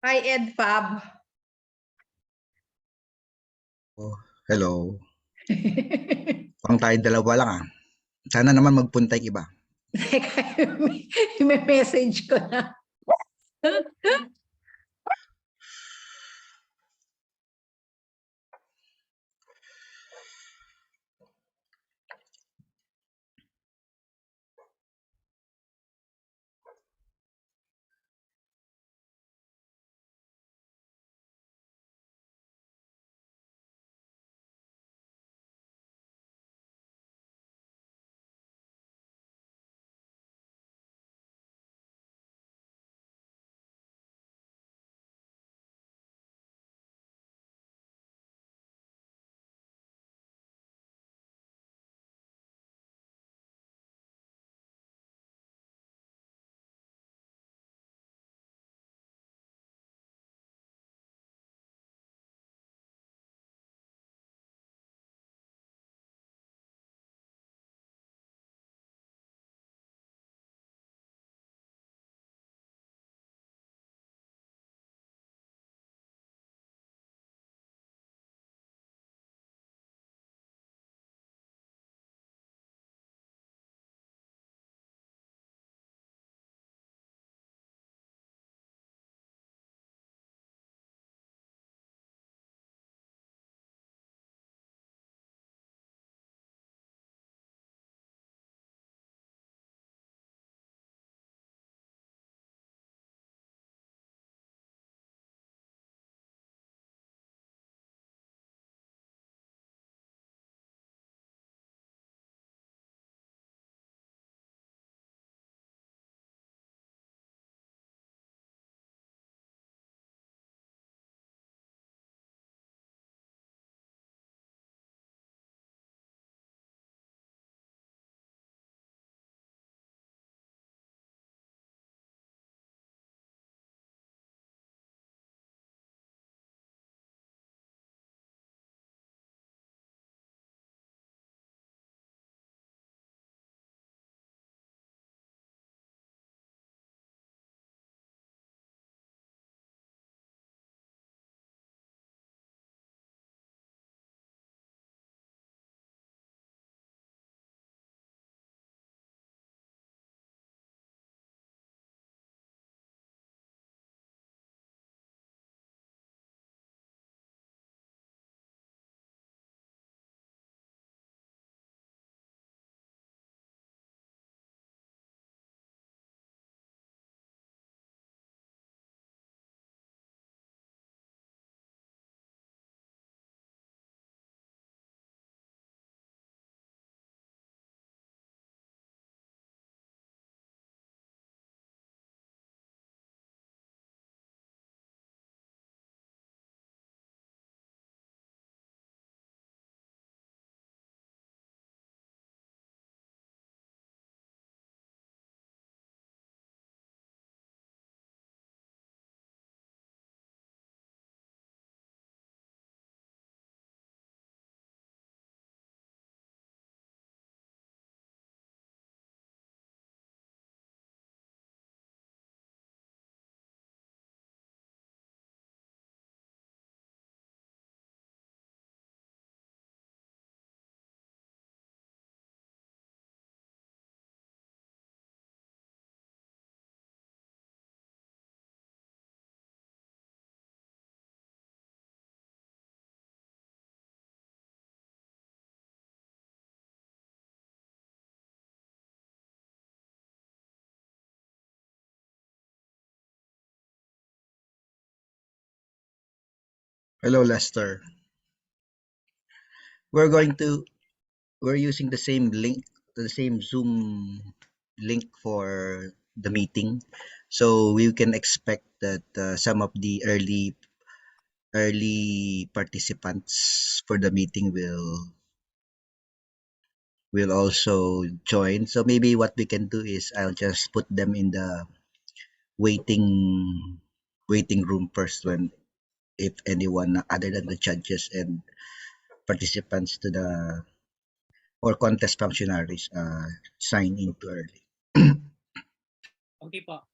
Hi, Ed Fab. Oh, hello. Parang tayong dalawa lang ah. Sana naman magpunta yung iba. Teka, may message ko na. Hello, Lester. We're going to we're using the same Zoom link for the meeting, so we can expect that some of the early participants for the meeting will also join. So maybe what we can do is I'll just put them in the waiting waiting room first when if anyone other than the judges and participants to the or contest functionaries sign in too early. Okay po.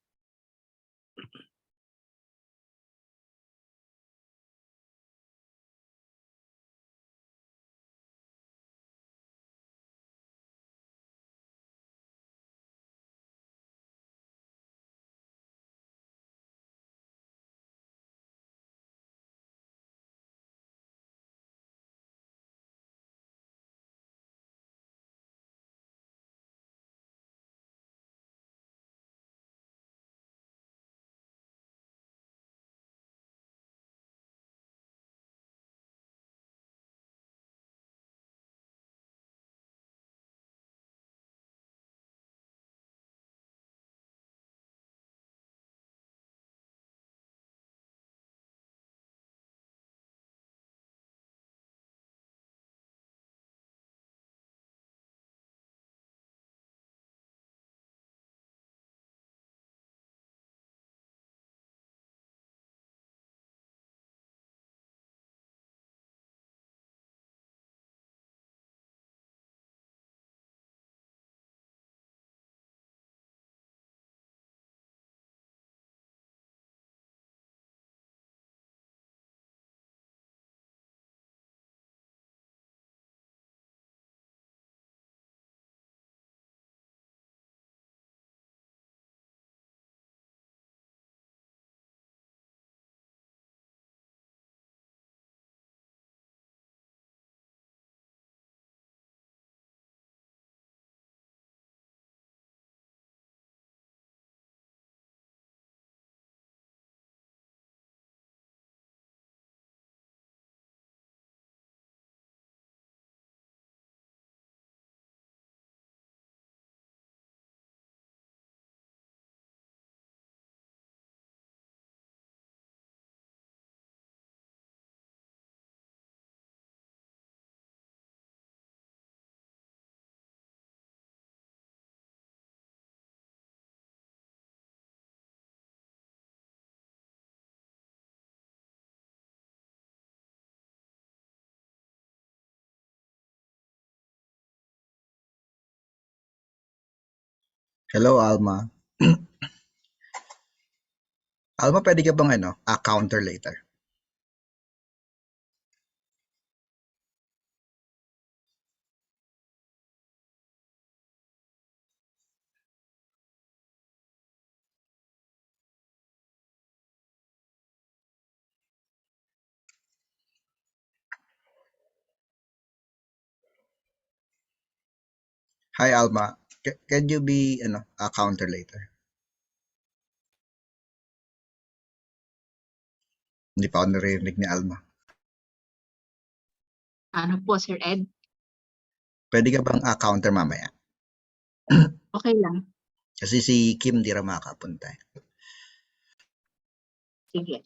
Hello, Alma. Alma, pwede ka bang counter later? Hi, Alma. Can you be a counter later? Hindi pa ako naririnig ni Alma. Ano po, Sir Ed? Pwede ka bang counter mamaya? Okay lang. Kasi si Kim di ra makakapunta. Sige.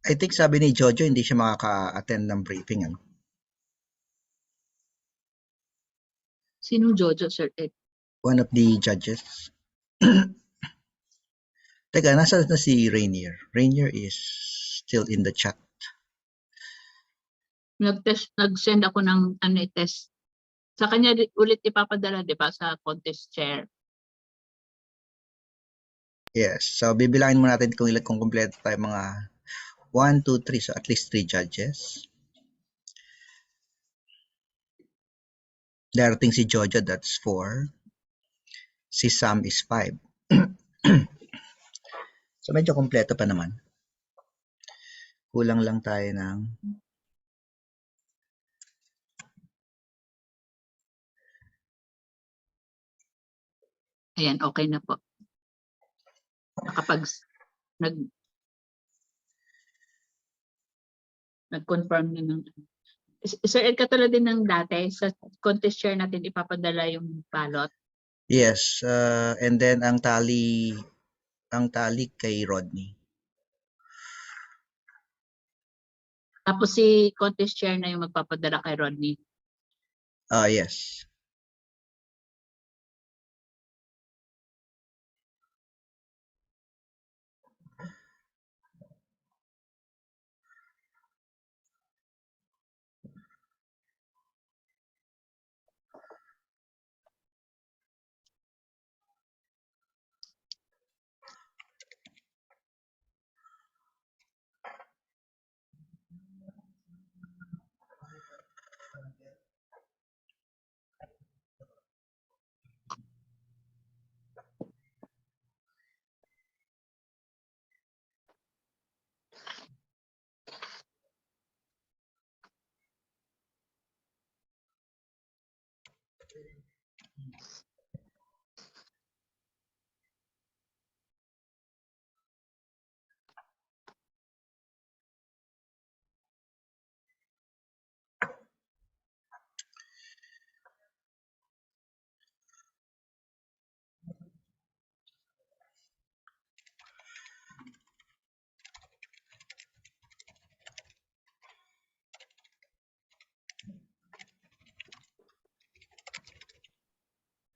I think sabi ni Jojo hindi siya makaka-attend ng briefing. Sinong Jojo, Sir Ed? One of the judges. Teka, nasa na si Rainier? Rainier is still in the chat. Nag-send ako ng test. Sa kanya ulit ipapadala, di ba, sa contest chair. Yes. So, bibilangin mo natin kung kompleto tayo mga 1, 2, 3. So, at least 3 judges. Darating si Jojo, that's 4. Si Sam is 5. So, medyo kompleto pa naman. Kulang lang tayo ng Ayan, okay na po. Kapag nag-confirm na ng... Sir Ed, katulad din ng dati, sa contest chair natin ipapadala yung ballot. yes. And then, ang tally kay Rodney. Tapos si contest chair na yung magpapadala kay Rodney. Yes.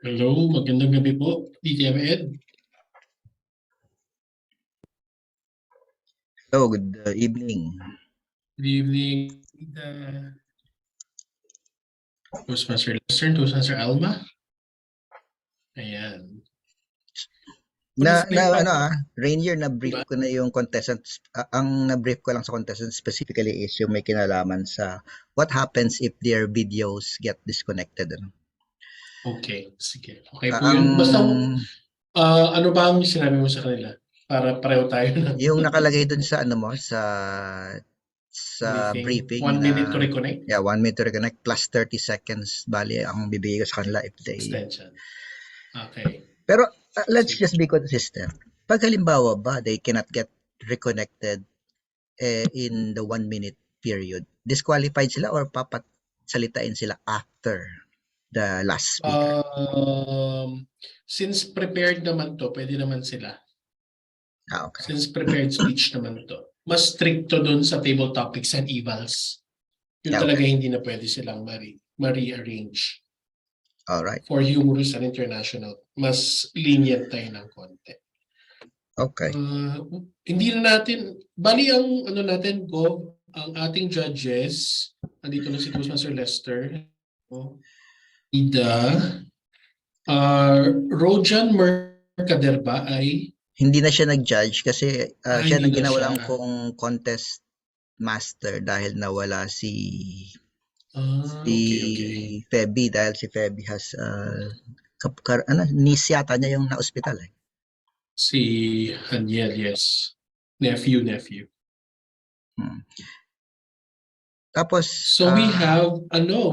Hello, magandang gabi po, DTM Ed. Hello, good evening. Good evening, Toastmaster Lester, Toastmaster Alma. Ayan. Rainier, na-brief Diba? ko na yung contestants. Ang na-brief ko lang sa contestants specifically is yung may kinalaman sa what happens if their videos get disconnected. Ano? Okay, sige. Okay po Ang yun. Basta, ano ba ang sinabi mo sa kanila? Para pareho tayo na yung nakalagay dun sa ano mo sa briefing 1 na minute to reconnect. 1 minute to reconnect plus 30 seconds bali ang bibigay ko sa kanila if they Extension. Okay. Pero let's Sige. just be consistent. Pag halimbawa ba they cannot get reconnected in the 1 minute period, disqualified sila or papasalitain sila after the last speaker? Since prepared naman to, pwede naman sila. Okay. Since prepared speech naman to. Mas stricto dun sa table topics and evals. Yun Okay. talaga hindi na pwede silang ma-rearrange. All right. For humorous and international. Mas lenient tayo ng konti. Okay. Hindi na natin, bali ang ano natin, ang ating judges, andito na si Toastmaster Lester, Ida, Rojan Mercader ba ay hindi na siya nag-judge kasi siya hindi nang na ginawalan siya. kong contest master dahil nawala si Okay. Feby dahil si Feby has niece yata niya yung na-hospital eh. Si Haniel, yes. Nephew. Tapos So we have,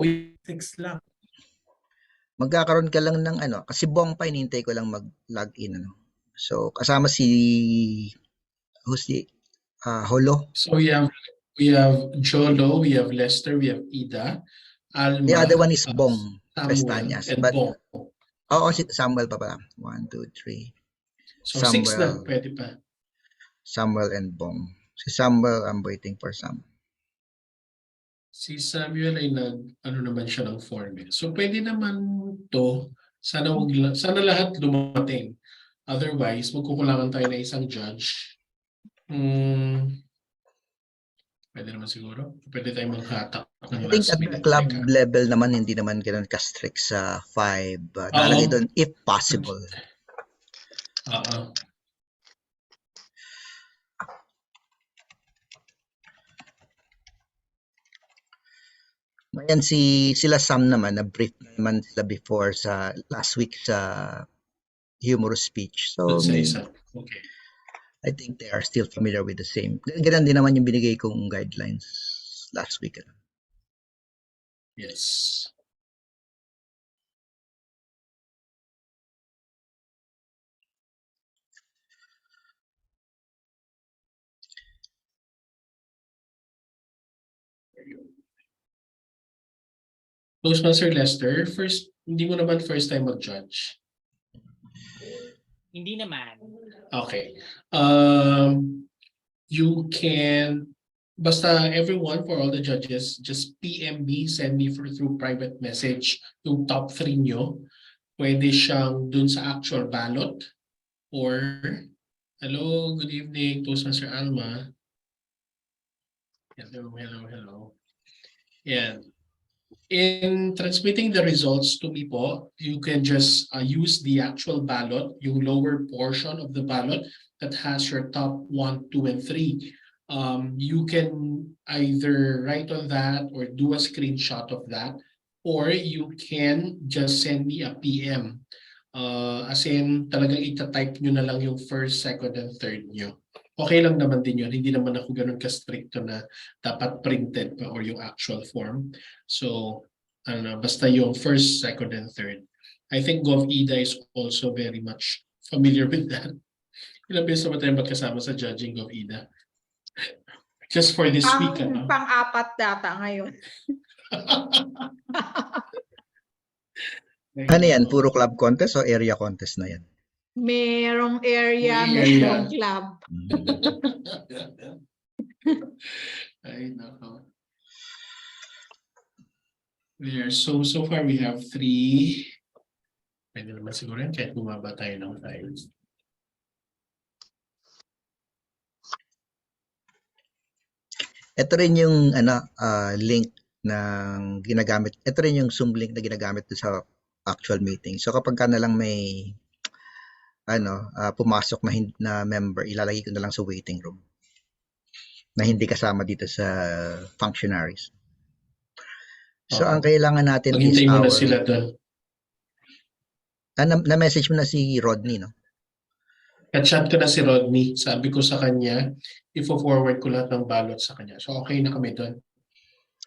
we 6 lang. magkakaroon ka lang ng kasi Bong pa inintay ko lang mag-log in So kasama si Holo. So we have Jolo, we have Lester, we have Ida, Alma. The other one is Bong Samuel, Pestañas. and But Bong. si Samuel pa pala. 1, 2, 3. So 6 na, pwede pa. Samuel and Bong. Si Samuel, I'm waiting for Sam. Si Samuel ay naman siya ng 4 minutes. So pwede naman to, sana lahat dumating. Otherwise, magkukulangan tayo na isang judge. Pwede naman siguro. Pwede tayong maghatak ng I think last at the minute. club level naman, hindi naman ganun ka-strict sa 5. Nalagay doon, if possible. Ngayon sila Sam naman, na-brief naman sila before sa last week sa humorous speech. So, Okay. I think they are still familiar with the same. Ganun din naman yung binigay kong guidelines last week. Yes. Toastmaster Lester, hindi mo naman first time mag-judge? Hindi naman. Okay. You can, basta everyone, for all the judges, just PM me, send me through private message yung top 3 nyo. Pwede siyang dun sa actual ballot or, hello, good evening, Toastmaster Alma. Hello. Yeah. In transmitting the results to me po, you can just use the actual ballot, yung lower portion of the ballot that has your top 1, 2, and 3. You can either write on that or do a screenshot of that, or you can just send me a PM. As in, talagang ita-type nyo na lang yung first, second, and third nyo. Okay lang naman din yun. Hindi naman ako ganun ka-stricto na dapat printed pa or yung actual form. So, basta yung first, second, and third. I think Gov Ida is also very much familiar with that. Ilang beses naman tayo magkasama sa judging, Gov Ida? Just for this week. Pang-apat data ngayon. Ano yan? Puro club contest o area contest na yan? Merong area, merong club. Ay, nako. There. So far we have 3. naman siguro yan kahit bumaba tayo ng 5. Ito rin yung link ng ginagamit. Ito rin yung Zoom link na ginagamit sa actual meeting. So kapag ka na lang may pumasok na member, ilalagay ko na lang sa waiting room na hindi kasama dito sa functionaries. So ang kailangan natin is Maghintay mo na sila doon. na-message mo na si Rodney, no? Chat ko na si Rodney. Sabi ko sa kanya, ifo-forward ko lahat ng balot sa kanya. So okay na kami doon.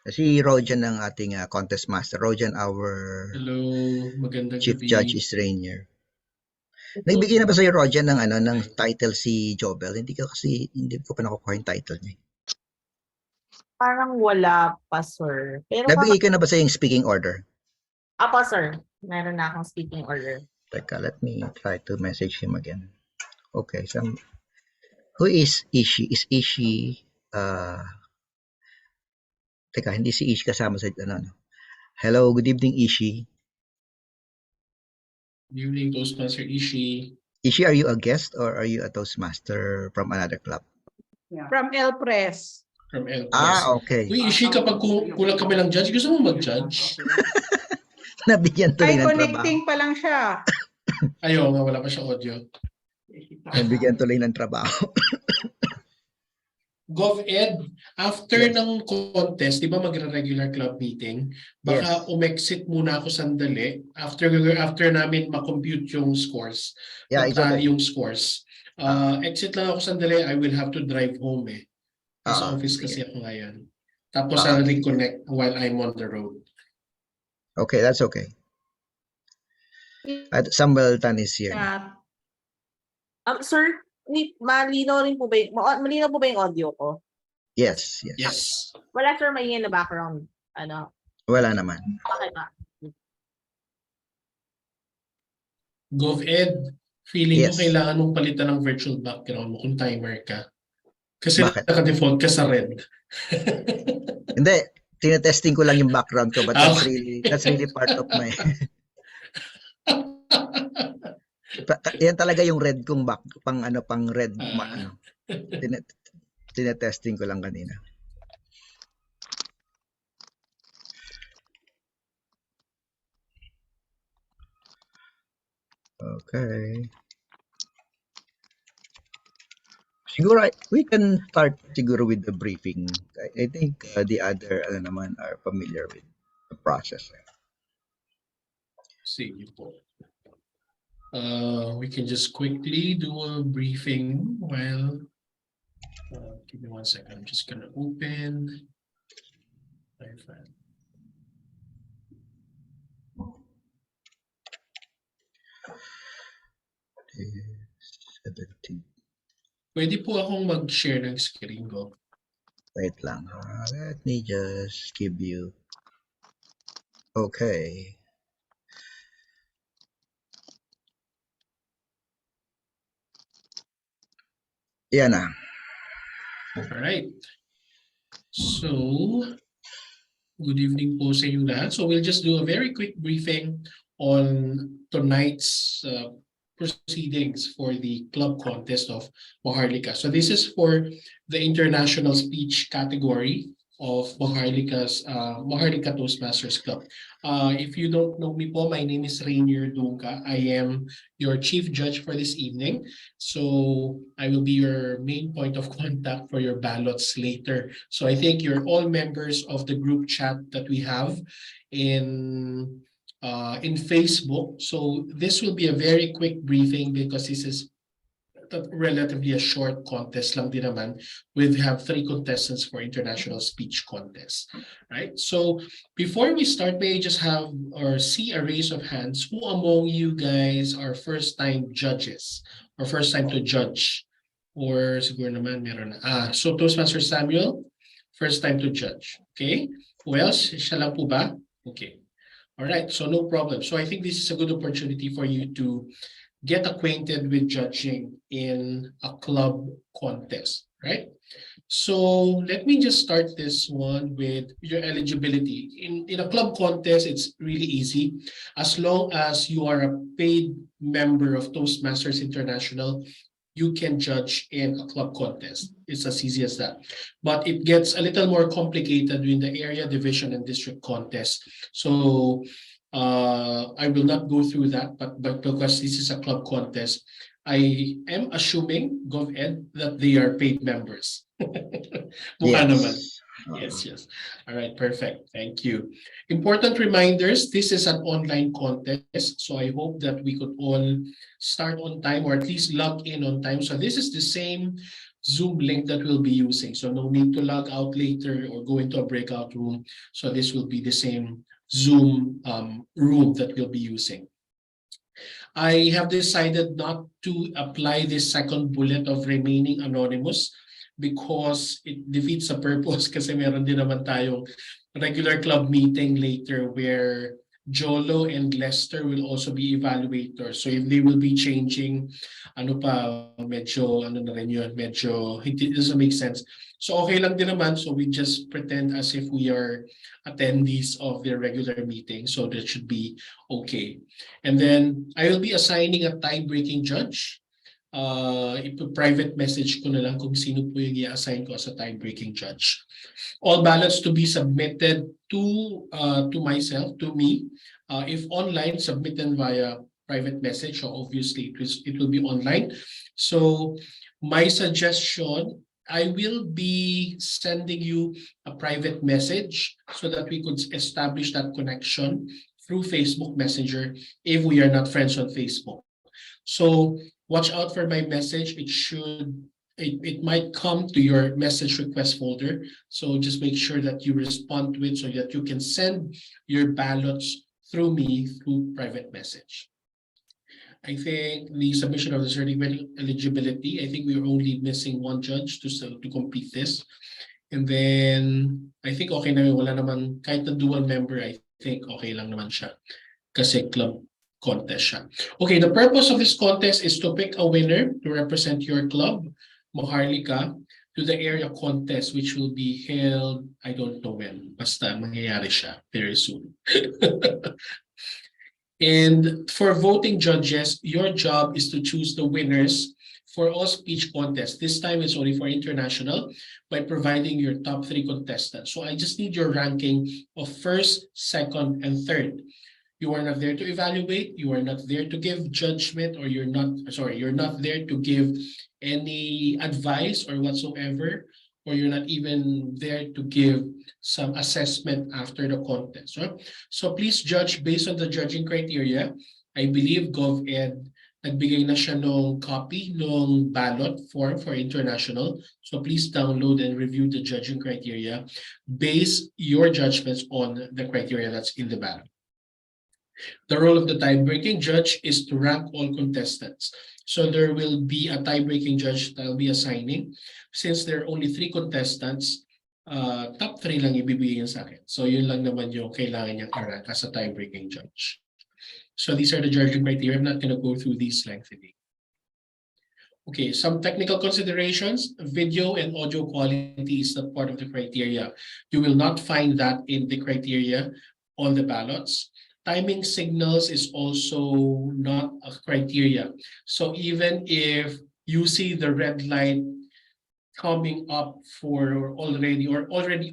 Si Rojan ng ating contest master. Rojan, our Hello, magandang chief gabi. judge is Rainier. Nagbigay na ba sa'yo, Rojan, ng title si Jobel? Hindi ko pa nakukuha yung title niya. Parang wala pa, sir. Pero Nabigay ka na ba sa yung speaking order? Apa, sir. Meron na akong speaking order. Teka, let me try to message him again. Okay, so who is Ishi? Is Ishi, teka, hindi si Ishi kasama sa, Hello, good evening, Ishi. Good evening, Toastmaster Ishi. Ishi, are you a guest or are you a Toastmaster from another club? From El Press. From El Okay. Uy, Ishi, kapag kulang kami ng judge, gusto mo mag-judge? Nabigyan tuloy Ay, ng trabaho. connecting pa lang siya. Ayaw nga, wala pa siyang audio. Nabigyan tuloy ng trabaho. GovEd, after Yes. ng contest, di ba magre-regular club meeting? Baka Yes. umexit muna ako sandali. After namin makompute yung scores, Yeah, it's okay. yung scores. Exit lang ako sandali, I will have to drive home eh. Sa office Sige. kasi ako ngayon. Tapos Okay. I'll reconnect while I'm on the road. Okay, that's okay. At Samuel Tan is here. Sir, malinaw po ba yung audio ko? Yes. Yes. Wala, sir, may na background. Wala naman. Okay ba? GovEd, feeling ko Yes. kailangan mong palitan ng virtual background mo kung timer ka. Kasi Bakit? naka-default ka sa red. Hindi, tinetesting ko lang yung background ko, but that's really part of my yan talaga yung red kong pang red tinetesting ko lang kanina. Okay. Siguro we can start siguro with the briefing. I think the other naman are familiar with the process. Sige po. We can just quickly do a briefing while give me 1 second. I'm just gonna open my file. Pwede po akong mag-share ng screen ko. Wait lang. Let me just give you. Okay. Yan na. All right. So, good evening po sa inyo lahat. So, we'll just do a very quick briefing on tonight's proceedings for the club contest of Maharlika. So, this is for the international speech category of Maharlika Toastmasters Club. If you don't know me po, my name is Rainier Dunga. I am your chief judge for this evening. So I will be your main point of contact for your ballots later. So I think you're all members of the group chat that we have in Facebook. So this will be a very quick briefing because this is relatively a short contest lang din naman. We have 3 contestants for international speech contest, right? So before we start, may I just have or see a raise of hands. Who among you guys are first-time judges or first time to judge? Or siguro naman meron na. So Toastmaster Samuel, first time to judge. Okay? Who else? Siya lang po ba? Okay. All right. So no problem. So I think this is a good opportunity for you to get acquainted with judging in a club contest, right? So let me just start this one with your eligibility. In a club contest, it's really easy. As long as you are a paid member of Toastmasters International, you can judge in a club contest. It's as easy as that. But it gets a little more complicated in the area, division, and district contest. So I will not go through that, but because this is a club contest, I am assuming, GovEd, that they are paid members. Mukha naman. Yes, yes. All right, perfect. Thank you. Important reminders, this is an online contest, so I hope that we could all start on time or at least log in on time. So this is the same Zoom link that we'll be using. So no need to log out later or go into a breakout room. So this will be the same Zoom room that we'll be using. I have decided not to apply this second bullet of remaining anonymous because it defeats the purpose kasi meron din naman tayong regular club meeting later where Jolo and Lester will also be evaluators. So if they will be changing, medyo it doesn't make sense. So okay lang din naman. So we just pretend as if we are attendees of their regular meeting. So that should be okay. And then I will be assigning a tie-breaking judge. Private message ko na lang kung sino po yung i-assign ko as a time-breaking judge. All ballots to be submitted to myself, to me. If online, submitted via private message, so obviously it will be online. So my suggestion, I will be sending you a private message so that we could establish that connection through Facebook Messenger if we are not friends on Facebook. So watch out for my message. It might come to your message request folder. So just make sure that you respond to it so that you can send your ballots through me through private message. I think the submission of the certificate eligibility, I think we are only missing one judge to complete this. And then I think okay na wala naman, kahit na dual member, I think okay lang naman siya. Kasi club contest siya. Okay, the purpose of this contest is to pick a winner to represent your club, Maharlika, to the area contest which will be held, I don't know when, basta mangyayari siya very soon. And for voting judges, your job is to choose the winners for all speech contests. This time it's only for international by providing your top 3 contestants. So I just need your ranking of first, second, and third. You are not there to evaluate, you are not there to give judgment, or you're not there to give any advice or whatsoever, or you're not even there to give some assessment after the contest. Right? So please judge based on the judging criteria. I believe GovEd nagbigay na siya ng copy ng ballot form for international. So please download and review the judging criteria. Base your judgments on the criteria that's in the ballot. The role of the tie-breaking judge is to rank all contestants. So there will be a tie-breaking judge that I'll be assigning. Since there are only 3 contestants, top 3 lang ibibigay niya sa akin. So yun lang naman yung kailangan niyang i-rank as a tie-breaking judge. So these are the judging criteria. I'm not going to go through these lengthily. Okay, some technical considerations. Video and audio quality is not part of the criteria. You will not find that in the criteria on the ballots. Timing signals is also not a criteria. So even if you see the red light coming up for already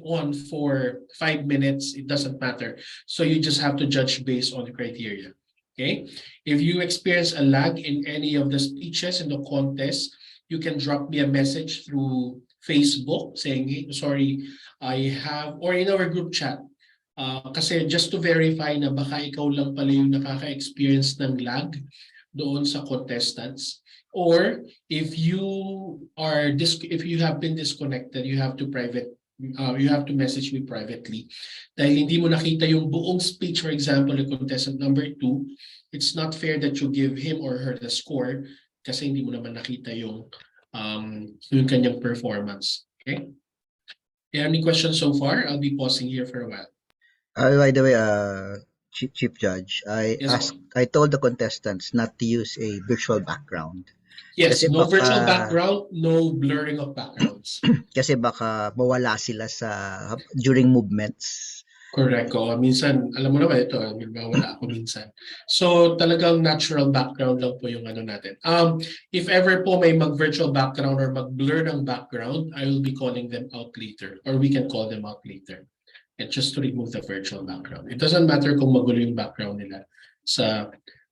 on for 5 minutes, it doesn't matter. So you just have to judge based on the criteria. Okay. If you experience a lag in any of the speeches in the contest, you can drop me a message through Facebook saying, hey, sorry, I have, or in our group chat. Kasi just to verify na baka ikaw lang pala yung nakaka-experience ng lag doon sa contestants. Or if you have been disconnected, you have to message me privately. Dahil hindi mo nakita yung buong speech, for example, the contestant number 2, it's not fair that you give him or her the score kasi hindi mo naman nakita yung kanyang performance. Okay? Any questions so far? I'll be pausing here for a while. By the way, Chief Judge, Yes, I told the contestants not to use a virtual background. yes, Kasi no virtual baka, background, no blurring of backgrounds. kasi baka mawala sila during movements. Correct. Oo, minsan, alam mo naman ito, wala ako minsan. So, talagang natural background lang po yung ano natin. If ever po may mag-virtual background or mag-blur ng background, I will be calling them out later, or we can call them out later. And just to remove the virtual background. It doesn't matter kung magulo yung background nila sa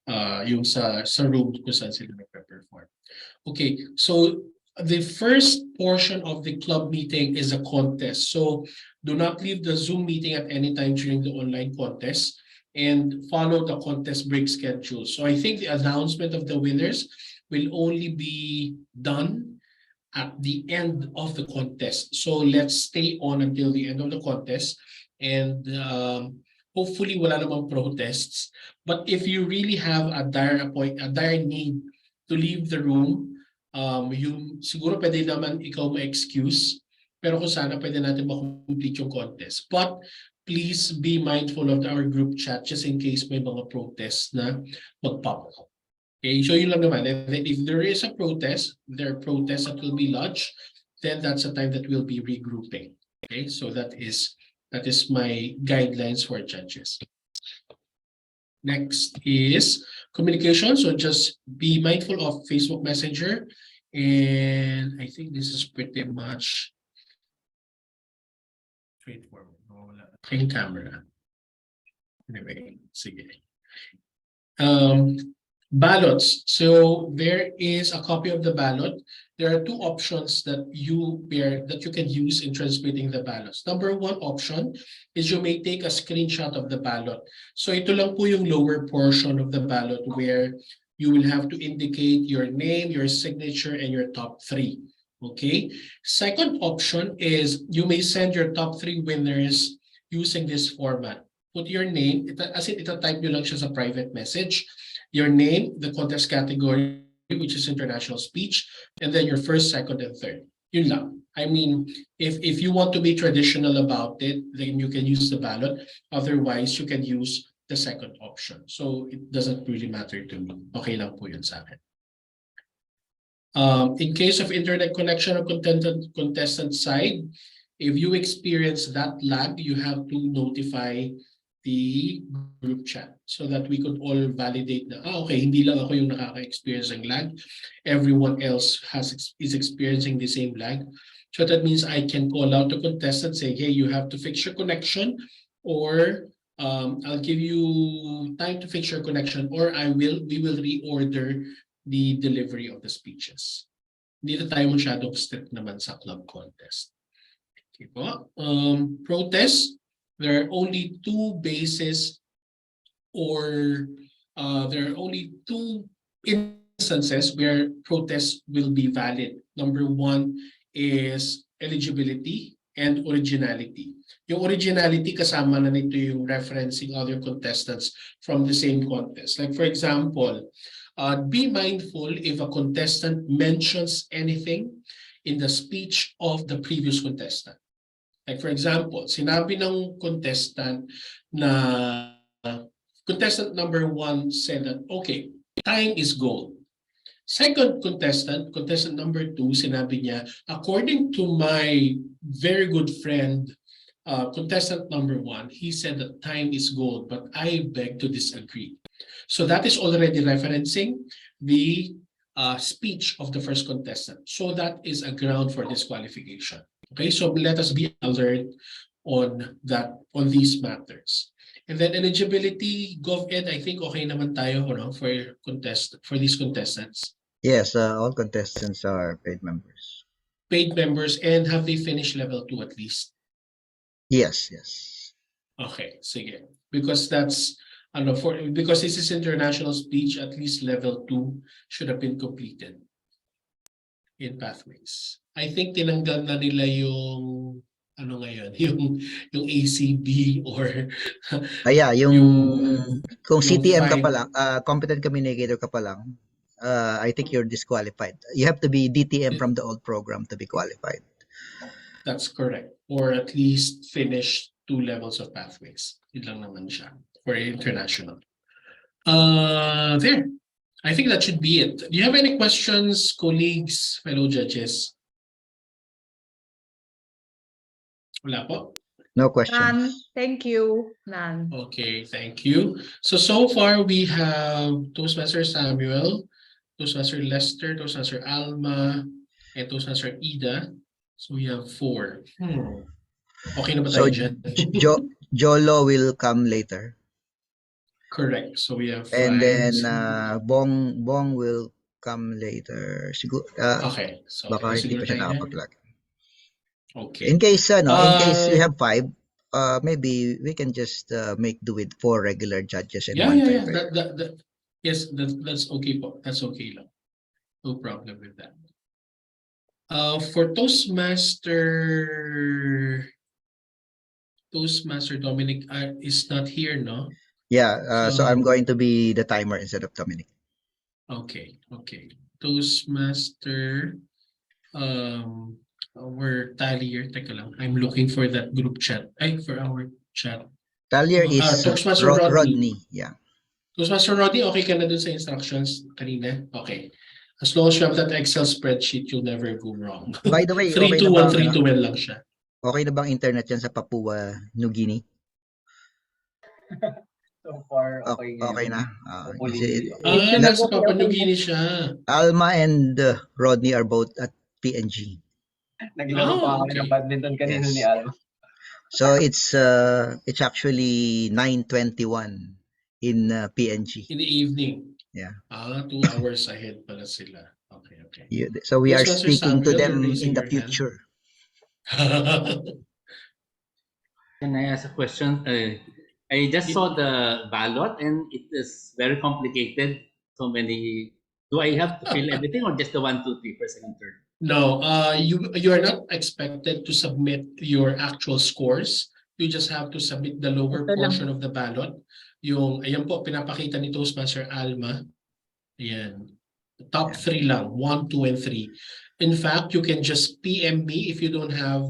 sa room kung saan sila nagpe-perform. Okay, so the first portion of the club meeting is a contest. So do not leave the Zoom meeting at any time during the online contest and follow the contest break schedule. So I think the announcement of the winners will only be done at the end of the contest. So let's stay on until the end of the contest and hopefully wala namang protests. But if you really have a dire need to leave the room, yung siguro pwede naman ikaw ma-excuse, pero kung sana pwede natin ma-complete yung contest. But please be mindful of our group chat just in case may mga protests na mag-pop up. Okay, so yun lang naman. And then if there is a protest, there are protests that will be lodged, then that's the time that we'll be regrouping. Okay, so that is my guidelines for judges. Next is communication. So just be mindful of Facebook Messenger. And I think this is pretty much straightforward. Wala tayong camera. Anyway, sige. Ballots. So there is a copy of the ballot. There are two options that you can use in transmitting the ballots. Number one option is you may take a screenshot of the ballot. So ito lang po yung lower portion of the ballot where you will have to indicate your name, your signature, and your top three. Okay. Second option is you may send your top three winners using this format. Put your name, as in ita-type nyo lang siya sa private message. Your name, the contest category, which is international speech, and then your first, second, and third. Yun lang. I mean, if you want to be traditional about it, then you can use the ballot. Otherwise, you can use the second option. So it doesn't really matter to me. Okay lang po yun sa akin. In case of internet connection or contestant side, if you experience that lag, you have to notify the group chat so that we could all validate na, okay, hindi lang ako yung nakaka-experience ng lag. Everyone else is experiencing the same lag. So that means I can call out the contestant, say, hey, you have to fix your connection, or I'll give you time to fix your connection, or we will reorder the delivery of the speeches. Hindi na tayo masyadong strict naman sa club contest. Okay po. Protest. There are only two bases, or there are only two instances where protests will be valid. Number one is eligibility and originality. Yung originality, kasama na nito yung referencing other contestants from the same contest. Like for example, be mindful if a contestant mentions anything in the speech of the previous contestant. Like for example, sinabi ng contestant na contestant number one said that, okay, time is gold. Second contestant number two, sinabi niya, according to my very good friend, contestant number one, he said that time is gold, but I beg to disagree. So that is already referencing the speech of the first contestant. So that is a ground for disqualification. Okay, so let us be alert on these matters. And then eligibility, GovEd, I think okay naman tayo for these contestants. Yes, all contestants are paid members. Paid members, and have they finished level 2 at least? Yes. Okay, sige. Because that's because this is international speech, at least level 2 should have been completed in pathways. I think tinanggal na nila yung ngayon, yung ACB or kung CTM ka fine. pa lang, competent communicator ka pa lang, I think you're disqualified. You have to be DTM from the old program to be qualified. That's correct. Or at least finish 2 levels of pathways. Yun lang naman siya. for international. There. I think that should be it. Do you have any questions, colleagues, fellow judges? Wala po? No questions. None. Thank you. None. Okay, thank you. So far we have Toastmaster Samuel, Toastmaster Lester, Toastmaster Alma, and Toastmaster Ida. So we have 4. Okay na ba So tayo dyan? Jolo will come later. Correct. So we have 5. And then Bong will come later. Siguro Okay. So baka hindi siguro pa siya tayo dyan. nakapag-log. Okay. In case we have 5, maybe we can just make do with 4 regular judges and Yeah. 1 tiebreaker. Yes, that's okay po. That's okay lang. No problem with that. For Toastmaster Dominic is not here, no? Yeah, so I'm going to be the timer instead of Dominic. Okay. Toastmaster, our tallier, teka lang. I'm looking for that group chat. For our chat. Tallier is Toastmaster Rodney. Rodney. Yeah. Toastmaster Rodney, okay ka na dun sa instructions kanina? Okay. As long as you have that Excel spreadsheet, you'll never go wrong. By the way, okay na 3-2-1, bang 3-2-1 lang siya. okay na bang internet yan sa Papua New Guinea? So far, okay Okay na. Hopefully, Nasa Papua New Guinea siya. Alma and Rodney are both at PNG. naglaro pa kami ng badminton kanina Yes. ni Alma. So it's actually 9:21 in PNG. In the evening. Yeah. 2 hours ahead pala sila. Okay. So we are Toastmaster speaking to Samuel, them you're raising in the your hand. future. Can I ask a question? I just saw the ballot and it is very complicated. So many. Do I have to fill everything or just the 1, 2, 3 for second, third? No, you are not expected to submit your actual scores. You just have to submit the lower Ito lang. portion of the ballot. Ayan po, pinapakita ni Toastmaster Alma. Ayan. The top 3 lang, 1, 2, and 3. In fact, you can just PM me if you don't have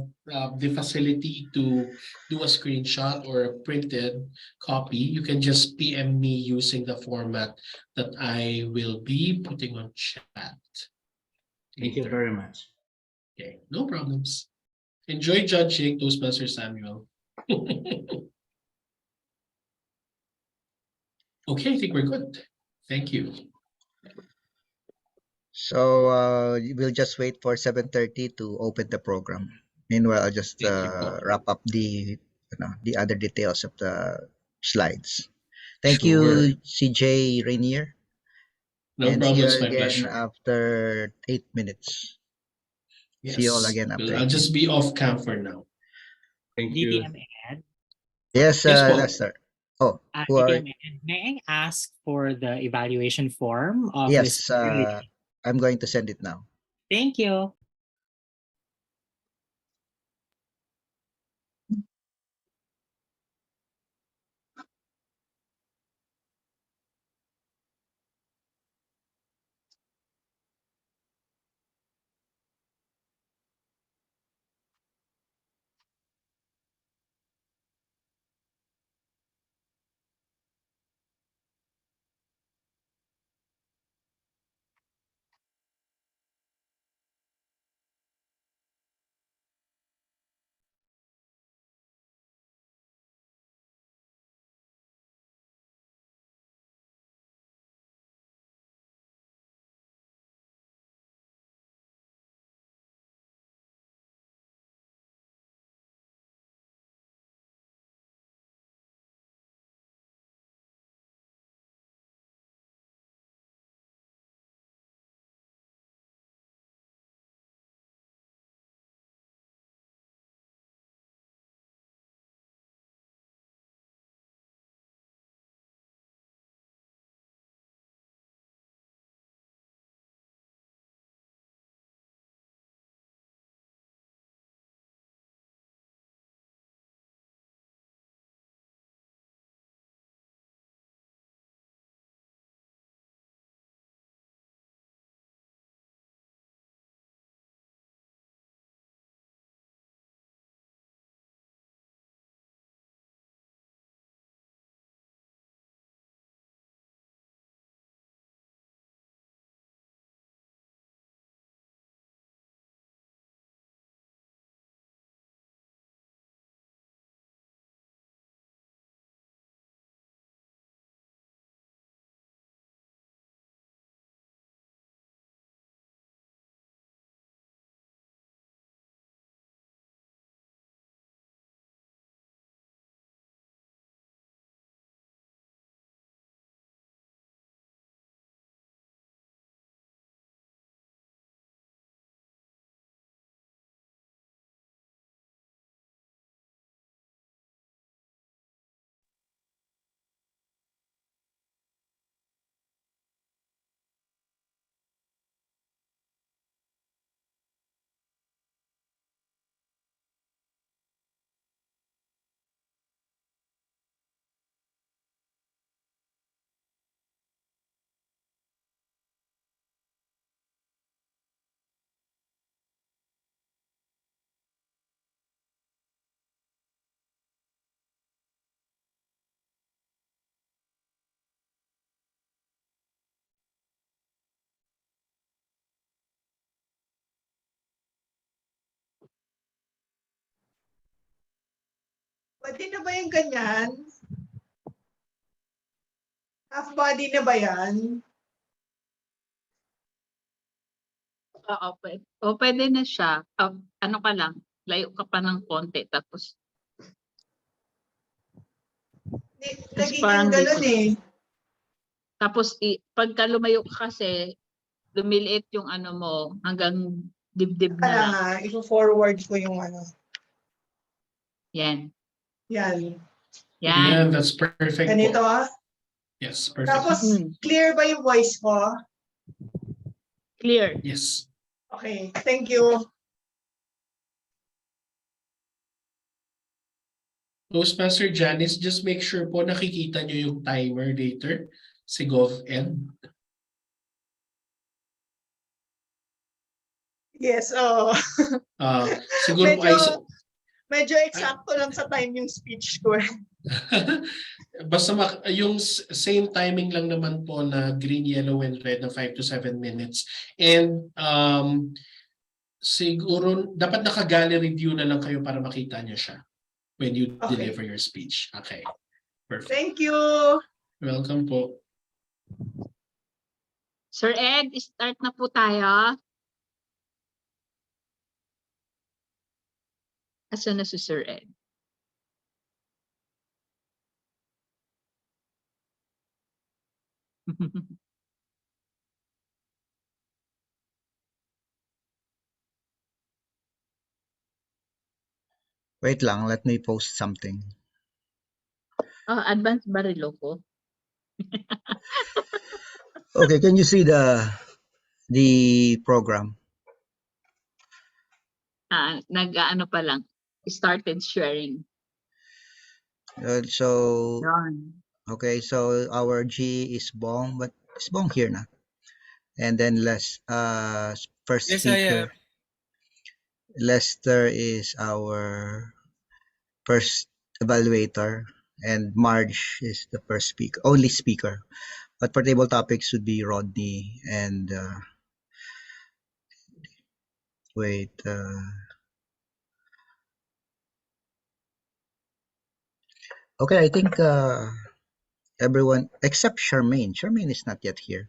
the facility to do a screenshot or a printed copy. You can just PM me using the format that I will be putting on chat. Thank you later. very much. Okay, no problems. Enjoy judging, Toastmaster Samuel. Okay, I think we're good. Thank you. So we'll just wait for 7:30 to open the program. Meanwhile, I'll just Thank you po. wrap up the other details of the slides. Thank Sure. you, CJ Rainier. No And problem, see you it's my again pleasure. after 8 minutes. Yes. See you all again after I'll 8 just be off cam for now. Thank you. DTM Ed, Yes, Yes, po. Lester. Oh, who are? DTM Ed, may I ask for the evaluation form of Yes, Ms. Maharlika? I'm going to send it now. Thank you. Pwede na ba yung ganyan? Half body na ba yan? Oo, pwede. O pwede na siya. Ano ka lang, layo ka pa ng konti. Tapos Nagiging parang ganun dito. eh. Tapos pagka lumayo ka kasi, lumiliit yung ano mo hanggang dibdib na Kaya lang. nga, i-forward ko yung ano. Yan. Yan. Yan. Yeah, that's perfect Ganito po. ah. Yes, perfect. Tapos, Mm. clear ba yung voice ko? Clear. Yes. Okay, thank you. Toastmaster Janice, just make sure po nakikita nyo yung timer later si GovEd. Yes, oh. Siguro po ay medyo eksakto lang sa time yung speech ko. basta yung same timing lang naman po na green, yellow, and red na 5 to 7 minutes. And siguro dapat naka-gallery view na lang kayo para makita nyo siya when you deliver your speech. Okay. Perfect. Thank you. Welcome po. Sir Ed, start na po tayo. Asan na si Sir Ed? Wait lang, let me post something. Oh, advanced barilo ko. Okay, can you see the program? Nag-ano pa lang. Started sharing. So, Yan. okay, so our G is Bong, but is Bong here na? And then first Yes, speaker. Lester is our first evaluator, and Marge is the first speaker, only speaker. But for table topics would be Rodney and wait. Okay, I think everyone except Charmaine. Charmaine is not yet here.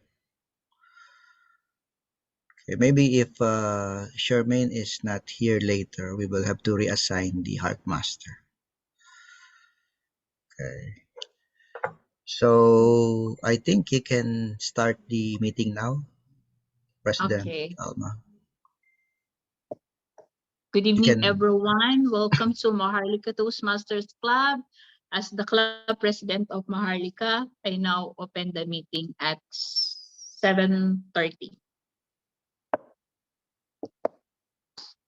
Okay, maybe if Charmaine is not here later, we will have to reassign the Heartmaster. Okay. So I think you can start the meeting now, President Alma. Good evening, everyone. Welcome to Maharlika Toastmasters Club. As the club president of Maharlika, I now open the meeting at 7:30.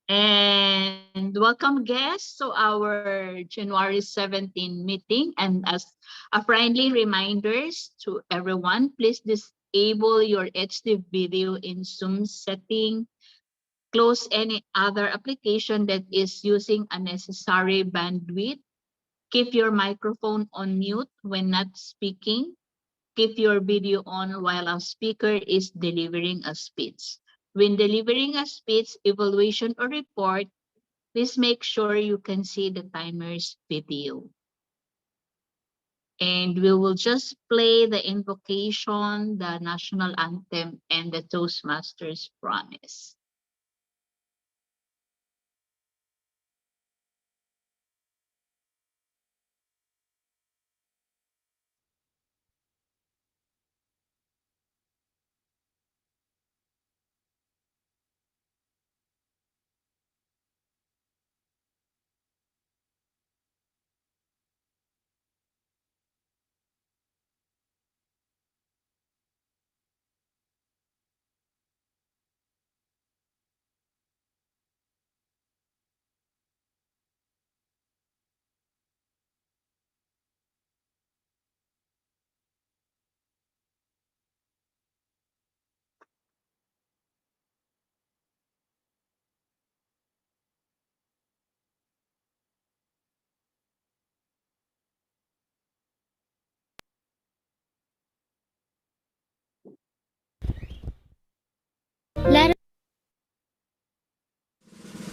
And welcome guests to our January 17 meeting. And as a friendly reminders to everyone, please disable your HD video in Zoom setting. Close any other application that is using unnecessary bandwidth. Keep your microphone on mute when not speaking. Keep your video on while a speaker is delivering a speech. When delivering a speech, evaluation, or report, please make sure you can see the timer's video. And we will just play the invocation, the national anthem, and the Toastmasters promise.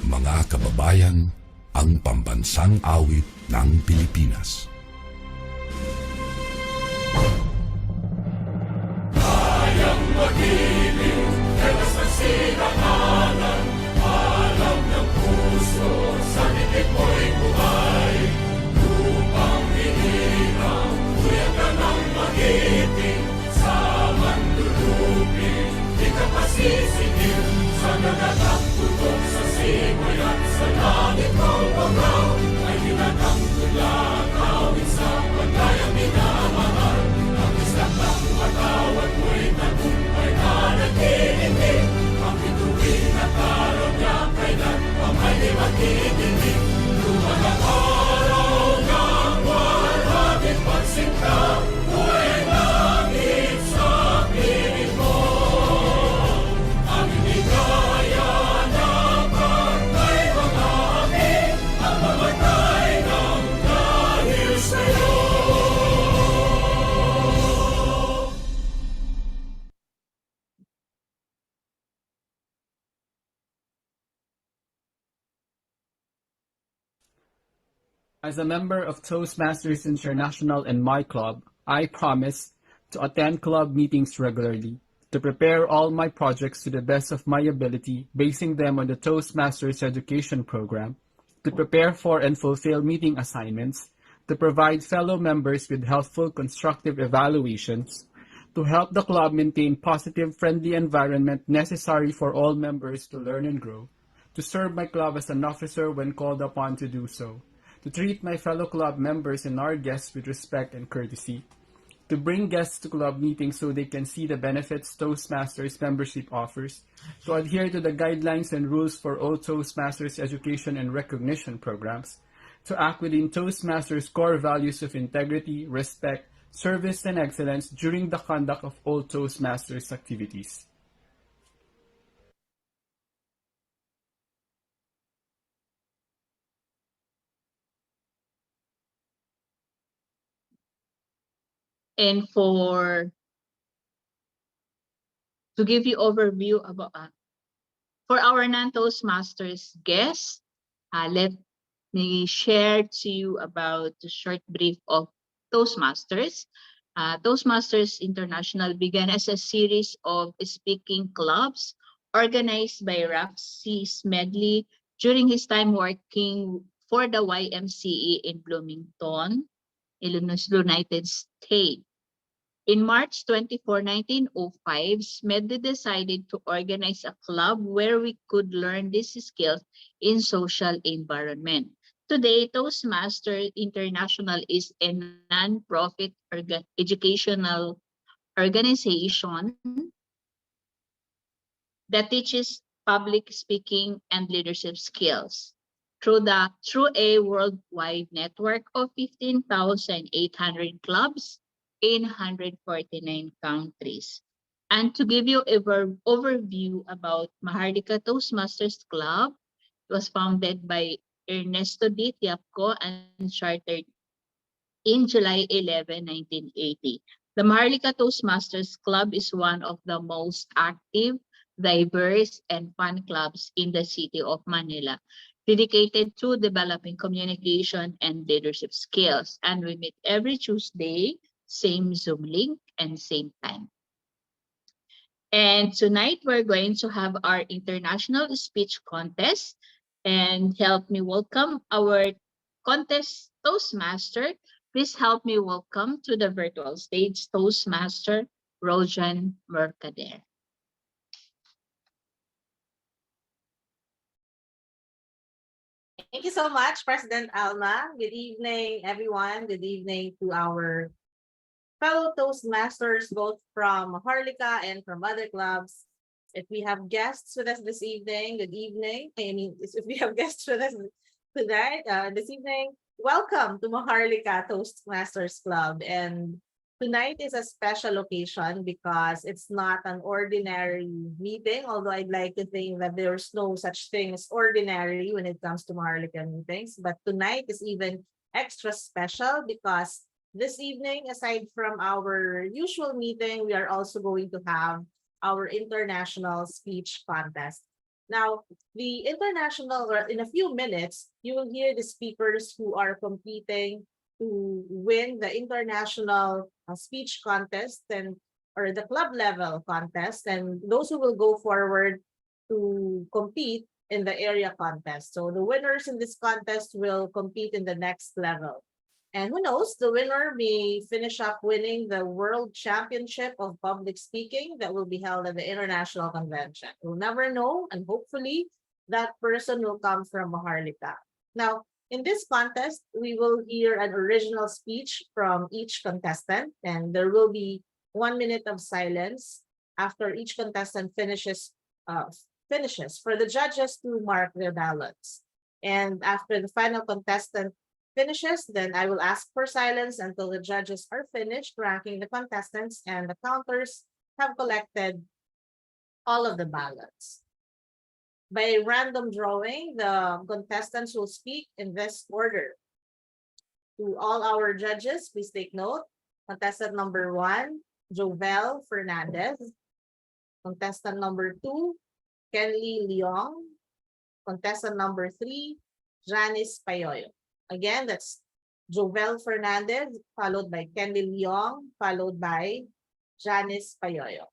Mga kababayan ang pambansang awit ng Pilipinas. Kayang magiliw, telas ng sinakalan, alam ng puso, sa dikit mo'y buhay. Lupang hinirang, kuya ka ng magiting, sa mandulupin, di ka pasisingil, sa nagagang putok sa simoy at sa langit mong pagaw, ay hinatang tulad, awit sa paglayang minamahal. Ang islang ng matawad mo'y tagumpay na naghihindig, ang bituin at araw niya kailan pa may di maghihindig. Lumalang araw ng walhagin pagsinta, buhay langit sa piling mo. Ang inigaya na pagkay mga amin, ang mamatay ng dahil sa'yo. As a member of Toastmasters International and my club, I promise to attend club meetings regularly, to prepare all my projects to the best of my ability, basing them on the Toastmasters education program, to prepare for and fulfill meeting assignments, to provide fellow members with helpful constructive evaluations, to help the club maintain positive, friendly environment necessary for all members to learn and grow, to serve my club as an officer when called upon to do so, to treat my fellow club members and our guests with respect and courtesy, to bring guests to club meetings so they can see the benefits Toastmasters membership offers, to adhere to the guidelines and rules for all Toastmasters education and recognition programs, to act within Toastmasters' core values of integrity, respect, service, and excellence during the conduct of all Toastmasters activities. And to give you overview about for our non-Toastmasters guests, let me share to you about the short brief of Toastmasters. Toastmasters International began as a series of speaking clubs organized by Roxy Smedley during his time working for the YMCA in Bloomington, Illinois, United States. In March 24, 1905, Smedley decided to organize a club where we could learn these skills in social environment. Today, Toastmasters International is a non-profit educational organization that teaches public speaking and leadership skills through a worldwide network of 15,800 clubs in 149 countries. And to give you an overview about Maharlika Toastmasters Club, it was founded by Ernesto D. Tiapco and chartered in July 11, 1980. The Maharlika Toastmasters Club is one of the most active, diverse, and fun clubs in the city of Manila, dedicated to developing communication and leadership skills. And we meet every Tuesday, same Zoom link and same time. And tonight we're going to have our international speech contest, and help me welcome our contest Toastmaster. Please help me welcome to the virtual stage Toastmaster Rojan Mercader. Thank you so much, President Alma. Good evening, everyone. Good evening to our fellow Toastmasters, both from Maharlika and from other clubs. If we have guests with us this evening, good evening. If we have guests with us tonight, this evening, welcome to Maharlika Toastmasters Club. And tonight is a special occasion because it's not an ordinary meeting, although I'd like to think that there's no such thing as ordinary when it comes to Maharlika meetings. But tonight is even extra special because this evening, aside from our usual meeting, we are also going to have our international speech contest. Now, the international, or in a few minutes, you will hear the speakers who are competing to win the international speech contest and or the club level contest, and those who will go forward to compete in the area contest. So the winners in this contest will compete in the next level. And who knows, the winner may finish up winning the World Championship of Public Speaking that will be held at the International Convention. We'll never know, and hopefully that person will come from Maharlika. Now, in this contest, we will hear an original speech from each contestant, and there will be 1 minute of silence after each contestant finishes for the judges to mark their ballots. And after the final contestant finishes, then I will ask for silence until the judges are finished ranking the contestants and the counters have collected all of the ballots. By random drawing, the contestants will speak in this order. To all our judges, please take note. Contestant number 1, Jovel Fernandez. Contestant number 2, Kenly Leong. Contestant number 3, Janice Payoyo. Again, that's Jovel Fernandez, followed by Kenly Leong, followed by Janice Payoyo.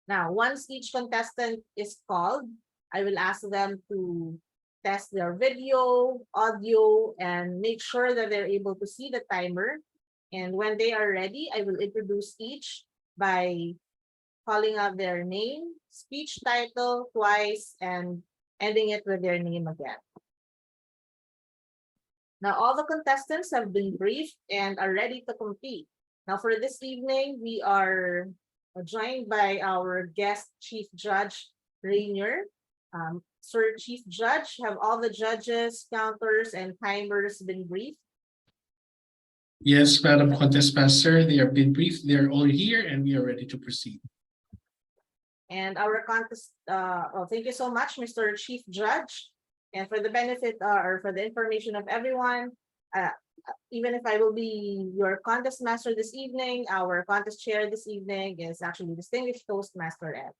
Now, once each contestant is called, I will ask them to test their video, audio, and make sure that they're able to see the timer. And when they are ready, I will introduce each by calling out their name, speech title twice, and ending it with their name again. Now, all the contestants have been briefed and are ready to compete. Now, for this evening, we are joined by our guest Chief Judge Rainier. Sir Chief Judge, have all the judges, counters, and timers been briefed? Yes, Madam Contest Master, they have been briefed. They're all here and we are ready to proceed. And our contest, thank you so much, Mr. Chief Judge. And for the benefit or for the information of everyone, even if I will be your contest master this evening, our contest chair this evening is actually Distinguished Toastmaster Ed.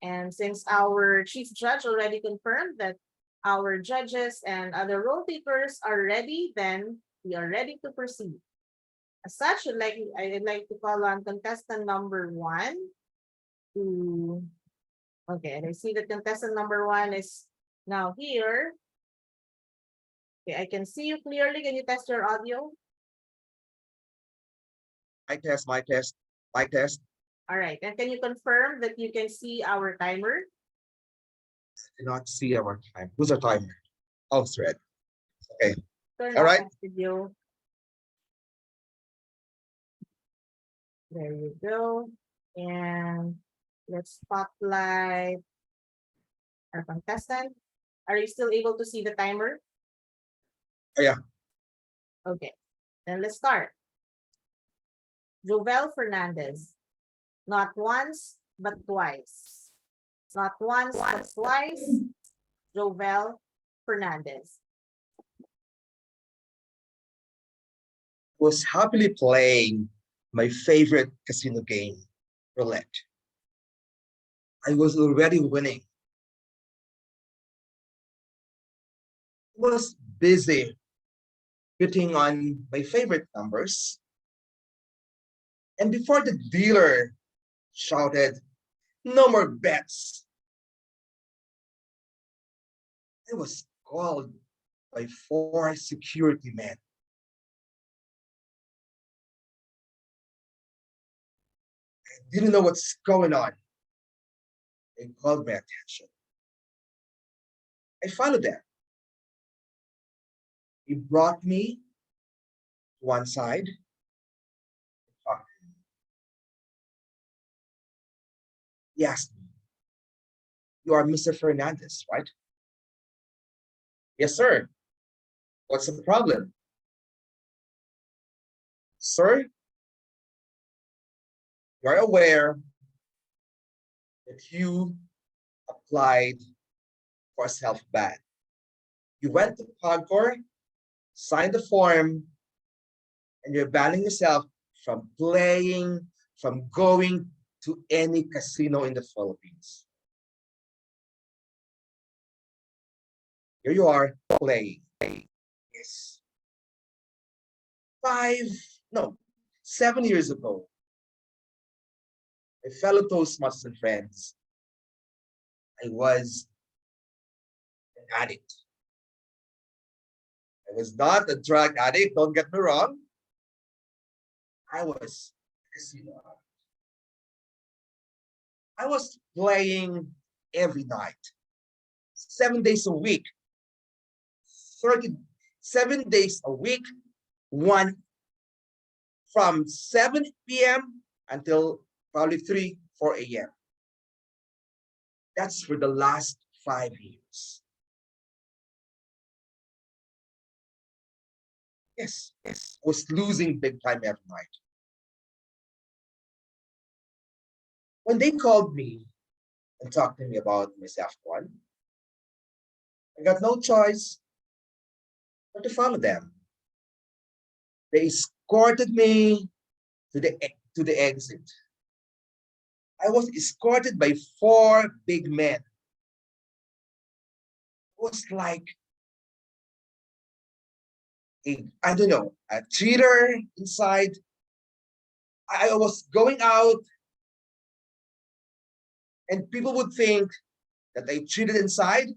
And since our Chief Judge already confirmed that our judges and other role takers are ready, then we are ready to proceed. As such, I'd like to call on contestant number 1 to, okay, and I see that contestant number 1 is now here. Okay, I can see you clearly. Can you test your audio? Mic test, mic test, mic test. All right, and can you confirm that you can see our timer? I cannot see our time. Who's our timer? Oh, it's red. Okay. Turn All off right. that video. There you go. And let's spotlight our contestant. Are you still able to see the timer? Oh, yeah. Okay, then let's start. Jovel Fernandez. Not once, but twice. Not once, but twice. Jovel Fernandez. Was happily playing my favorite casino game, roulette. I was already winning. Was busy putting on my favorite numbers. And before the dealer shouted, "No more bets," I was called by 4 security men. I didn't know what's going on. They called my attention. I followed them. He brought me to one side. He asked me, "You are Mr. Fernandez, right?" "Yes, sir." "What's the problem?" "Sir, you are aware that you applied for a self-ban. You went to Pagcor, signed the form, and you're banning yourself from playing, from going to any casino in the Philippines. Here you are playing. Yes. 7 years ago, my fellow Toastmasters and friends, I was an addict. I was not a drug addict, don't get me wrong. I was a casino addict. I was playing every night, 7 days a week, 7 days a week, from 7 p.m. until probably 3, 4 a.m. That's for the last 5 years. Yes, I was losing big time every night. When they called me and talked to me about my self-one, I got no choice but to follow them. They escorted me to the exit. I was escorted by 4 big men. It was like a cheater inside. I was going out and people would think that I cheated inside.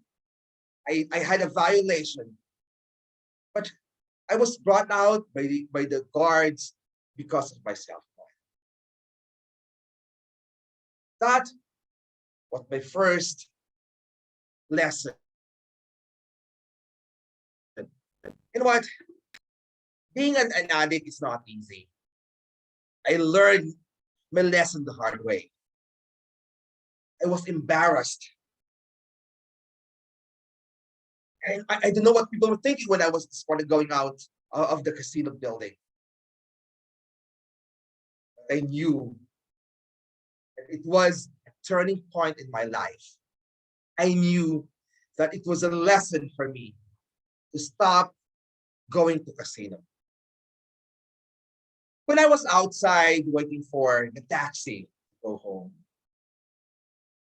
I had a violation. But I was brought out by the guards because of my self-one. That was my first lesson. You know what? Being an addict is not easy. I learned my lesson the hard way. I was embarrassed. And I don't know what people were thinking when I was started going out of the casino building. I knew that it was a turning point in my life. I knew that it was a lesson for me to stop going to casino. When I was outside waiting for the taxi to go home,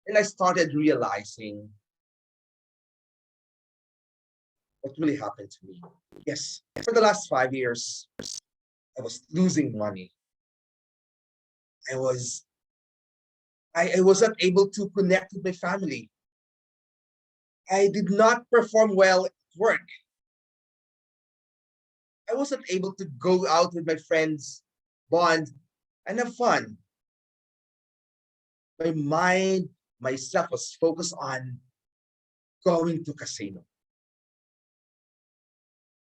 and I started realizing what really happened to me. Yes, for the last 5 years, I was losing money. I wasn't able to connect with my family. I did not perform well at work. I wasn't able to go out with my friends, bond, and have fun. My mind, myself was focused on going to casino.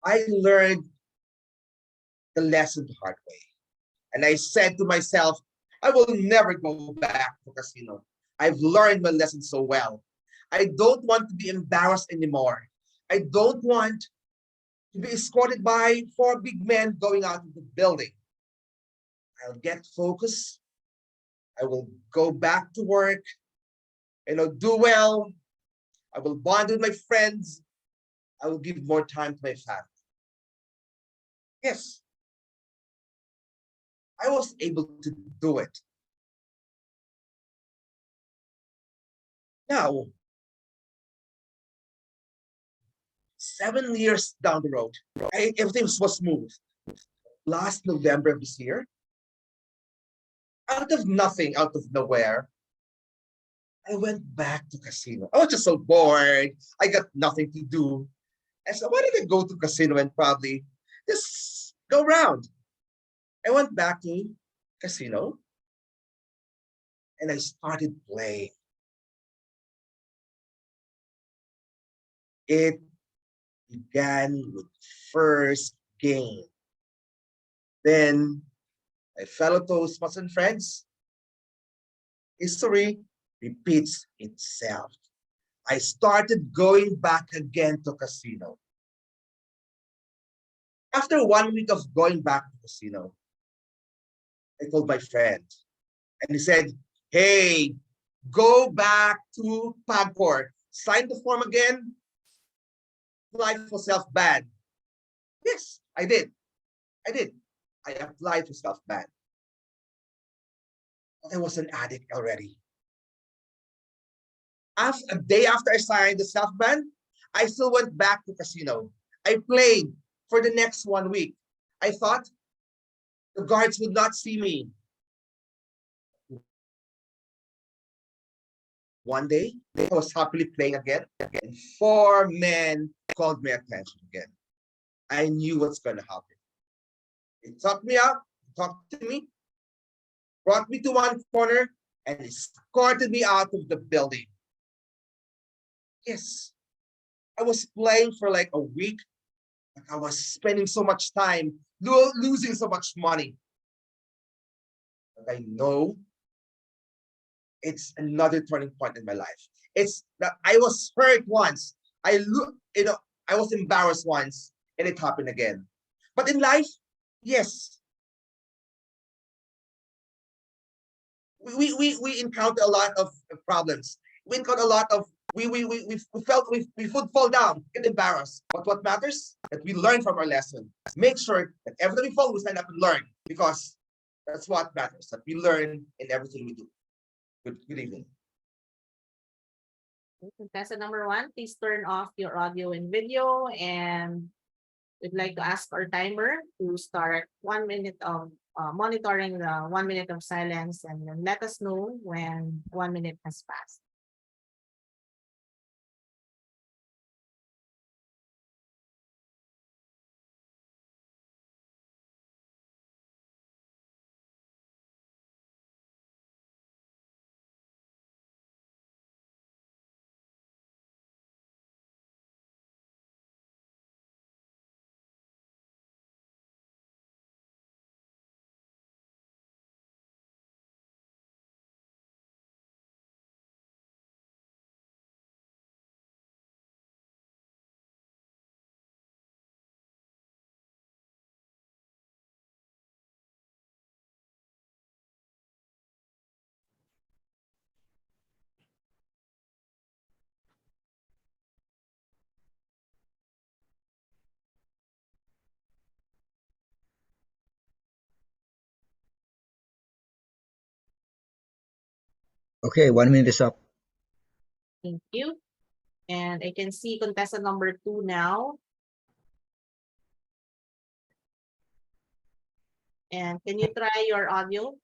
I learned the lesson the hard way. And I said to myself, I will never go back to casino. I've learned my lesson so well. I don't want to be embarrassed anymore. I don't want to be escorted by 4 big men going out of the building. I'll get focused. I will go back to work and I'll do well. I will bond with my friends. I will give more time to my family. Yes, I was able to do it. Now, 7 years down the road, everything was smooth. Last November of this year, out of nothing, out of nowhere, I went back to casino. I was just so bored. I got nothing to do. I said, why did I go to casino and probably just go around? I went back to casino and I started playing. It began with first game. Then my fellow Toastmasters and friends, history repeats itself. I started going back again to casino. After 1 week of going back to casino, I told my friend, and he said, hey, go back to PAGCOR, sign the form again, apply for self-ban. Yes, I did. I applied for self-ban. But I was an addict already. A day after I signed the self-ban, I still went back to casino. I played for the next 1 week. I thought the guards would not see me. One day, I was happily playing again, and 4 men called my attention again. I knew what's going to happen. They took me out, talked to me, brought me to one corner, and escorted me out of the building. Yes, I was playing for like a week, but I was spending so much time, losing so much money. But I know it's another turning point in my life. It's that I was hurt once. I was embarrassed once, and it happened again. But in life, yes, we encounter a lot of problems. We encounter a lot of we would fall down, get embarrassed. But what matters that we learn from our lesson. Make sure that every time we fall, we stand up and learn, because that's what matters. That we learn in everything we do. Good evening. Contestant number 1, please turn off your audio and video, and we'd like to ask our timer to start 1 minute of monitoring the 1 minute of silence, and then let us know when 1 minute has passed. Okay, 1 minute is up. Thank you. And I can see contestant number 2 now. And can you try your audio?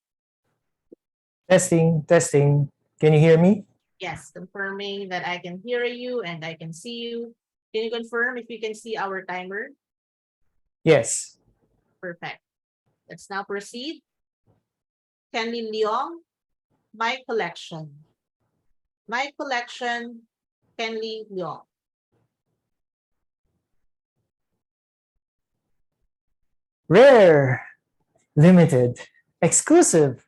Testing, testing. Can you hear me? Yes, confirming that I can hear you and I can see you. Can you confirm if you can see our timer? Yes. Perfect. Let's now proceed. Kenley Leong, my collection. My collection, Kenley Leong. Rare, limited, exclusive.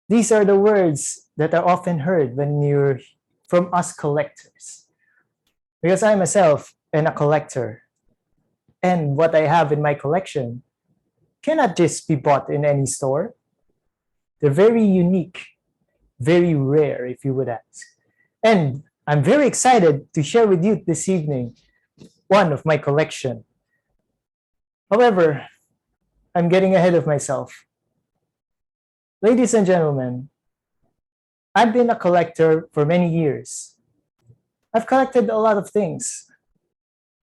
These are the words that are often heard when you're from us collectors. Because I myself am a collector. And what I have in my collection cannot just be bought in any store. They're very unique, very rare, if you would ask. And I'm very excited to share with you this evening one of my collection. However, I'm getting ahead of myself. Ladies and gentlemen, I've been a collector for many years. I've collected a lot of things,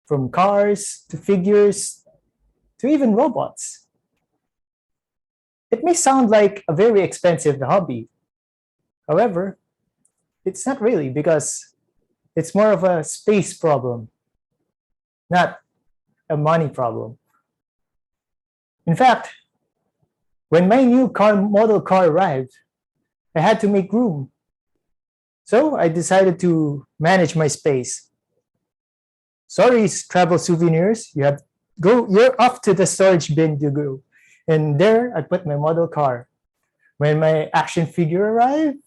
from cars to figures to even robots. It may sound like a very expensive hobby. However, it's not really, because it's more of a space problem, not a money problem. In fact, when my new model car arrived, I had to make room. So I decided to manage my space. Sorry, travel souvenirs, you're off to the storage bin to go. And there I put my model car. When my action figure arrived,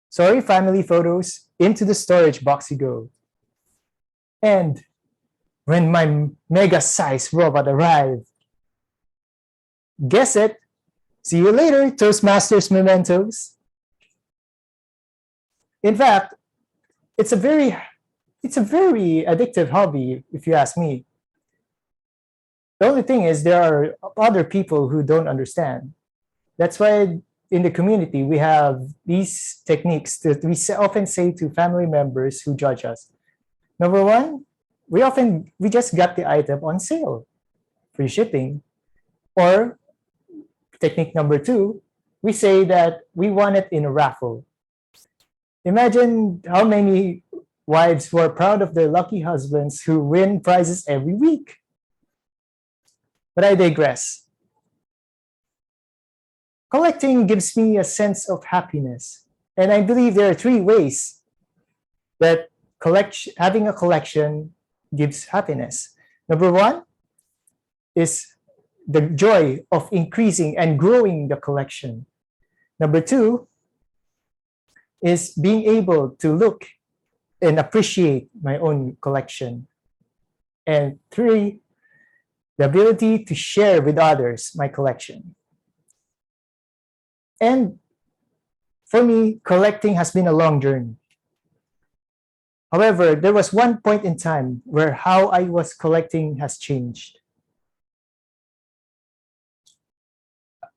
sorry, family photos, into the storage box you go. And when my mega size robot arrived, guess it, see you later, Toastmasters mementos. In fact, it's a very addictive hobby, if you ask me. The only thing is there are other people who don't understand. That's why in the community, we have these techniques that we often say to family members who judge us. Number one, we just got the item on sale, free shipping. Or technique number two, we say that we won it in a raffle. Imagine how many wives were proud of their lucky husbands who win prizes every week. But I digress. Collecting gives me a sense of happiness. And I believe there are three ways that having a collection gives happiness. Number one is the joy of increasing and growing the collection. Number two is being able to look and appreciate my own collection. And three, the ability to share with others my collection. And for me, collecting has been a long journey. However, there was one point in time where how I was collecting has changed.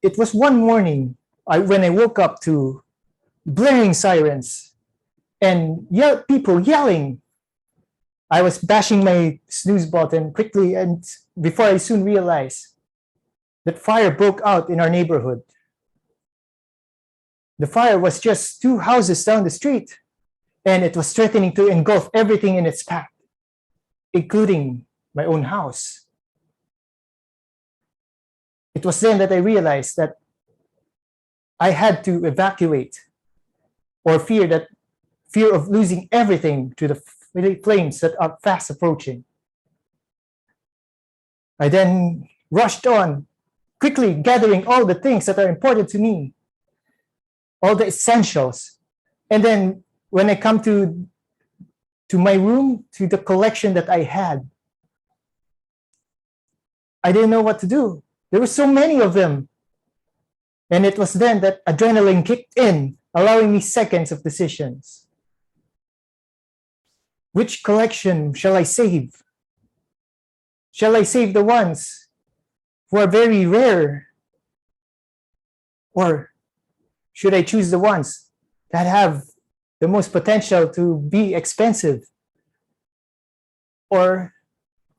It was one morning when I woke up to blaring sirens and people yelling. I was bashing my snooze button quickly, and before I soon realized that fire broke out in our neighborhood. The fire was just 2 houses down the street, and it was threatening to engulf everything in its path, including my own house. It was then that I realized that I had to evacuate, or fear of losing everything to the flames that are fast approaching. I then rushed on, quickly gathering all the things that are important to me, all the essentials. And then when I come to my room, to the collection that I had, I didn't know what to do. There were so many of them. And it was then that adrenaline kicked in, allowing me seconds of decisions. Which collection shall I save? Shall I save the ones who are very rare? Or should I choose the ones that have the most potential to be expensive? Or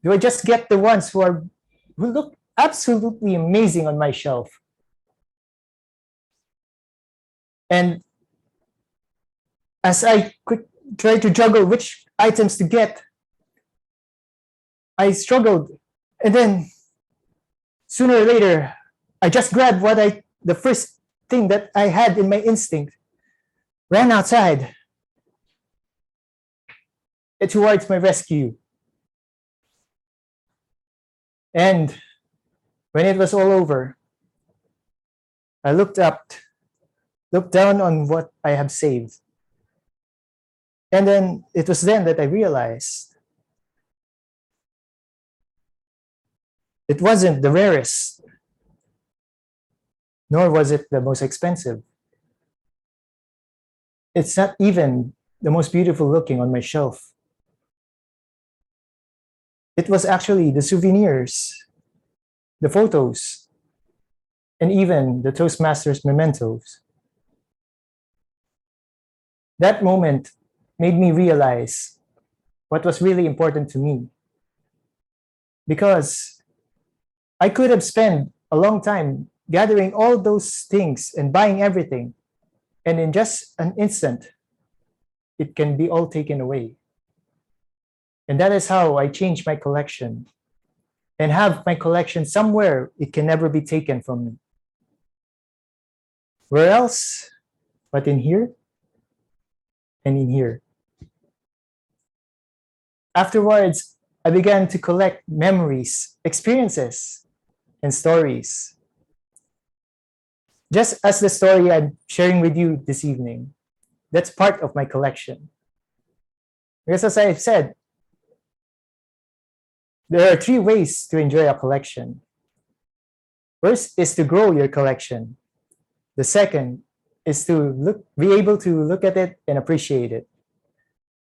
do I just get the ones who look absolutely amazing on my shelf? And as I tried to juggle which items to get, I struggled. And then sooner or later, I just grabbed the first thing that I had in my instinct, ran outside towards my rescue. And when it was all over, I looked down on what I have saved. And then it was then that I realized it wasn't the rarest, nor was it the most expensive. It's not even the most beautiful looking on my shelf. It was actually the souvenirs, the photos, and even the Toastmasters mementos. That moment made me realize what was really important to me. Because I could have spent a long time gathering all those things and buying everything, and in just an instant, it can be all taken away. And that is how I changed my collection and have my collection somewhere it can never be taken from me. Where else but in here and in here. Afterwards, I began to collect memories, experiences, and stories. Just as the story I'm sharing with you this evening, that's part of my collection. Because as I've said, there are 3 ways to enjoy a collection. First is to grow your collection. The second is to be able to look at it and appreciate it.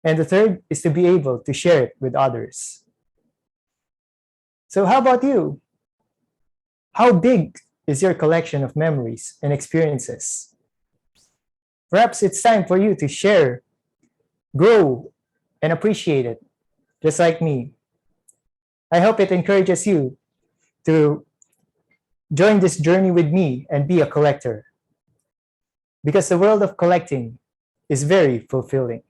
And the third is to be able to share it with others. So how about you? How big is your collection of memories and experiences? Perhaps it's time for you to share, grow, and appreciate it just like me. I hope it encourages you to join this journey with me and be a collector, because the world of collecting is very fulfilling.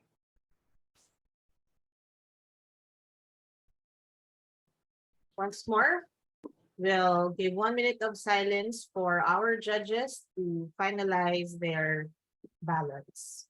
Once more, we'll give 1 minute of silence for our judges to finalize their ballots.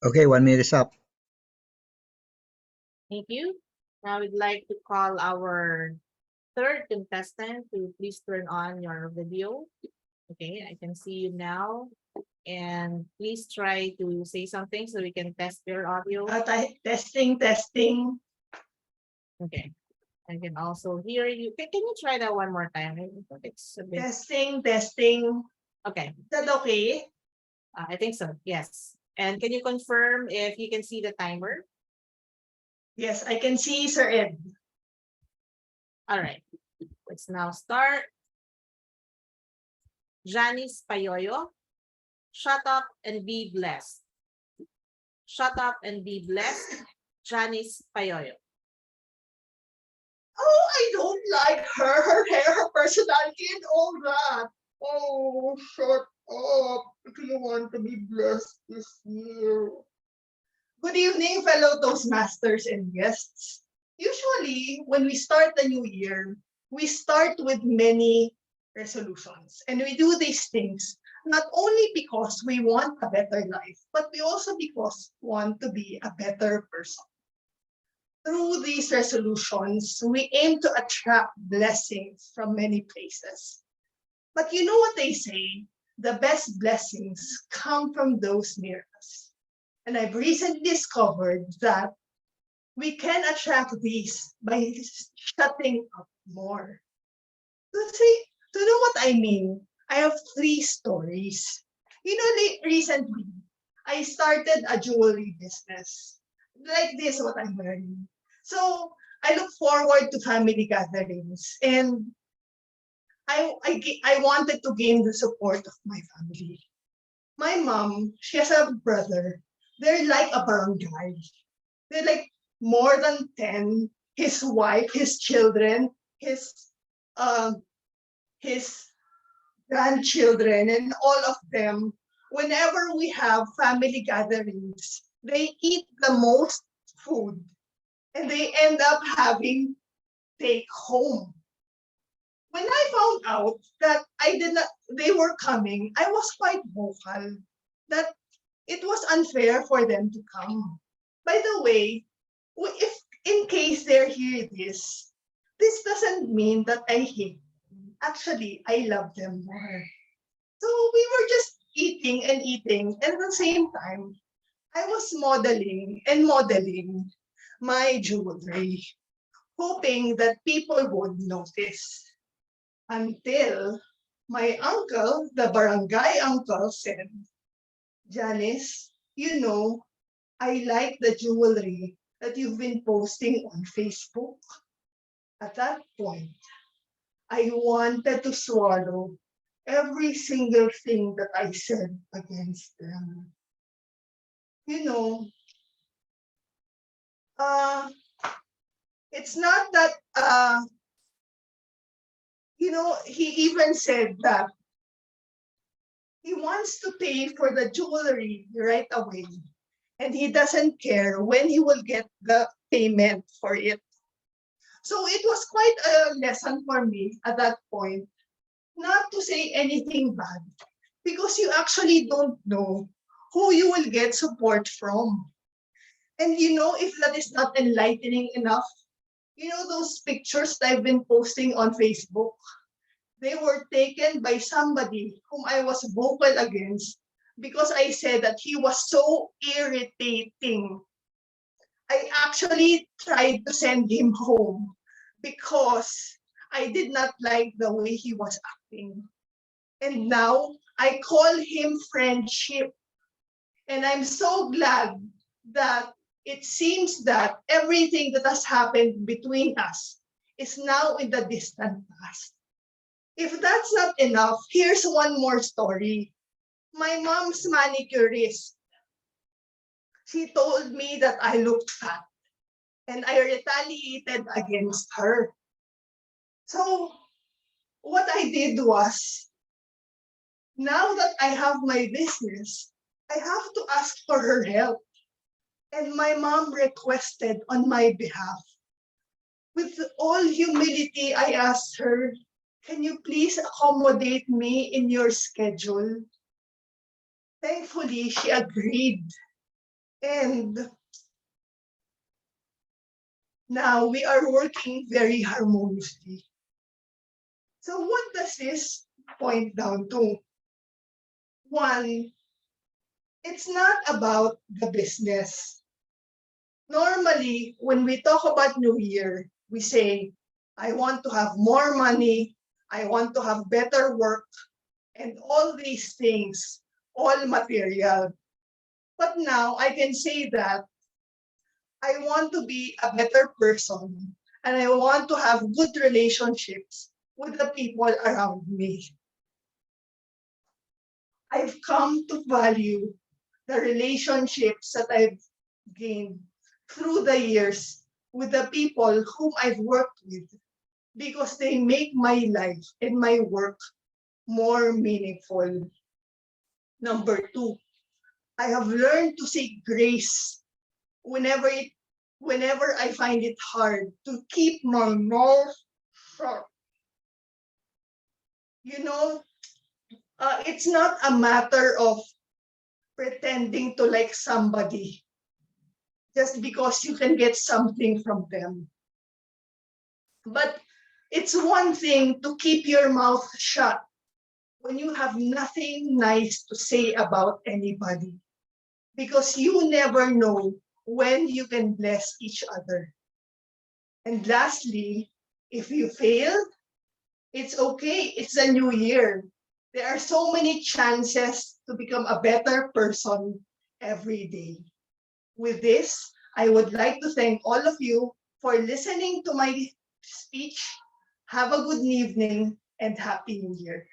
Okay, 1 minute is up. Thank you. Now we'd like to call our third contestant to please turn on your video. Okay, I can see you now. And please try to say something so we can test your audio. Testing, testing. Okay. I can also hear you. Can you try that one more time? I think it's a bit... Testing, testing. Okay. Is that okay? I think so, yes. And can you confirm if you can see the timer? Yes, I can see Sir Ed. All right. Let's now start. Janice Payoyo, shut up and be blessed. Shut up and be blessed. Janice Payoyo. Oh, I don't like her hair, her personality, and all that. Oh, shut up. I don't want to be blessed this year. Good evening, fellow Toastmasters and guests. Usually, when we start the new year, we start with many resolutions. And we do these things not only because we want a better life, but we also because we want to be a better person. Through these resolutions, we aim to attract blessings from many places. But you know what they say? The best blessings come from those near us. And I've recently discovered that we can attract these by shutting up more. To know what I mean, I have 3 stories. You know, recently, I started a jewelry business. Like this, what I'm wearing. So I look forward to family gatherings, and I wanted to gain the support of my family. My mom, she has a brother. They're like a barangay. They're like more than 10. His wife, his children, his grandchildren, and all of them. Whenever we have family gatherings, they eat the most food, and they end up having take home. When I found out that they were coming, I was quite vocal that it was unfair for them to come. By the way, if in case they're hearing this doesn't mean that I hate them. Actually, I love them more. So we were just eating and eating, and at the same time, I was modeling my jewelry, hoping that people would notice. Until my uncle, the barangay uncle, said, Janice, you know, I like the jewelry that you've been posting on Facebook. At that point, I wanted to swallow every single thing that I said against them. You know, it's not that, he even said that he wants to pay for the jewelry right away, and he doesn't care when he will get the payment for it. So it was quite a lesson for me at that point not to say anything bad because you actually don't know who you will get support from. And if that is not enlightening enough, those pictures that I've been posting on Facebook, they were taken by somebody whom I was vocal against because I said that he was so irritating. I actually tried to send him home because I did not like the way he was acting. And now I call him friendship. And I'm so glad that it seems that everything that has happened between us is now in the distant past. If that's not enough, here's one more story. My mom's manicurist, she told me that I looked fat and I retaliated against her. So what I did was, now that I have my business, I have to ask for her help. And my mom requested on my behalf. With all humility, I asked her, can you please accommodate me in your schedule? Thankfully, she agreed. And now we are working very harmoniously. So what does this point down to? One, it's not about the business. Normally, when we talk about New Year, we say, I want to have more money, I want to have better work, and all these things, all material. But now I can say that I want to be a better person and I want to have good relationships with the people around me. I've come to value the relationships that I've gained through the years with the people whom I've worked with because they make my life and my work more meaningful. Number two, I have learned to seek grace whenever I find it hard to keep my mouth shut. It's not a matter of pretending to like somebody just because you can get something from them. But it's one thing to keep your mouth shut when you have nothing nice to say about anybody, because you never know when you can bless each other. And lastly, if you failed, it's okay. It's a new year. There are so many chances to become a better person every day. With this, I would like to thank all of you for listening to my speech. Have a good evening and Happy New Year.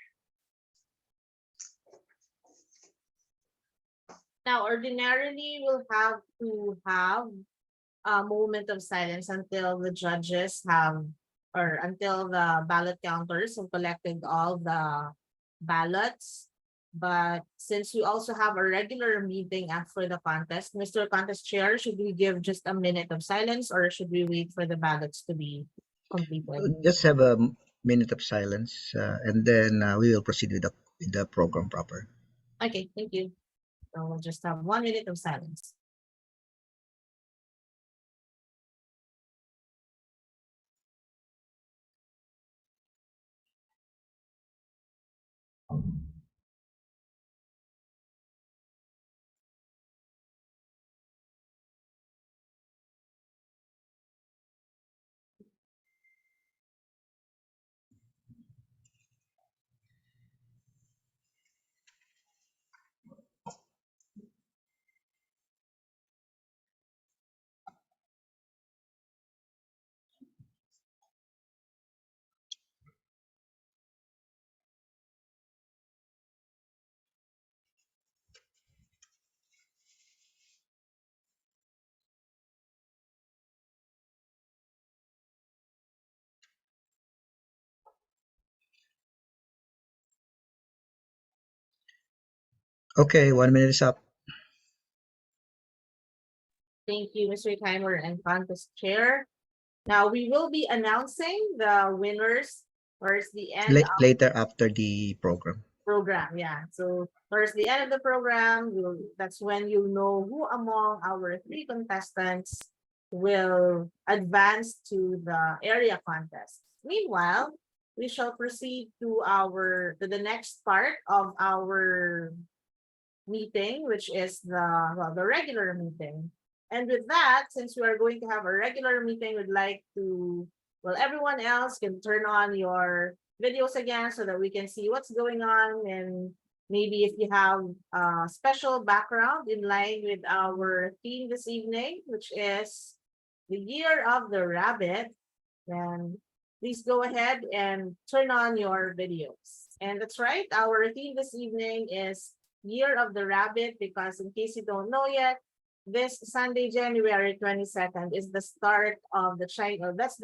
Now, ordinarily, we'll have to have a moment of silence until the judges have, or until the ballot counters have collected all the ballots. But since we also have a regular meeting after the contest, Mr. Contest Chair, should we give just a minute of silence or should we wait for the ballots to be completed? Just have a minute of silence, and then we will proceed with the program proper. Okay, thank you. So we'll just have 1 minute of silence. Okay, 1 minute is up. Thank you, Mr. Timer and Contest Chair. Now we will be announcing the winners towards the end of Later after the program. program. Yeah. So towards the end of the program, that's when you'll know who among our 3 contestants will advance to the area contest. Meanwhile, we shall proceed to the next part of our meeting, which is the regular meeting. And with that, since we are going to have a regular meeting, we'd like to, well, everyone else can turn on your videos again so that we can see what's going on. And maybe if you have a special background in line with our theme this evening, which is the year of the rabbit, then please go ahead and turn on your videos. And that's right, our theme this evening is Year of the Rabbit, because in case you don't know yet, this Sunday, January 22nd is the start of the that's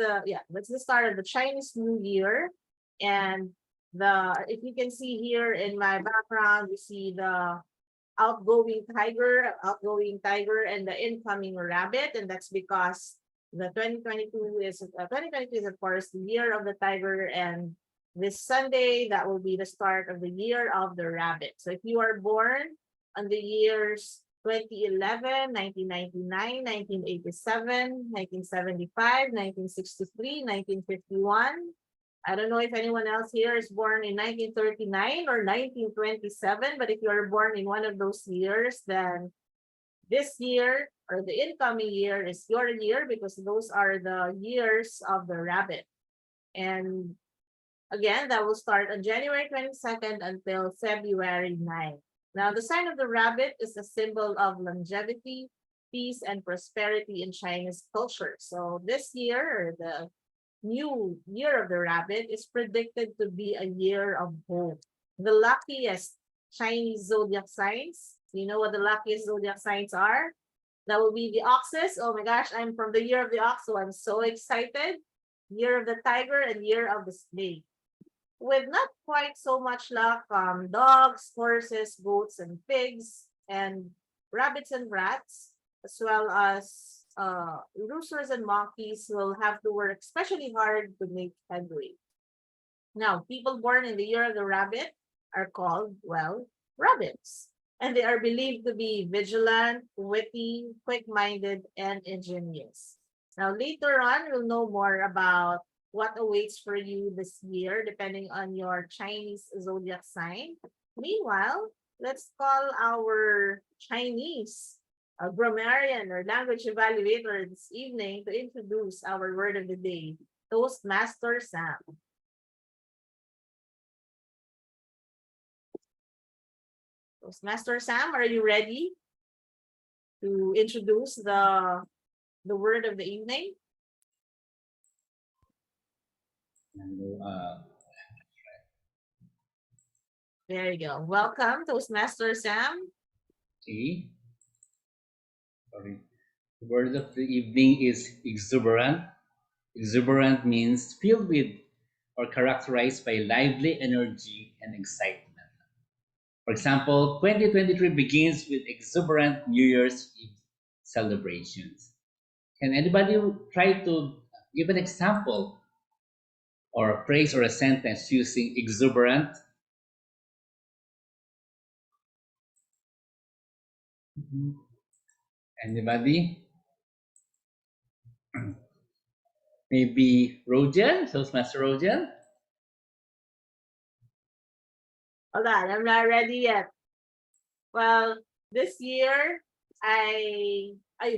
the start of the Chinese New Year. And if you can see here in my background, you see the outgoing tiger, and the incoming rabbit, and that's because the 2022 is of course the year of the tiger, and this Sunday that will be the start of the year of the rabbit. So if you are born on the years 2011, 1999, 1987, 1975, 1963, 1951. I don't know if anyone else here is born in 1939 or 1927, but if you are born in one of those years, then this year or the incoming year is your year, because those are the years of the rabbit. And again, that will start on January 22nd until February 9th. Now, the sign of the rabbit is a symbol of longevity, peace, and prosperity in Chinese culture. So this year, or the new year of the rabbit, is predicted to be a year of hope. The luckiest Chinese zodiac signs, you know what the luckiest zodiac signs are? That will be the oxes. Oh my gosh, I'm from the year of the ox, so I'm so excited. Year of the tiger and year of the snake. With not quite so much luck, dogs, horses, goats, and pigs, and rabbits and rats, as well as roosters and monkeys will have to work especially hard to make headway. Now, people born in the year of the rabbit are called, well, rabbits. And they are believed to be vigilant, witty, quick-minded, and ingenious. Now, later on, we'll know more about what awaits for you this year, depending on your Chinese zodiac sign. Meanwhile, let's call our Chinese grammarian or language evaluator this evening to introduce our word of the day, Toastmaster Sam. Toastmaster Sam, are you ready to introduce the word of the evening? There you go. Welcome, Toastmaster Sam. Okay. Sorry. The word of the evening is exuberant. Exuberant means filled with or characterized by lively energy and excitement. For example, 2023 begins with exuberant New Year's Eve celebrations. Can anybody try to give an example or a phrase or a sentence using exuberant? Anybody? Maybe Rojan, Toastmaster Rojan? Hold on, I'm not ready yet. Well, this year, I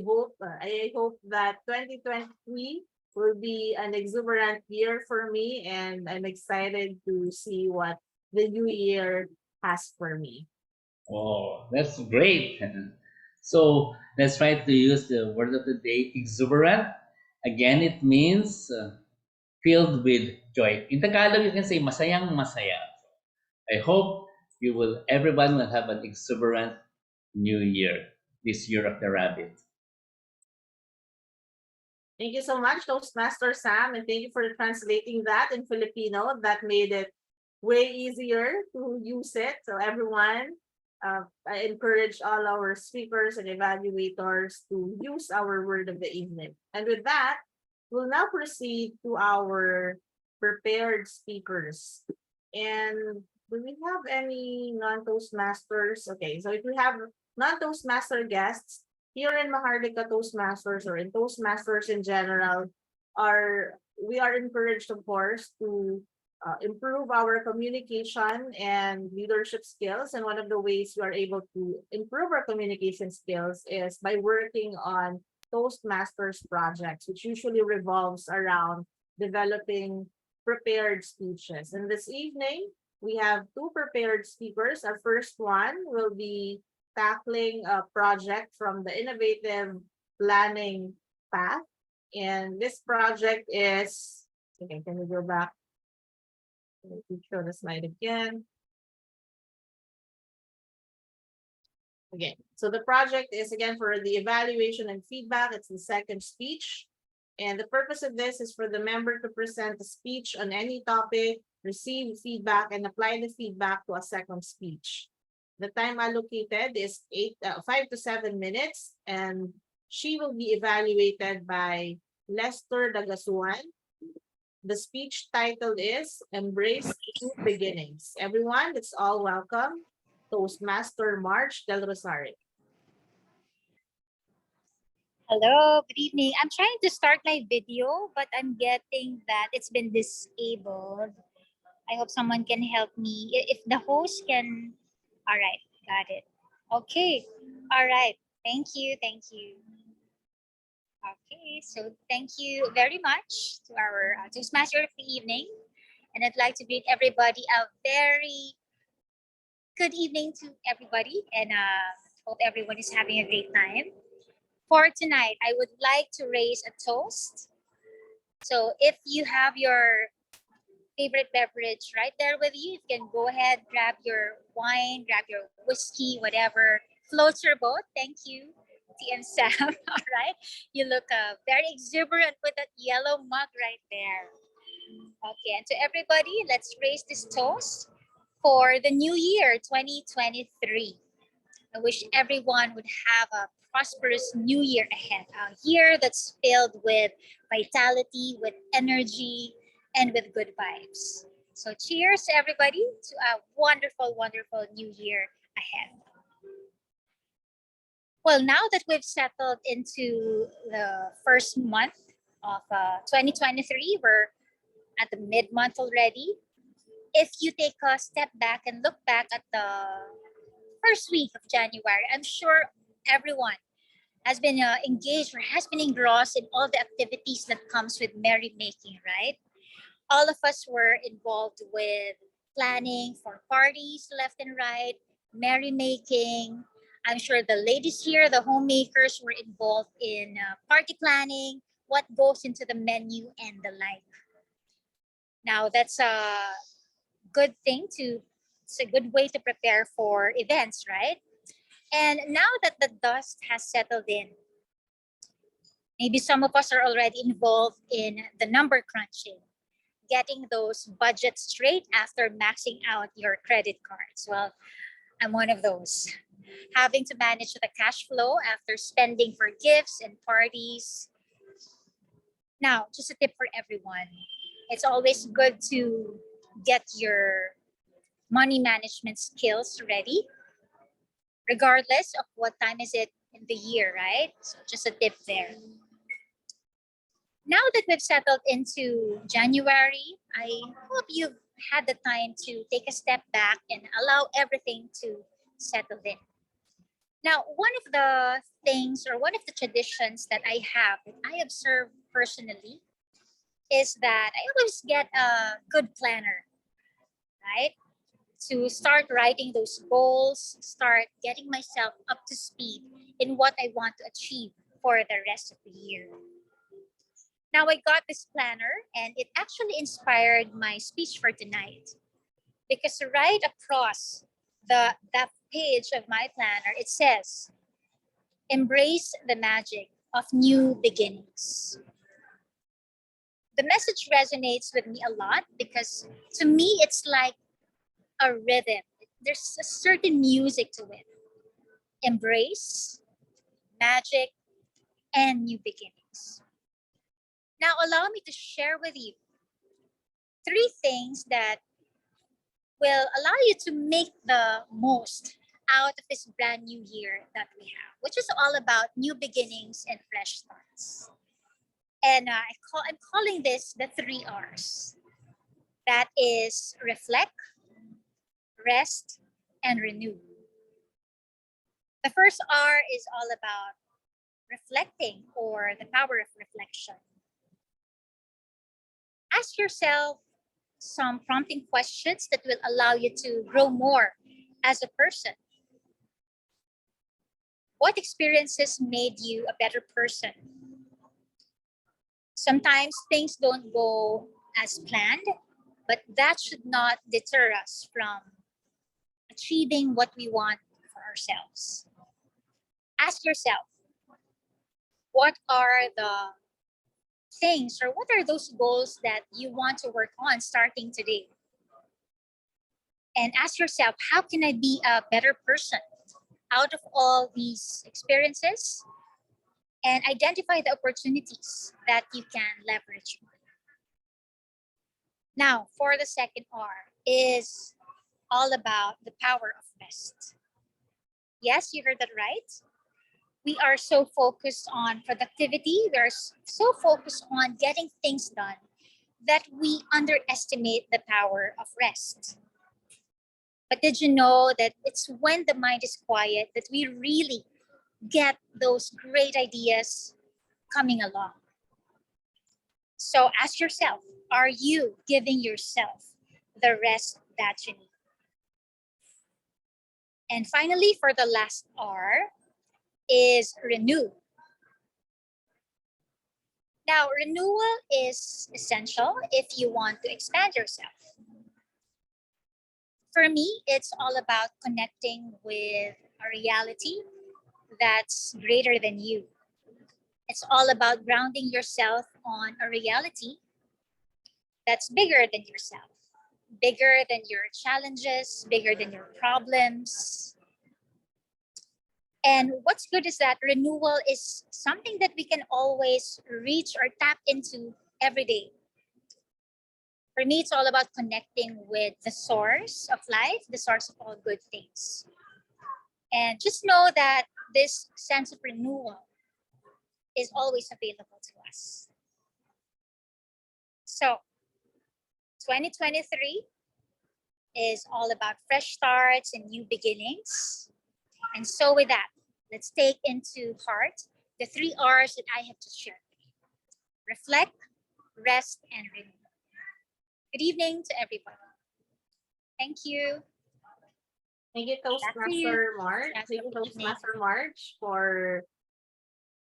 hope that 2023 will be an exuberant year for me, and I'm excited to see what the new year has for me. Oh, that's great. So let's try to use the word of the day, exuberant. Again, it means filled with joy. In Tagalog, you can say masayang masaya. I hope everyone will have an exuberant new year, this year of the rabbit. Thank you so much, Toastmaster Sam, and thank you for translating that in Filipino. That made it way easier to use it. So everyone, I encourage all our speakers and evaluators to use our word of the evening. And with that, we'll now proceed to our prepared speakers. And do we have any non-Toastmasters? Okay, so if we have non-Toastmaster guests here in Maharlika Toastmasters or in Toastmasters in general, we are encouraged, of course, to improve our communication and leadership skills. And one of the ways we are able to improve our communication skills is by working on Toastmasters projects, which usually revolves around developing prepared speeches. And this evening, we have two prepared speakers. Our first one will be tackling a project from the innovative planning path. And this project is, okay, can we go back? Let me show the slide again. Okay, so the project is again for the evaluation and feedback. It's the second speech. And the purpose of this is for the member to present a speech on any topic, receive feedback, and apply the feedback to a second speech. The time allocated is 5 to 7 minutes, and she will be evaluated by Lester Dagasuan. The speech title is Embrace New Beginnings. Everyone, let's all welcome Toastmaster March Del Rosario. Hello, good evening. I'm trying to start my video, but I'm getting that it's been disabled. I hope someone can help me. If the host can, all right, got it. Okay, all right, thank you, thank you. Okay, so thank you very much to our Toastmaster of the evening. And I'd like to greet everybody a very good evening to everybody, and hope everyone is having a great time. For tonight, I would like to raise a toast. So if you have your favorite beverage right there with you, you can go ahead, grab your wine, grab your whiskey, whatever floats your boat. Thank you, TM Sam. All right. You look very exuberant with that yellow mug right there. Okay, and to everybody, let's raise this toast for the new year, 2023. I wish everyone would have a prosperous new year ahead, a year that's filled with vitality, with energy, and with good vibes. So cheers to everybody to a wonderful, wonderful new year ahead. Well, now that we've settled into the first month of 2023, we're at the mid-month already. If you take a step back and look back at the first week of January, I'm sure everyone has been engaged or has been engrossed in all the activities that comes with merrymaking, right? All of us were involved with planning for parties left and right, merrymaking. I'm sure the ladies here, the homemakers, were involved in party planning, what goes into the menu and the like. Now that's a good thing it's a good way to prepare for events, right? And now that the dust has settled in, maybe some of us are already involved in the number crunching, getting those budgets straight after maxing out your credit cards. Well, I'm one of those. Having to manage the cash flow after spending for gifts and parties. Now, just a tip for everyone. It's always good to get your money management skills ready, regardless of what time is it in the year, right? So just a tip there. Now that we've settled into January, I hope you've had the time to take a step back and allow everything to settle in. Now, one of the things or one of the traditions that I have that I observe personally is that I always get a good planner, right? To start writing those goals, start getting myself up to speed in what I want to achieve for the rest of the year. Now I got this planner and it actually inspired my speech for tonight, because right across that page of my planner, it says, embrace the magic of new beginnings. The message resonates with me a lot because to me, it's like a rhythm. There's a certain music to it. Embrace, magic, and new beginnings. Now, allow me to share with you 3 things that will allow you to make the most out of this brand new year that we have, which is all about new beginnings and fresh starts. And I'm calling this the 3 R's. That is reflect, rest, and renew. The first R is all about reflecting, or the power of reflection. Ask yourself some prompting questions that will allow you to grow more as a person. What experiences made you a better person? Sometimes things don't go as planned, but that should not deter us from achieving what we want for ourselves. Ask yourself, what are the things, or what are those goals that you want to work on starting today? And ask yourself, how can I be a better person out of all these experiences? And identify the opportunities that you can leverage on. Now, for the second R is all about the power of rest. Yes, you heard that right. We are so focused on productivity. We are so focused on getting things done that we underestimate the power of rest. But did you know that it's when the mind is quiet that we really get those great ideas coming along? So ask yourself, are you giving yourself the rest that you need? And finally, for the last R is renew. Now, renewal is essential if you want to expand yourself. For me, it's all about connecting with a reality that's greater than you. It's all about grounding yourself on a reality that's bigger than yourself, bigger than your challenges, bigger than your problems. And what's good is that renewal is something that we can always reach or tap into every day. For me, it's all about connecting with the source of life, the source of all good things. And just know that this sense of renewal is always available to us. So, 2023 is all about fresh starts and new beginnings. And so with that, let's take into heart the 3 R's that I have to share. Reflect, rest, and renew. Good evening to everyone. Thank you. Thank you, Toastmaster March. Thank you, Toastmaster March, for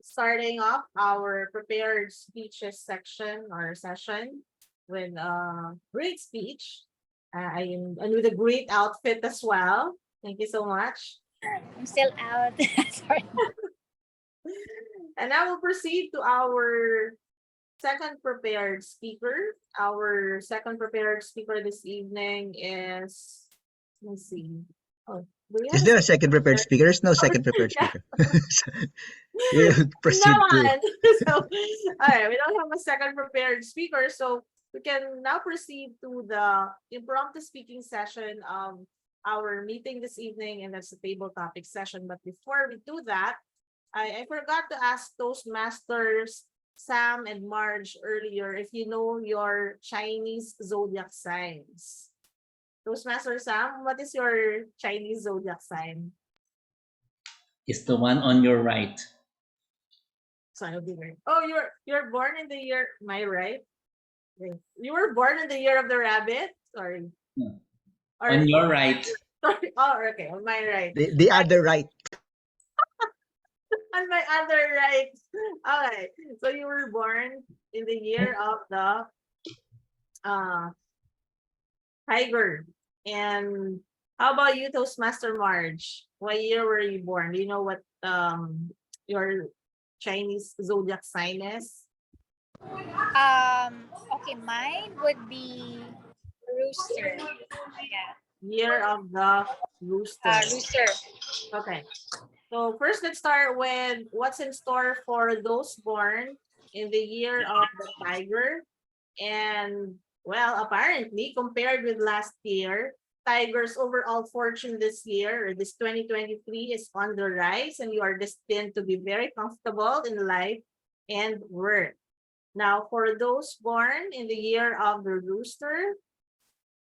starting off our prepared speeches section or session with a great speech. And with a great outfit as well. Thank you so much. I'm still out. Sorry. And now we'll proceed to our second prepared speaker. Our second prepared speaker this evening is, let's see. Oh, Is there a second prepared speaker? There's no second prepared speaker. We'll proceed to. So, all right, we don't have a second prepared speaker, so we can now proceed to the impromptu speaking session of our meeting this evening, and that's the table topic session. But before we do that, I forgot to ask Toastmasters Sam and Marge earlier if you know your Chinese zodiac signs. Toastmaster Sam, what is your Chinese zodiac sign? It's the one on your right. Sign of the year. Oh, you're born in the year. Am I right? You were born in the year of the rabbit. Sorry. Yeah. Or, On your right. sorry. Oh, okay. On my right. The other right. On my other right. Okay. So you were born in the year of the tiger. And how about you, Toastmaster Marge? What year were you born? Do you know what your Chinese zodiac sign is? Okay, mine would be rooster. Yeah. Year of the rooster. Rooster. Okay. So first, let's start with what's in store for those born in the year of the tiger. And well, apparently, compared with last year, Tiger's overall fortune this year, or this 2023, is on the rise, and you are destined to be very comfortable in life and work. Now, for those born in the year of the rooster,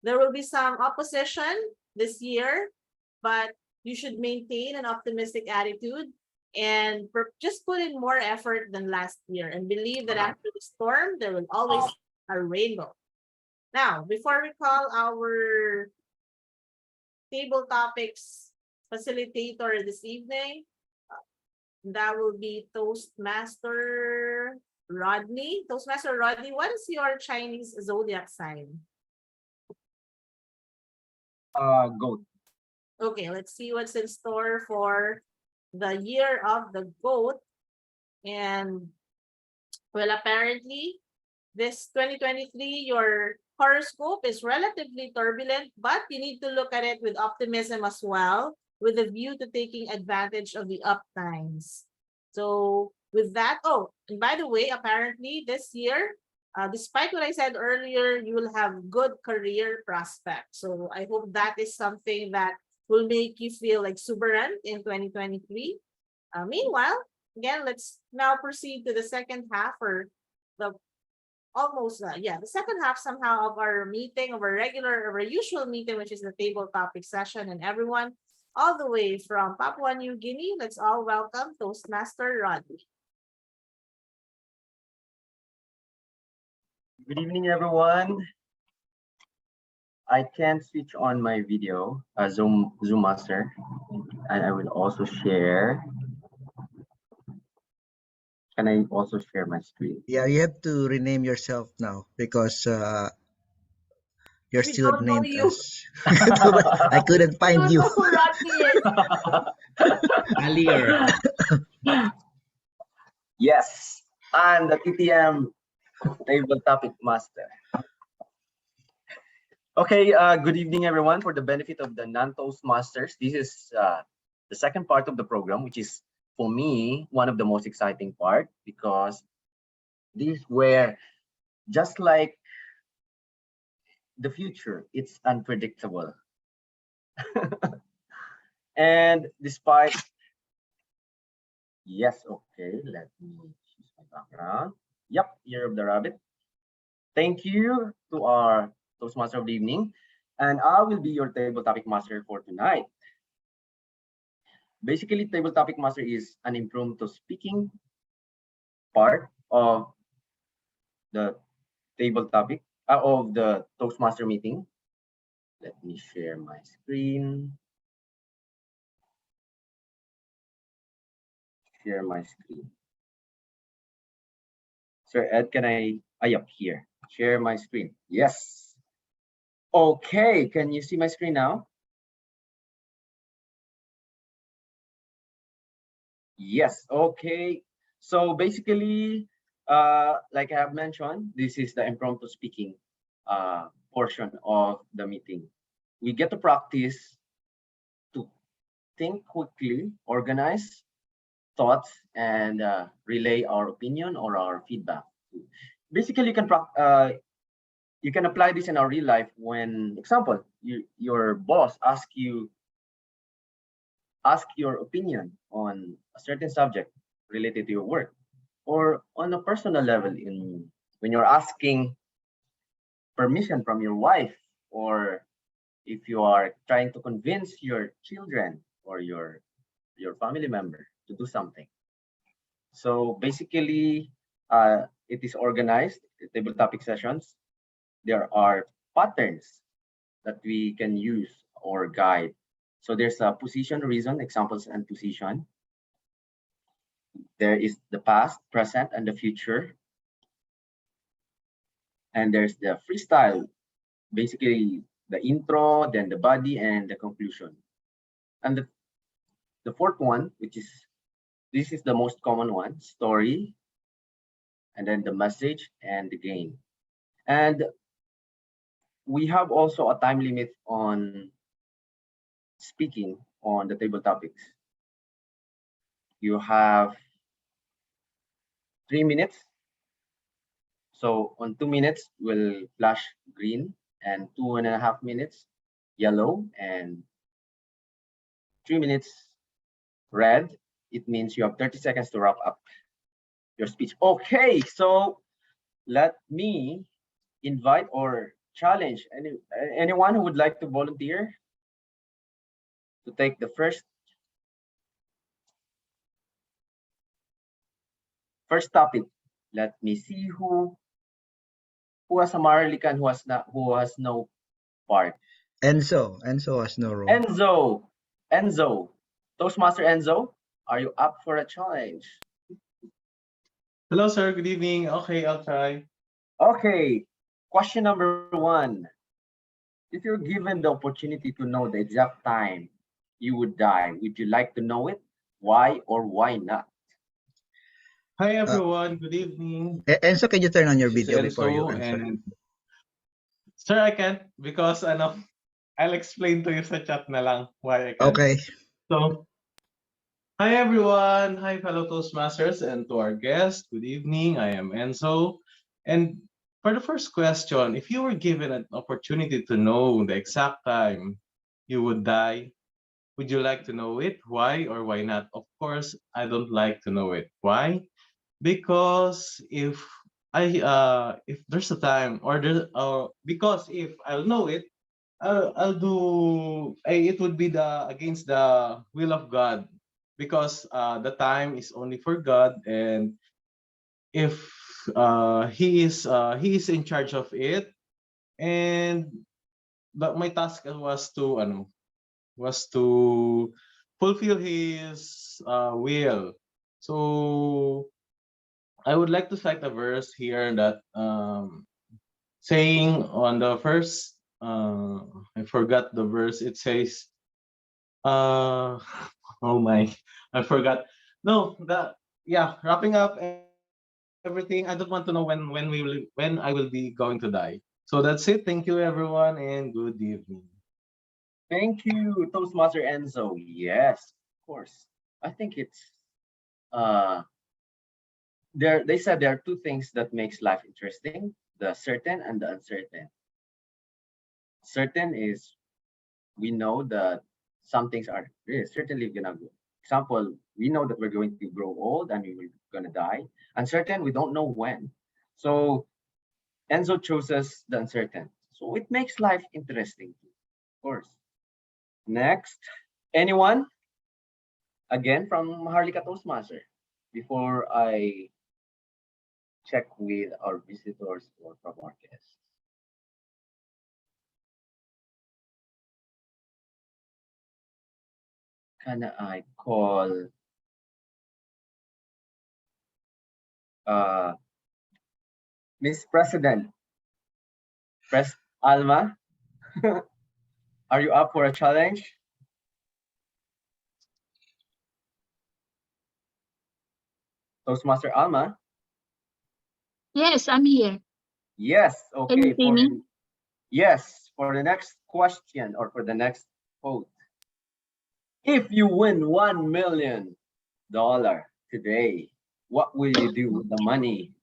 there will be some opposition this year, but you should maintain an optimistic attitude and just put in more effort than last year, and believe that after the storm, there will always be a rainbow. Now, before we call our table topics facilitator this evening, that will be Toastmaster Rodney. Toastmaster Rodney, what is your Chinese zodiac sign? Goat. Okay, let's see what's in store for the year of the goat. And well, apparently, this 2023, your horoscope is relatively turbulent, but you need to look at it with optimism as well, with a view to taking advantage of the up times. So with that, oh, and by the way, apparently this year, despite what I said earlier, you will have good career prospects. So I hope that is something that will make you feel exuberant in 2023. Meanwhile, again, let's now proceed to the second half, or the the second half somehow of our meeting, of our usual meeting, which is the table topic session. And everyone all the way from Papua New Guinea, let's all welcome Toastmaster Rodney. Good evening, everyone. I can switch on my video, Zoom Master, and I will also share. Can I also share my screen? Yeah, you have to rename yourself now because you're We still don't know named you. as. I couldn't We find don't you. know who Rodney is. Earlier. Yes, I'm the TTM table topic master. Okay, good evening, everyone. For the benefit of the non-Toastmasters, this is the second part of the program, which is, for me, one of the most exciting part, because this is where, just like the future, it's unpredictable. And despite, yes, okay, let me choose my background. Yep, Year of the Rabbit. Thank you to our Toastmaster of the evening, and I will be your table topic master for tonight. Basically, table topic master is an impromptu speaking part of the table topic of the Toastmaster meeting. Let me share my screen. Share my screen. Sir Ed, can I up here? Share my screen. Yes. Okay, can you see my screen now? Yes, okay. So basically, like I have mentioned, this is the impromptu speaking portion of the meeting. We get to practice to think quickly, organize thoughts, and relay our opinion or our feedback. Basically, you can apply this in our real life when, example, your boss asks you your opinion on a certain subject related to your work, or on a personal level when you're asking permission from your wife, or if you are trying to convince your children or your family member to do something. So basically, it is organized, table topic sessions. There are patterns that we can use or guide. So there's a position, reason, examples, and position. There is the past, present, and the future. And there's the freestyle, basically the intro, then the body, and the conclusion. And the fourth one, this is the most common one, story, and then the message and the game. And we have also a time limit on speaking on the table topics. You have 3 minutes So on 2 minutes, will flash green, and 2.5 minutes, yellow, and 3 minutes, red. It means you have 30 seconds to wrap up your speech. Okay, so let me invite or challenge anyone who would like to volunteer to take the first topic. Let me see who has a Maharlika and who has no part. Enzo has no role. Enzo, Toastmaster Enzo, are you up for a challenge? Hello, sir. Good evening. Okay, I'll try. Okay, question number 1. If you're given the opportunity to know the exact time you would die, would you like to know it? Why or why not? Hi, everyone. Good evening. Enzo, can you turn on your This is video before you Enzo, answer? and sir, I can't because I'll explain to you sa chat na lang why I can't. Okay. So, hi everyone. Hi, fellow Toastmasters, and to our guest. Good evening. I am Enzo, and for the first question, if you were given an opportunity to know the exact time you would die, would you like to know it? Why or why not? Of course, I don't like to know it. Why? Because if there's a time because if I'll know it, it would be against the will of God, because the time is only for God, and if he is in charge of it, and but my task was to fulfill his will. So I would like to cite a verse here that saying on the first, I forgot the verse. It says, oh my, I forgot. No, wrapping up everything. I don't want to know when I will be going to die. So that's it. Thank you, everyone, and good evening. Thank you, Toastmaster Enzo. Yes, of course. I think it's they said there are two things that makes life interesting: the certain and the uncertain. Certain is we know that some things are certainly gonna go. Example, we know that we're going to grow old and we're gonna die. Uncertain, we don't know when. So Enzo chooses the uncertain. So it makes life interesting, of course. Next, anyone? Again from Maharlika Toastmaster. Before I check with our visitors or from our guests. Can I call Miss President, Alma? Are you up for a challenge? Toastmaster Alma? Yes, I'm here. Yes, Can you okay. see me? Yes, for the next question or for the next vote. If you win $1 million today, what will you do with the money?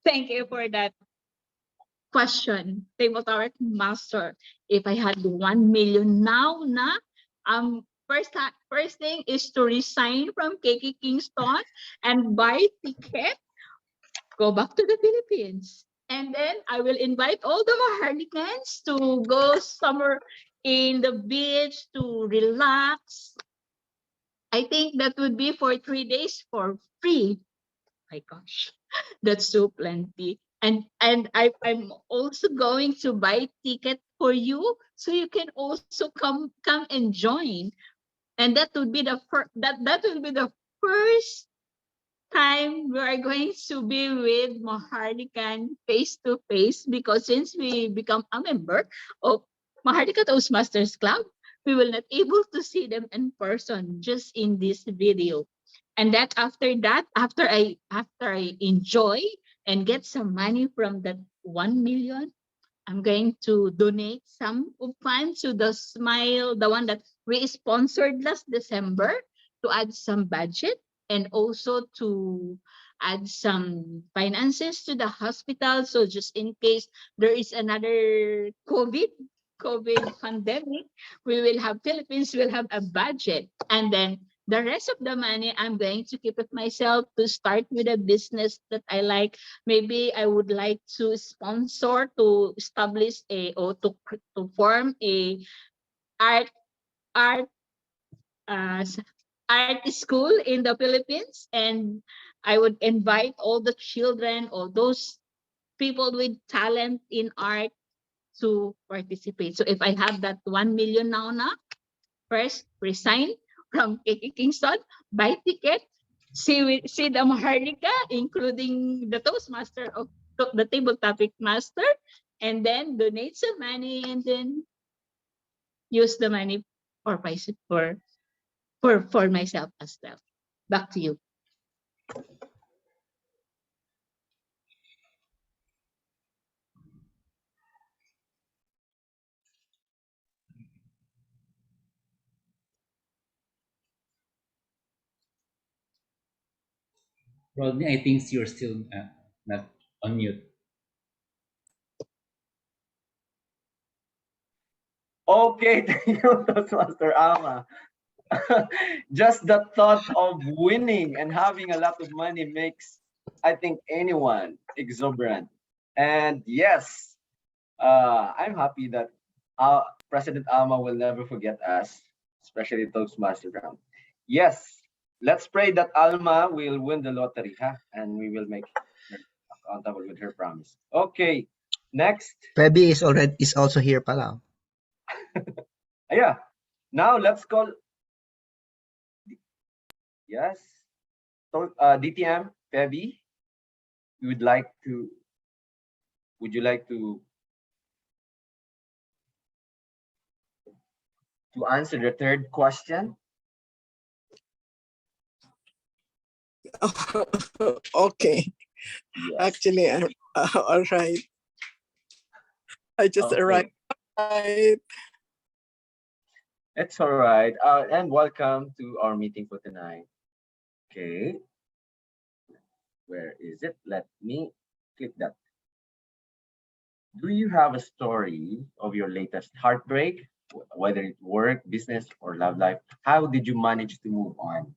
Thank you for that question, Table Tower Master. If I had 1 million now, first thing is to resign from KK Kingston and buy ticket, go back to the Philippines. And then I will invite all the Maharlikans to go somewhere in the beach to relax. I think that would be for 3 days for free. My gosh, that's so plenty. And I'm also going to buy ticket for you so you can also come and join. And that would be the first time we are going to be with Maharlikan face to face, because since we become a member of Maharlika Toastmasters Club, we will not able to see them in person, just in this video. And that after I enjoy and get some money from that 1 million, I'm going to donate some of funds to the Smile, the one that we sponsored last December. to add some budget and also to add some finances to the hospital. So just in case there is another COVID pandemic, Philippines will have a budget. And then the rest of the money, I'm going to keep it myself to start with a business that I like. Maybe I would like to sponsor to establish or to form a art art art school in the Philippines, and I would invite all the children or those people with talent in art to participate. So if I have that 1 million now, first resign from KK Kingston, buy ticket, see the Maharlika, including the Toastmaster of the table topic master, and then donate some money and then use the money for for myself as well. Back to you. Rodney, I think you're still not on mute. Okay, thank you, Toastmaster Ama. Just the thought of winning and having a lot of money makes, I think, anyone exuberant. And yes, I'm happy that President Alma will never forget us, especially Toastmaster round. Yes, let's pray that Alma will win the lottery, huh? And we will make her accountable with her promise. Okay, next. Feby is also here pala. Yeah, now let's call. Yes, so, DTM, Feby, would you like to answer the third question? Okay. Yes. Actually, I'm all right. I just arrived. Right. It's all right. And welcome to our meeting for tonight. Okay. Where is it? Let me click that. Do you have a story of your latest heartbreak, whether it's work, business, or love life? How did you manage to move on?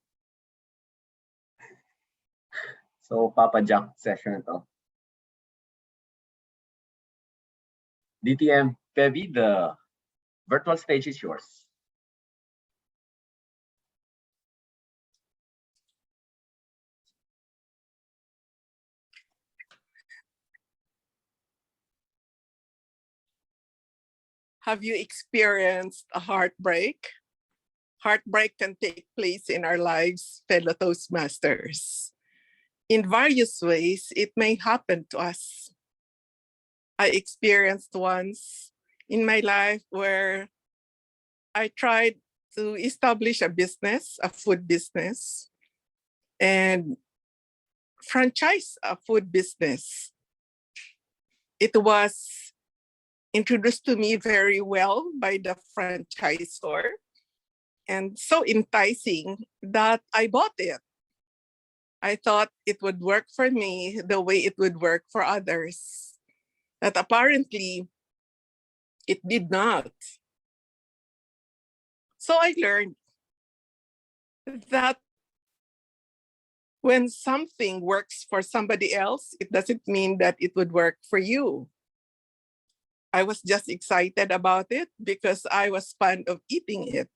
So, Papa Jack session ito. DTM, Feby, the virtual stage is yours. Have you experienced a heartbreak? Heartbreak can take place in our lives, fellow Toastmasters. In various ways, it may happen to us. I experienced once in my life where I tried to establish a business, a food business, and franchise a food business. It was introduced to me very well by the franchisor and so enticing that I bought it. I thought it would work for me the way it would work for others. But apparently, it did not. So I learned that when something works for somebody else, it doesn't mean that it would work for you. I was just excited about it because I was fond of eating it.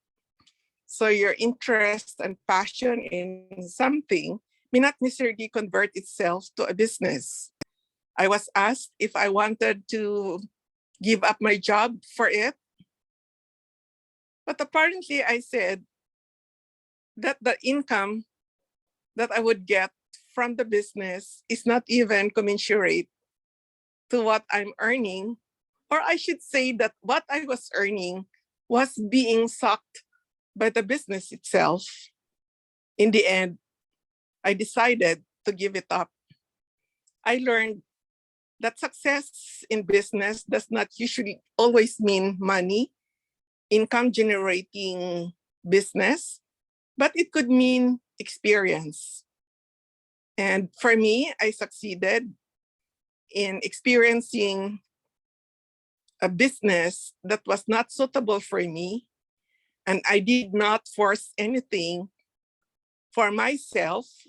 So your interest and passion in something may not necessarily convert itself to a business. I was asked if I wanted to give up my job for it. But apparently I said that the income that I would get from the business is not even commensurate to what I'm earning. Or I should say that what I was earning was being sucked by the business itself. In the end, I decided to give it up. I learned that success in business does not usually always mean money, income generating business, but it could mean experience. And for me, I succeeded in experiencing a business that was not suitable for me, and I did not force anything for myself,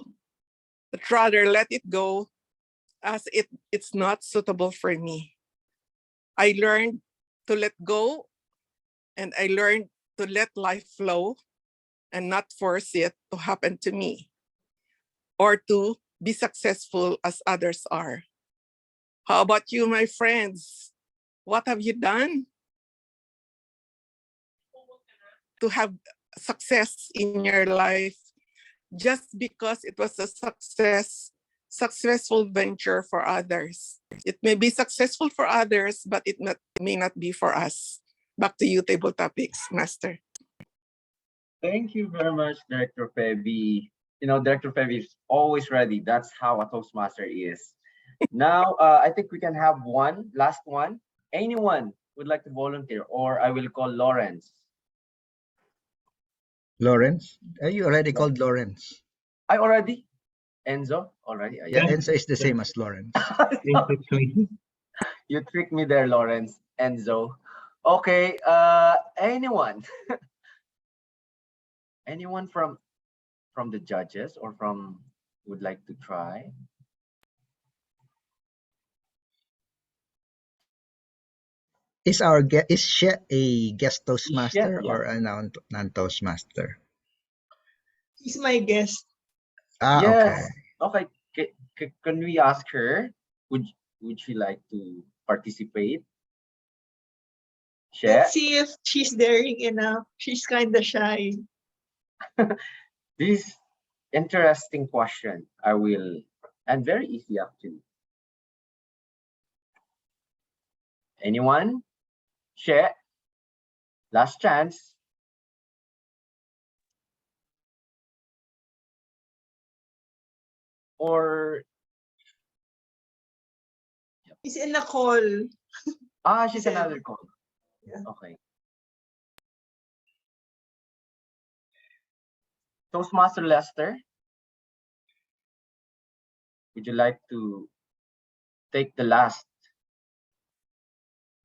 but rather let it go as it's not suitable for me. I learned to let go, and I learned to let life flow and not force it to happen to me or to be successful as others are. How about you, my friends? What have you done to have success in your life just because it was a successful venture for others? It may be successful for others, but may not be for us. Back to you, Table Topics, Master. Thank you very much, Director Feby. You know, Director Feby is always ready. That's how a Toastmaster is. Now, I think we can have one last one. Anyone would like to volunteer, or I will call Lawrence. Lawrence? You already called Lawrence. I already? Enzo? Already? Yeah, Enzo is the same as Lawrence. You tricked me there, Lawrence. Enzo. Okay, anyone? Anyone from the judges or from would like to try? Is she a guest Toastmaster Yeah. or a non-Toastmaster? He's my guest. Yes. Okay. Can we ask her? Would she like to participate? Let's see if she's daring enough. She's kind of shy. This interesting question. I will, and very easy actually. Anyone? Share. Last chance. Or He's in a call. she's another call. Yeah. Okay. Toastmaster Lester, would you like to take the last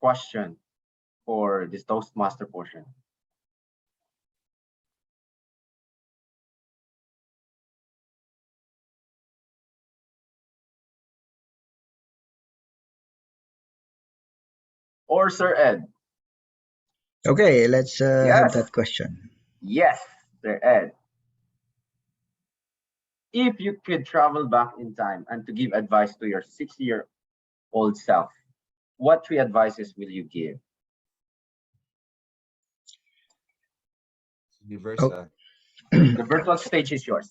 question for this Toastmaster portion? Or Sir Ed? Okay, let's have that question. Yes, Sir Ed. If you could travel back in time and to give advice to your 60-year-old self, what 3 advices will you give? Universal. The virtual stage is yours.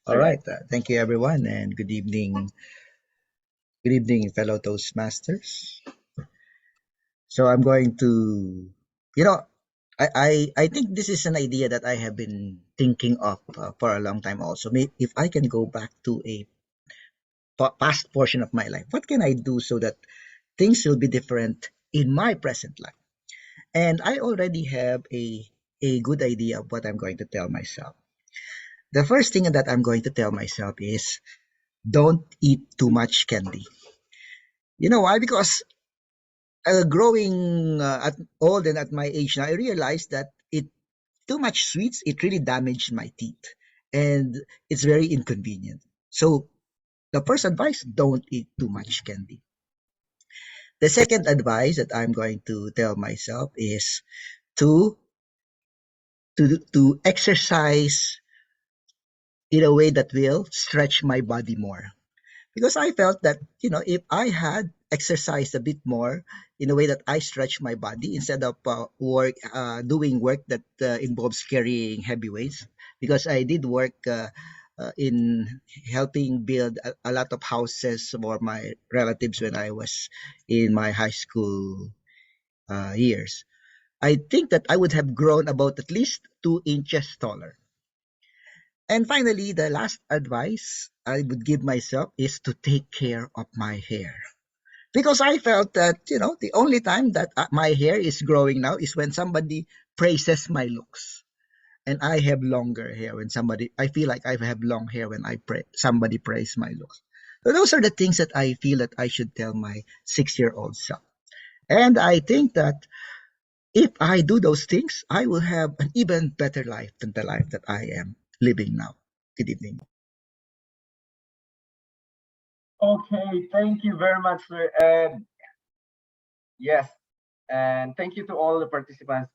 All right. Thank you, everyone, and good evening. Good evening, fellow Toastmasters. So I'm going to, I think this is an idea that I have been thinking of for a long time also. Maybe if I can go back to a past portion of my life, what can I do so that things will be different in my present life? And I already have a good idea of what I'm going to tell myself. The first thing that I'm going to tell myself is don't eat too much candy. You know why? Because growing at old and at my age now, I realized that too much sweets, it really damaged my teeth, and it's very inconvenient. So the first advice: don't eat too much candy. The second advice that I'm going to tell myself is to to exercise in a way that will stretch my body more. Because I felt that, if I had exercised a bit more in a way that I stretch my body instead of doing work that involves carrying heavy weights, because I did work in helping build a lot of houses for my relatives when I was in my high school years. I think that I would have grown about at least 2 inches taller. And finally, the last advice I would give myself is to take care of my hair. Because I felt that, the only time that my hair is growing now is when somebody praises my looks. and I have longer hair when I feel like I have long hair when somebody praise my looks. So those are the things that I feel that I should tell my 6-year-old self. And I think that if I do those things, I will have an even better life than the life that I am living now. Good evening. Okay, thank you very much, sir. And yes, and thank you to all the participants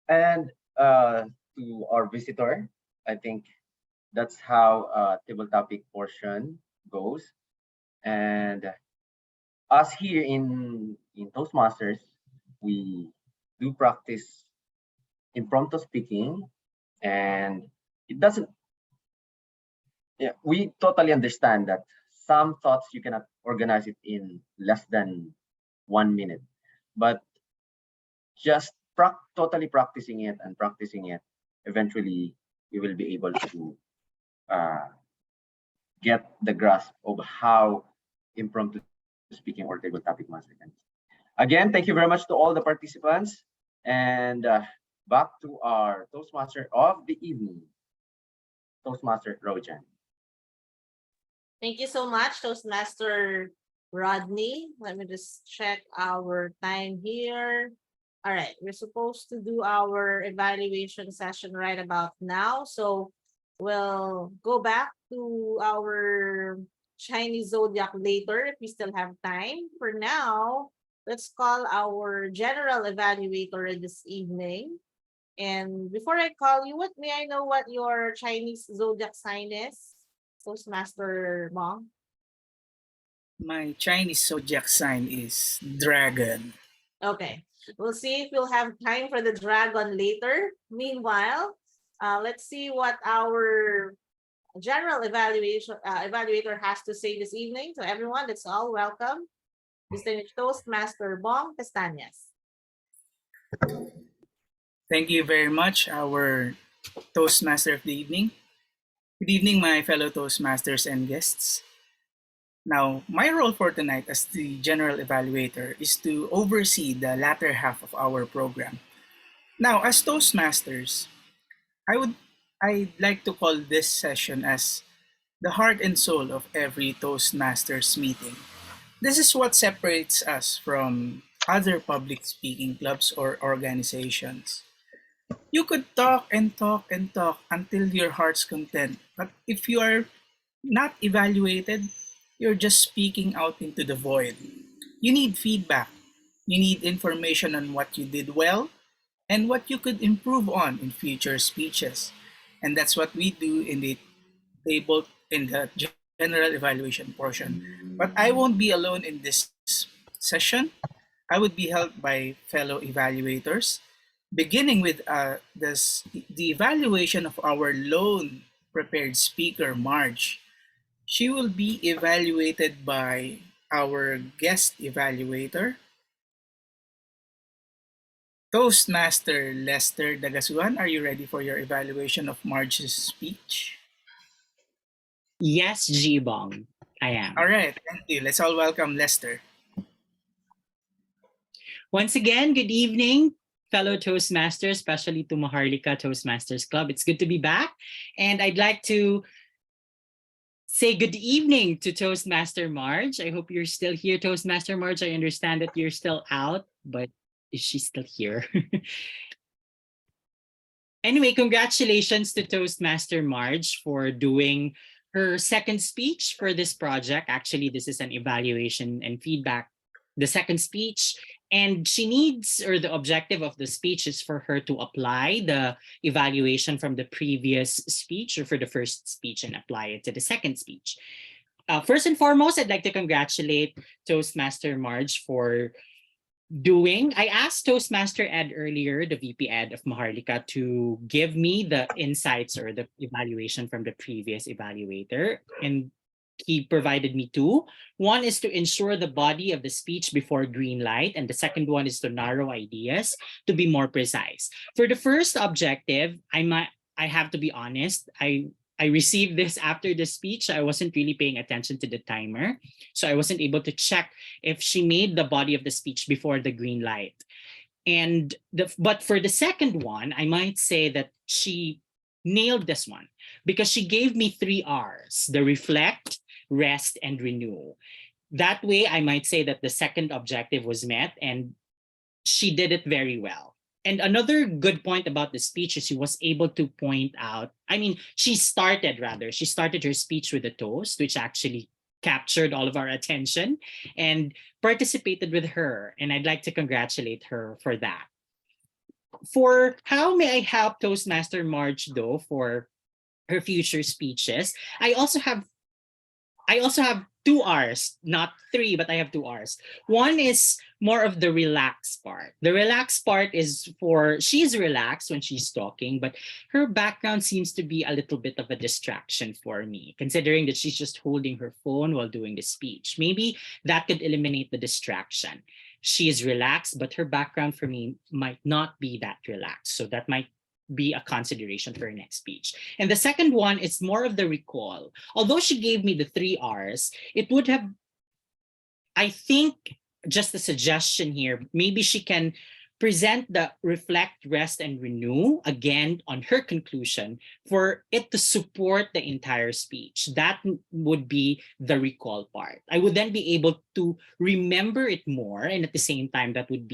and to our visitor. I think that's how table topic portion goes. And us here in Toastmasters, we do practice impromptu speaking, and it doesn't. Yeah, we totally understand that some thoughts you cannot organize it in less than 1 minute, but just totally practicing it and practicing it, eventually you will be able to get the grasp of how impromptu speaking or table topic master can be. Again, thank you very much to all the participants, and back to our Toastmaster of the evening, Toastmaster Rojan. Thank you so much, Toastmaster Rodney. Let me just check our time here. All right, we're supposed to do our evaluation session right about now. So we'll go back to our Chinese zodiac later if we still have time. For now, let's call our general evaluator this evening. And before I call you, may I know what your Chinese zodiac sign is? Toastmaster Mong. My Chinese zodiac sign is dragon. Okay, we'll see if we'll have time for the dragon later. Meanwhile, let's see what our general evaluator has to say this evening. So everyone, let's all welcome distinguished Toastmaster Bong Castañas. Thank you very much, our Toastmaster of the evening. Good evening, my fellow Toastmasters and guests. Now, my role for tonight as the general evaluator is to oversee the latter half of our program. Now, as Toastmasters, I'd like to call this session as the heart and soul of every Toastmasters meeting. This is what separates us from other public speaking clubs or organizations. You could talk and talk and talk until your heart's content, but if you are not evaluated, you're just speaking out into the void. You need feedback. You need information on what you did well and what you could improve on in future speeches. And that's what we do in the general evaluation portion. But I won't be alone in this session. I would be helped by fellow evaluators, beginning with the evaluation of our lone prepared speaker, Marge. She will be evaluated by our guest evaluator, Toastmaster Lester Dagasuan. Are you ready for your evaluation of Marge's speech? Yes, G-Bong, I am. All right, thank you. Let's all welcome Lester. Once again, good evening, fellow Toastmasters, especially to Maharlika Toastmasters Club. It's good to be back. And I'd like to say good evening to Toastmaster Marge. I hope you're still here, Toastmaster Marge. I understand that you're still out, but is she still here? Anyway, congratulations to Toastmaster Marge for doing her second speech for this project. Actually, this is an evaluation and feedback, the second speech. And she needs, or the objective of the speech is for her to apply the evaluation from the previous speech or for the first speech and apply it to the second speech. First and foremost, I'd like to congratulate Toastmaster Marge for I asked Toastmaster Ed earlier, the VP Ed of Maharlika, to give me the insights or the evaluation from the previous evaluator. And he provided me two. One is to ensure the body of the speech before green light, and the second one is to narrow ideas to be more precise. For the first objective, I have to be honest, I received this after the speech. I wasn't really paying attention to the timer, so I wasn't able to check if she made the body of the speech before the green light. But for the second one, I might say that she nailed this one because she gave me 3 R's: the reflect, rest, and renew. That way, I might say that the second objective was met and she did it very well. And another good point about the speech is she was able to point out, she started her speech with a toast, which actually captured all of our attention and participated with her. And I'd like to congratulate her for that. For how may I help Toastmaster Marge though for her future speeches, I also have 2 R's, not 3, but I have 2 R's. One is more of the relaxed part. The relaxed part is she's relaxed when she's talking, but her background seems to be a little bit of a distraction for me, considering that she's just holding her phone while doing the speech. Maybe that could eliminate the distraction. She is relaxed, but her background for me might not be that relaxed. So that might be a consideration for her next speech. And the second one is more of the recall. Although she gave me the 3 R's, it would have, I think, just a suggestion here, maybe she can present the reflect, rest, and renew again on her conclusion for it to support the entire speech. That would be the recall part. I would then be able to remember it more, and at the same time, that would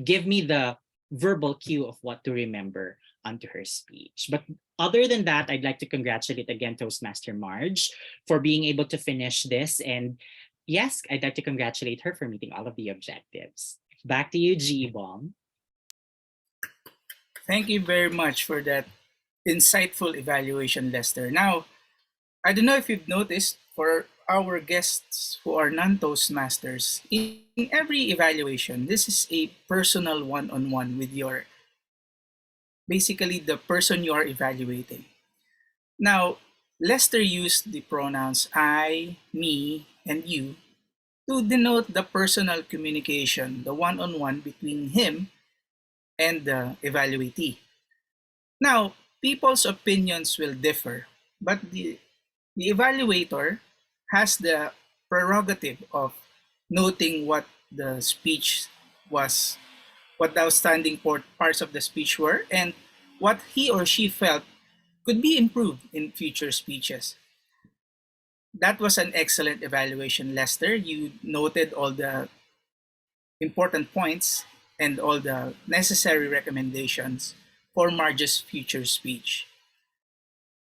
give me the verbal cue of what to remember onto her speech. But other than that, I'd like to congratulate again Toastmaster Marge for being able to finish this. And yes, I'd like to congratulate her for meeting all of the objectives. Back to you, G-Bomb. Thank you very much for that insightful evaluation, Lester. Now, I don't know if you've noticed, for our guests who are non-Toastmasters, in every evaluation, this is a personal one-on-one with basically the person you are evaluating. Now, Lester used the pronouns I, me, and you to denote the personal communication, the one-on-one between him and the evaluatee. Now, people's opinions will differ, but the evaluator has the prerogative of noting what the speech was, what the outstanding parts of the speech were, and what he or she felt could be improved in future speeches. That was an excellent evaluation, Lester. You noted all the important points and all the necessary recommendations for Marge's future speech.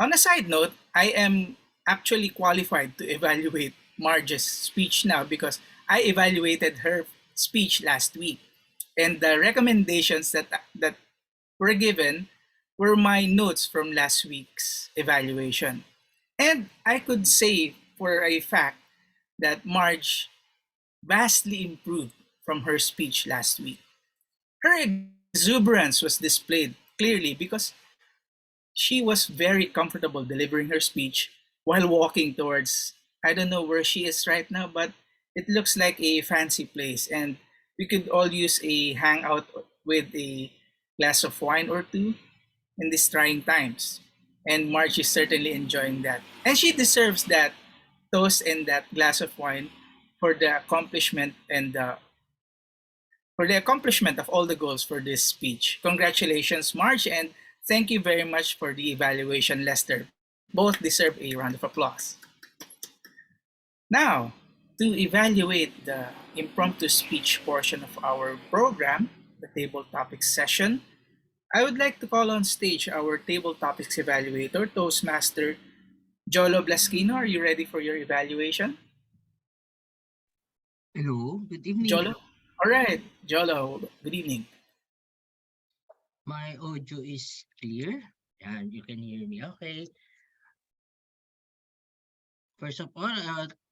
On a side note, I am actually qualified to evaluate Marge's speech now because I evaluated her speech last week. And the recommendations that were given were my notes from last week's evaluation. And I could say for a fact that Marge vastly improved from her speech last week. Her exuberance was displayed clearly because she was very comfortable delivering her speech while walking towards, I don't know where she is right now, but it looks like a fancy place, and we could all use a hangout with a glass of wine or two in these trying times. And Marge is certainly enjoying that. And she deserves that toast and that glass of wine for the accomplishment and for the accomplishment of all the goals for this speech. Congratulations, Marge, and thank you very much for the evaluation, Lester. Both deserve a round of applause. Now, to evaluate the impromptu speech portion of our program, the table topics session, I would like to call on stage our table topics evaluator, Toastmaster Jolo Blasquino. Are you ready for your evaluation? Hello, good evening. Jolo? All right, Jolo, good evening. My audio is clear and you can hear me okay. First of all,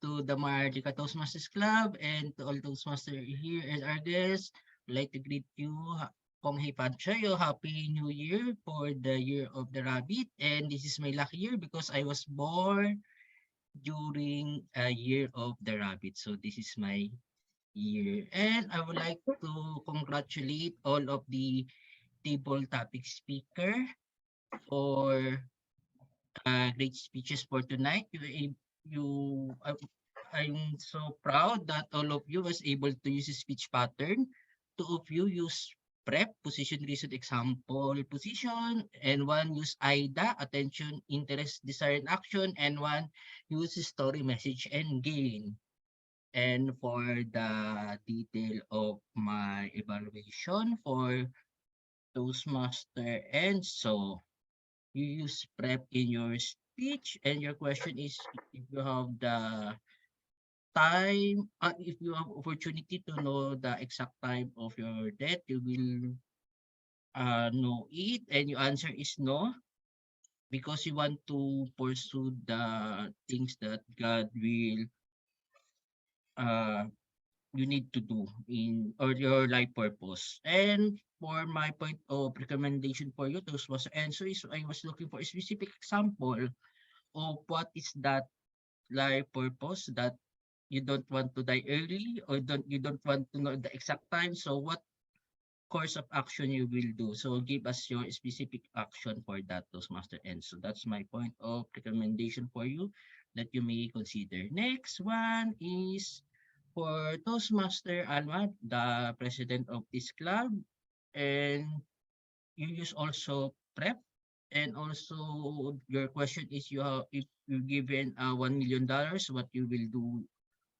to the Maharlika Toastmasters Club and to all Toastmasters here and our guests, I'd like to greet you Kong Hei Panchayo, Happy New Year for the Year of the Rabbit. And this is my lucky year because I was born during a Year of the Rabbit. So this is my year. And I would like to congratulate all of the table topic speaker for great speeches for tonight. I'm so proud that all of you was able to use a speech pattern. Two of you use prep, position, reason, example, position, and one use AIDA, attention, interest, desire, and action, and one use story, message, and gain. And for the detail of my evaluation for Toastmaster, and so you use prep in your speech, and your question is if you have the time, if you have opportunity to know the exact time of your death, you will know it, and your answer is no, because you want to pursue the things that God will uh you need to do in or your life purpose. And for my point of recommendation for you, those was answers. I was looking for a specific example of what is that life purpose that you don't want to die early, or you don't want to know the exact time. So what course of action you will do? So give us your specific action for that, Toastmaster. And so that's my point of recommendation for you that you may consider. Next one is for Toastmaster Alma, the president of this club, and you use also prep, and also your question is you have, if you given $1 million, what you will do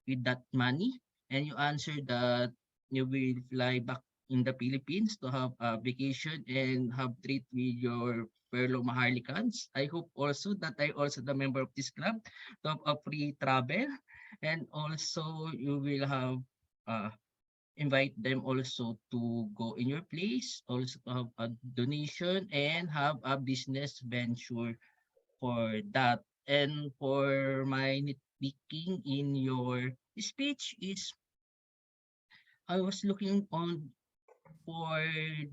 with that money, and you answer that you will fly back in the Philippines to have a vacation and have treat with your fellow Maharlikans. I hope also that I also the member of this club to have a free travel, and also you will have invite them also to go in your place, also to have a donation and have a business venture for that. And for my nitpicking in your speech is I was looking on for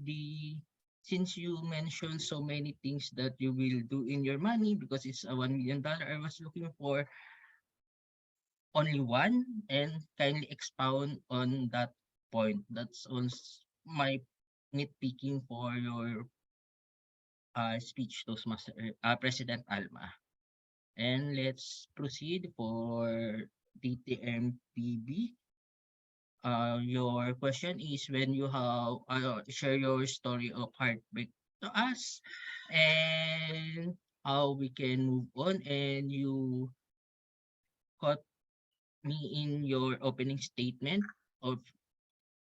the since you mentioned so many things that you will do in your money because it's a $1 million, I was looking for only one, and kindly expound on that point. That's on my nitpicking for your speech, Toastmaster President Alma. And let's proceed for DTMPB. Your question is when you have share your story of heartbreak to us, and how we can move on. And you caught me in your opening statement of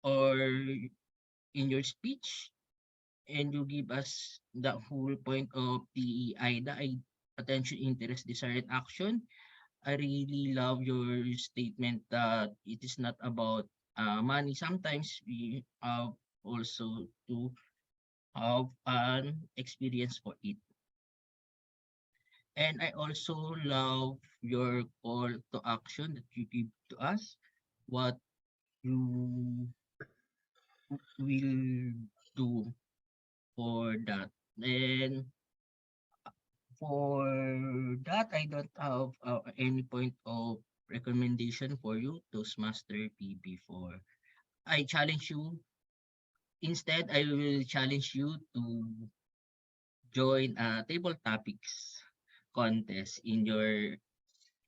or in your speech, and you give us the whole point of the AIDA, attention, interest, desire, and action. I really love your statement that it is not about money. Sometimes we have also to have an experience for it. And I also love your call to action that you give to us. What you will do for that. And for that, I don't have any point of recommendation for you, Toastmaster PB4. I challenge you. Instead, I will challenge you to join a table topics contest in your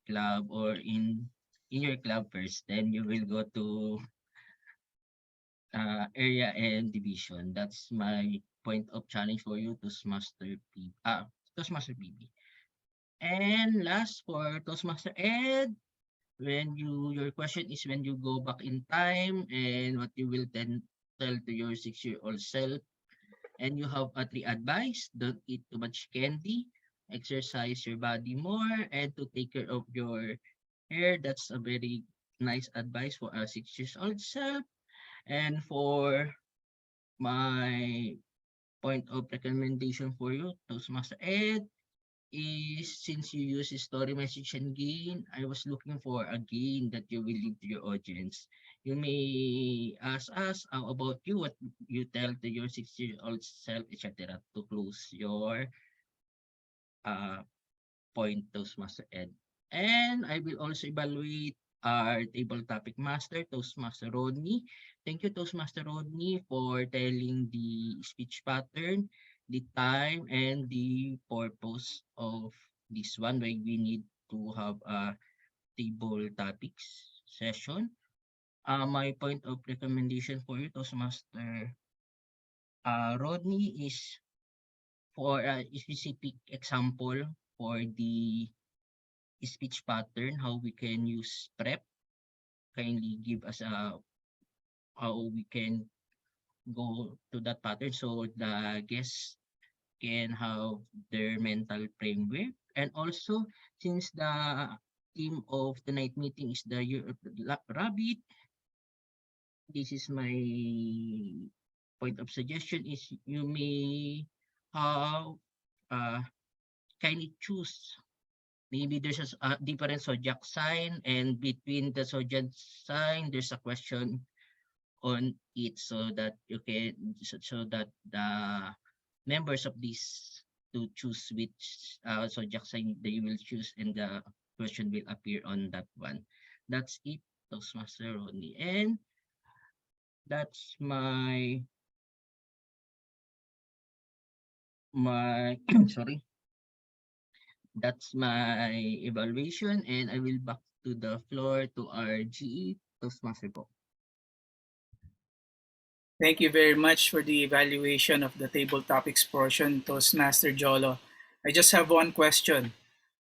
club, or in your club first. Then you will go to area and division. That's my point of challenge for you, Toastmaster PB. Toastmaster PB. And last for Toastmaster Ed, when your question is when you go back in time and what you will then tell to your 6-year-old self, and you have a 3 advice: don't eat too much candy, exercise your body more, and to take care of your hair. That's a very nice advice for a 6 years old self. And for my point of recommendation for you, Toastmaster Ed, is since you use story, message, and gain, I was looking for a gain that you will leave to your audience. You may ask us how about you, what you tell to your 6-year-old self, etc. to close your uh, point, Toastmaster Ed. And I will also evaluate our table topic master, Toastmaster Rodney. Thank you, Toastmaster Rodney, for telling the speech pattern, the time, and the purpose of this one, why we need to have a table topics session. My point of recommendation for you, Toastmaster Rodney is for a specific example for the speech pattern, how we can use prep. Kindly give us a how we can go to that pattern so the guests can have their mental framework. And also, since the theme of the night meeting is the year of the rabbit, this is my point of suggestion is you may have kindly choose. Maybe there's a different zodiac sign, and between the zodiac sign, there's a question on it, so that you can so that the members of this to choose which zodiac sign they will choose, and the question will appear on that one. That's it, Toastmaster Ronnie, and that's my sorry. That's my evaluation, and I will back to the floor to our GE Toastmaster po. Thank you very much for the evaluation of the table topics portion, Toastmaster Jolo. I just have one question.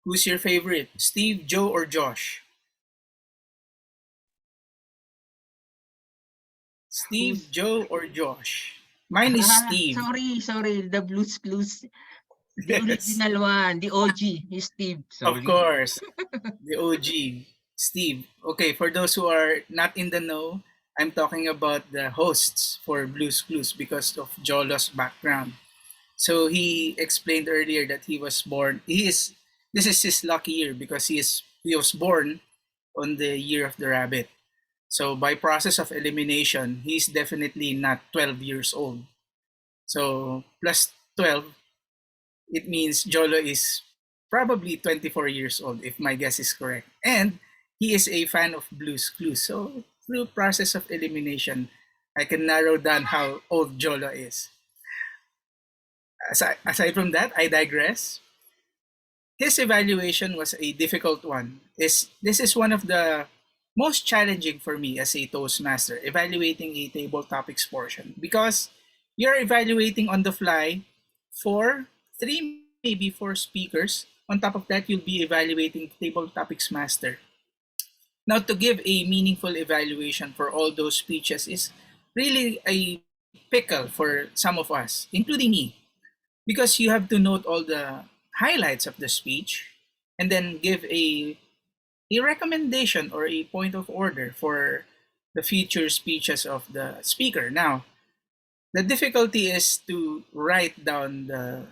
Who's your favorite, Steve, Joe, or Josh? Steve, Joe, or Josh? Mine is Steve. Sorry, the Blues Clues. The original one, the OG, is Steve. Sorry. Of course, the OG, Steve. Okay, for those who are not in the know, I'm talking about the hosts for Blues Clues because of Jolo's background. So he explained earlier that he was born. This is his lucky year because he was born on the year of the rabbit. So by process of elimination, he's definitely not 12 years old. So plus 12, it means Jolo is probably 24 years old, if my guess is correct. And he is a fan of Blues Clues. So through process of elimination, I can narrow down how old Jolo is. Aside from that, I digress. His evaluation was a difficult one. This is one of the most challenging for me as a Toastmaster, evaluating a table topics portion, because you're evaluating on the fly for 3, maybe 4 speakers. On top of that, you'll be evaluating table topics master. Now, to give a meaningful evaluation for all those speeches is really a pickle for some of us, including me, because you have to note all the highlights of the speech and then give a recommendation or a point of order for the future speeches of the speaker. Now, the difficulty is to write down the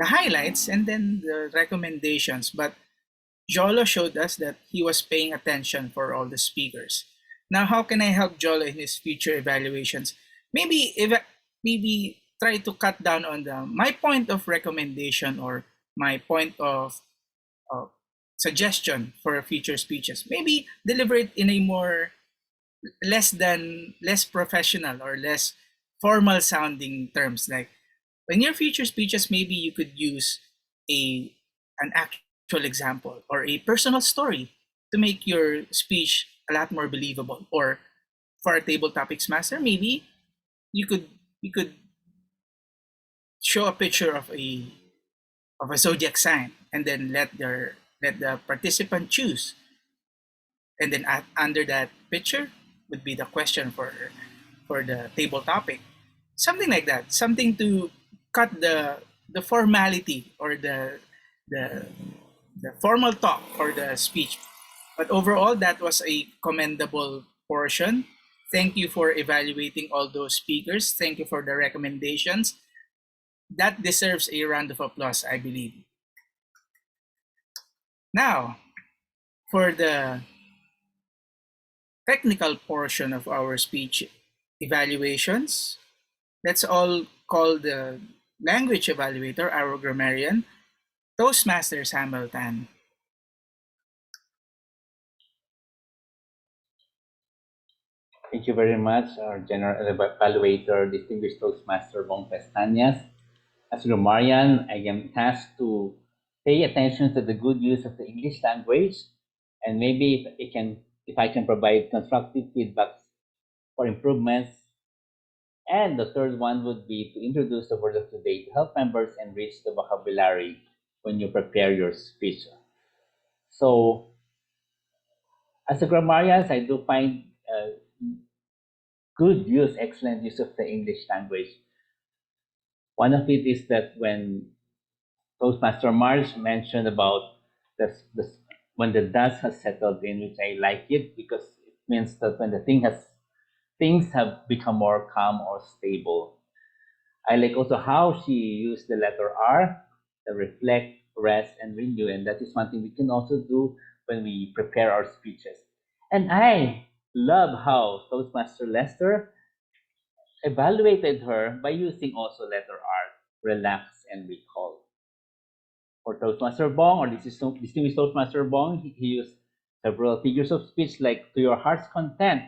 highlights and then the recommendations, but Jolo showed us that he was paying attention for all the speakers. Now, how can I help Jolo in his future evaluations? Maybe try to cut down on my point of recommendation or my point of suggestion for future speeches. Maybe deliver it in a more less professional or less formal sounding terms. Like in your future speeches, maybe you could use an actual example or a personal story to make your speech a lot more believable. Or for a table topics master, maybe you could show a picture of a zodiac sign and then let the participant choose. And then under that picture would be the question for the table topic. Something like that. Something to cut the formality or the formal talk for the speech. But overall, that was a commendable portion. Thank you for evaluating all those speakers. Thank you for the recommendations. That deserves a round of applause, I believe. Now, for the technical portion of our speech evaluations, let's all call the language evaluator, our grammarian, Toastmasters Hamilton. Thank you very much, our General Evaluator, Distinguished Toastmaster Bong Pestañas. As grammarian, I am tasked to pay attention to the good use of the English language, and maybe if I can provide constructive feedback for improvements And the third one would be to introduce the word of the day to help members enrich the vocabulary when you prepare your speech. So, as a grammarian, I do find good use, excellent use of the English language. One of it is that when Toastmaster Marge mentioned about this when the dust has settled in, which I like it because it means that when the things have become more calm or stable. I like also how she used the letter R, the reflect, rest, and renew, and that is one thing we can also do when we prepare our speeches. And I love how Toastmaster Lester evaluated her by using also letter R, relax and recall. For Toastmaster Bong or distinguished Toastmaster Bong, he used several figures of speech like to your heart's content,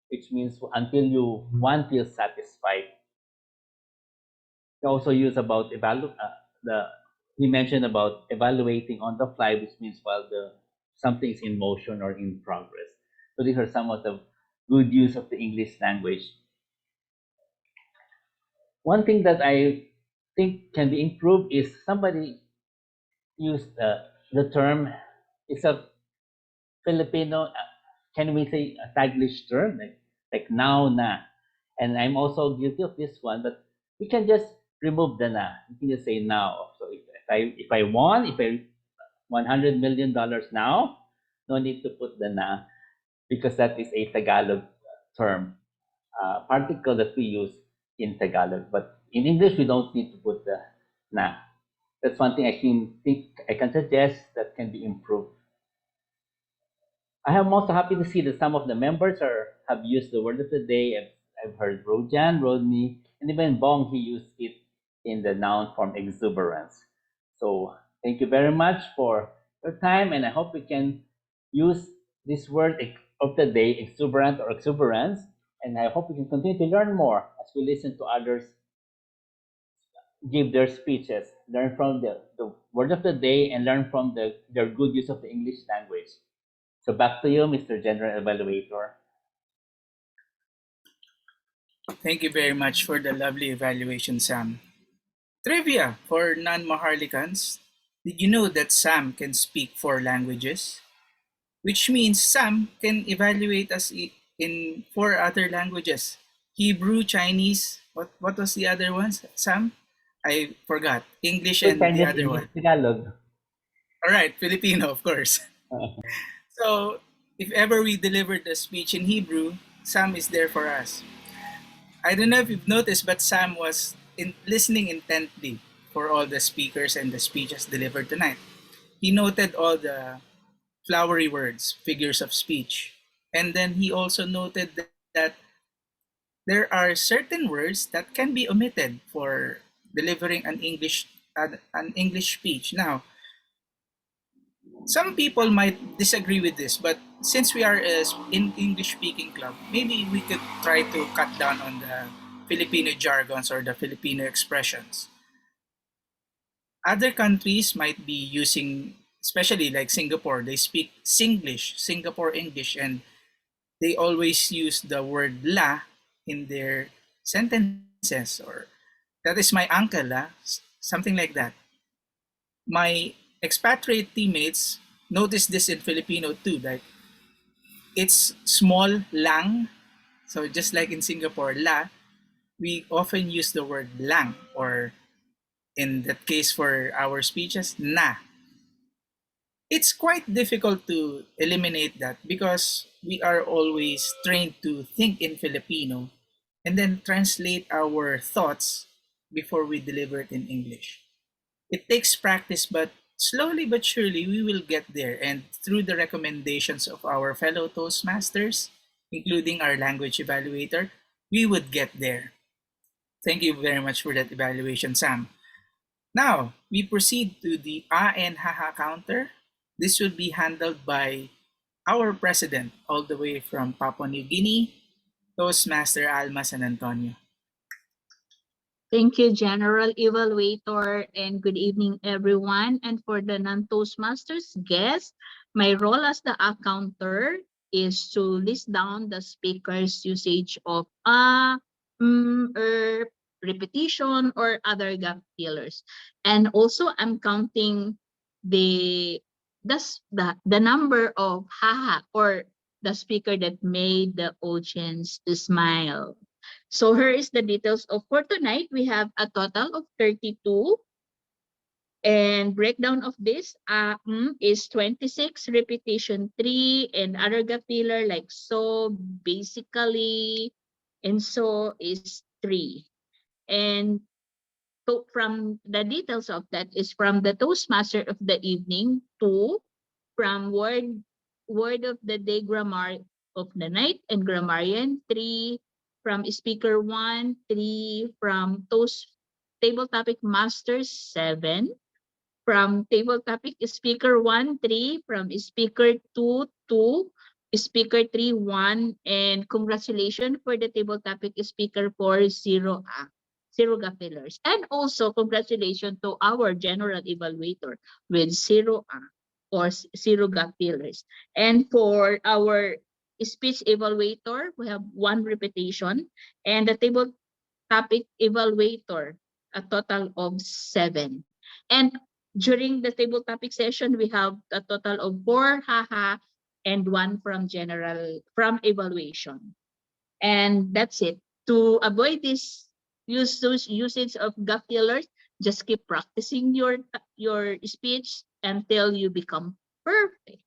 which means until you one feels satisfied. He also used about he mentioned about evaluating on the fly, which means while the something is in motion or in progress. So these are some of the good use of the English language. One thing that I think can be improved is somebody used the term, it's a Filipino, can we say a Taglish term, like now na. And I'm also guilty of this one, but we can just remove the na. We can just say now. So if I won, if I $100 million now, no need to put the na because that is a Tagalog term, particle that we use in Tagalog. But in English, we don't need to put the na. That's one thing I can suggest that can be improved. I am also happy to see that some of the members have used the word of the day. I've heard Rojan, Rodney, and even Bong, he used it in the noun form exuberance. So thank you very much for your time, and I hope we can use this word of the day, exuberant or exuberance, and I hope we can continue to learn more as we listen to others give their speeches, learn from the word of the day, and learn from their good use of the English language. So back to you, Mr. General Evaluator. Thank you very much for the lovely evaluation, Sam. Trivia for non-Maharlikans. Did you know that Sam can speak 4 languages? Which means Sam can evaluate us in 4 other languages. Hebrew, Chinese, what was the other ones, Sam? I forgot. English and the Chinese, other English, one. Tagalog. All right, Filipino, of course. So if ever we delivered a speech in Hebrew, Sam is there for us. I don't know if you've noticed, but Sam was listening intently for all the speakers and the speeches delivered tonight. He noted all the flowery words, figures of speech. And then he also noted that there are certain words that can be omitted for delivering an English speech. Now, some people might disagree with this, but since we are in English speaking club, maybe we could try to cut down on the Filipino jargons or the Filipino expressions. Other countries might be using, especially like Singapore, they speak Singlish, Singapore English, and they always use the word la in their sentences, or that is my uncle, something like that. My expatriate teammates notice this in Filipino too, like it's small lang. So just like in Singapore, la, we often use the word lang, or in that case for our speeches, na. It's quite difficult to eliminate that because we are always trained to think in Filipino and then translate our thoughts before we deliver it in English. It takes practice, but slowly but surely we will get there. And through the recommendations of our fellow Toastmasters, including our language evaluator, we would get there. Thank you very much for that evaluation, Sam. Now, we proceed to the and haha counter. This will be handled by our president all the way from Papua New Guinea, Toastmaster Alma San Antonio. Thank you, General Evaluator, and good evening, everyone. And for the non-Toastmasters guests, my role as the accounter is to list down the speaker's usage of or repetition or other gap fillers. And also I'm counting the the number of haha or the speaker that made the audience smile. So here is the details of for tonight. We have a total of 32. And breakdown of this is 26, repetition 3, and other gap filler like so, basically, and so is 3. And so from the details of that is from the Toastmaster of the evening, 2, from word of the day, grammar of the night, and grammarian, 3, from speaker 1, 3, from Toast table topic masters, 7, from table topic speaker 1, 3, from speaker 2, 2, speaker 3, 1, and congratulations for the table topic speaker 4, 0, 0 gap fillers. And also congratulations to our general evaluator with 0 or 0 gap fillers. And for our speech evaluator, we have 1 repetition, and the table topic evaluator, a total of 7. And during the table topic session, we have a total of 4 haha and 1 from evaluation. And that's it. To avoid this usage of gap fillers, just keep practicing your speech until you become perfect.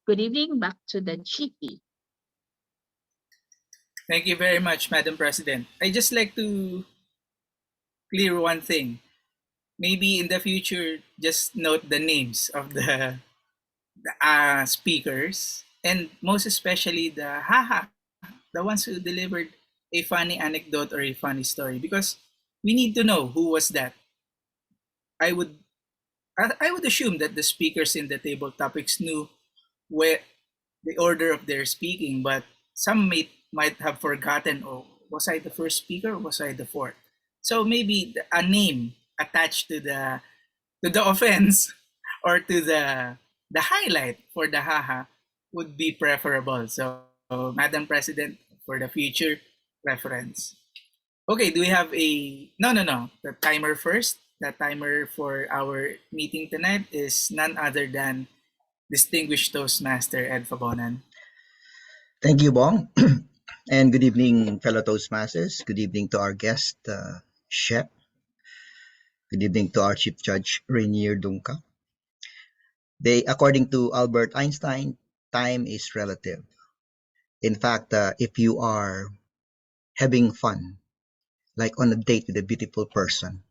Good evening, back to the GP. Thank you very much, Madam President. I just like to clear one thing. Maybe in the future, just note the names of the speakers, and most especially the haha, the ones who delivered a funny anecdote or a funny story, because we need to know who was that. I would I would assume that the speakers in the table topics knew where the order of their speaking, but some might have forgotten, oh, was I the first speaker or was I the fourth? So maybe a name attached to the offense or to the highlight for the haha would be preferable. So, Madam President, for the future reference. Okay, do we have a no, the timer first? The timer for our meeting tonight is none other than distinguished Toastmaster Ed Fabonan. Thank you, Bong. And good evening, fellow Toastmasters. Good evening to our guest, Shep. Good evening to our Chief Judge, Rainier Dunca. According to Albert Einstein, time is relative. In fact, if you are having fun, like on a date with a beautiful person,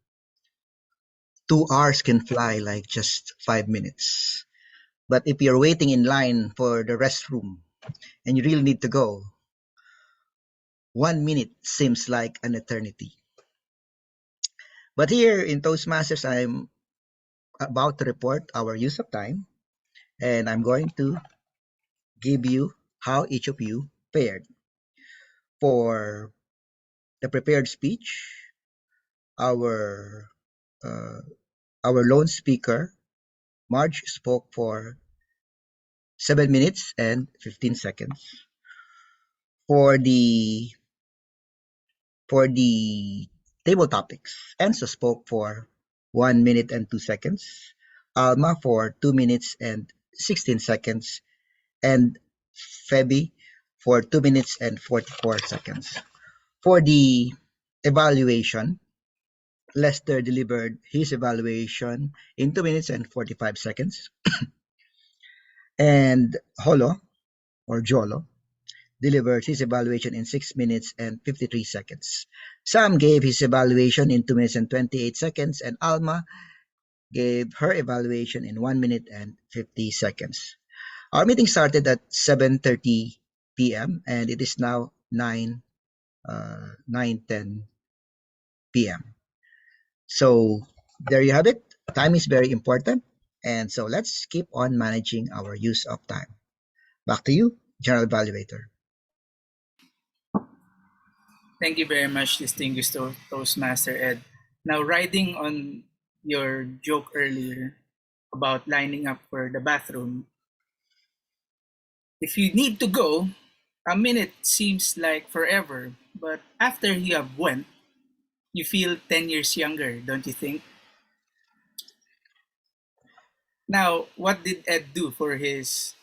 2 hours can fly like just 5 minutes. But if you're waiting in line for the restroom and you really need to go, 1 minute seems like an eternity. But here in Toastmasters, I'm about to report our use of time, and I'm going to give you how each of you fared. For the prepared speech, our lone speaker, Marge, spoke for 7 minutes and 15 seconds. For the table topics, Enzo spoke for 1 minute and 2 seconds, Alma for 2 minutes and 16 seconds, and Feby for 2 minutes and 44 seconds. For the evaluation, Lester delivered his evaluation in 2 minutes and 45 seconds. And Holo, or Jolo, delivered his evaluation in 6 minutes and 53 seconds. Sam gave his evaluation in 2 minutes and 28 seconds, and Alma gave her evaluation in 1 minute and 50 seconds. Our meeting started at 7:30 p.m. and it is now 9:10 p.m. So there you have it. Time is very important, and so let's keep on managing our use of time. Back to you, General Evaluator. Thank you very much, distinguished Toastmaster Ed. Now, riding on your joke earlier about lining up for the bathroom, if you need to go, a minute seems like forever, but after you have went, you feel 10 years younger, don't you think? Now, what did Ed do for his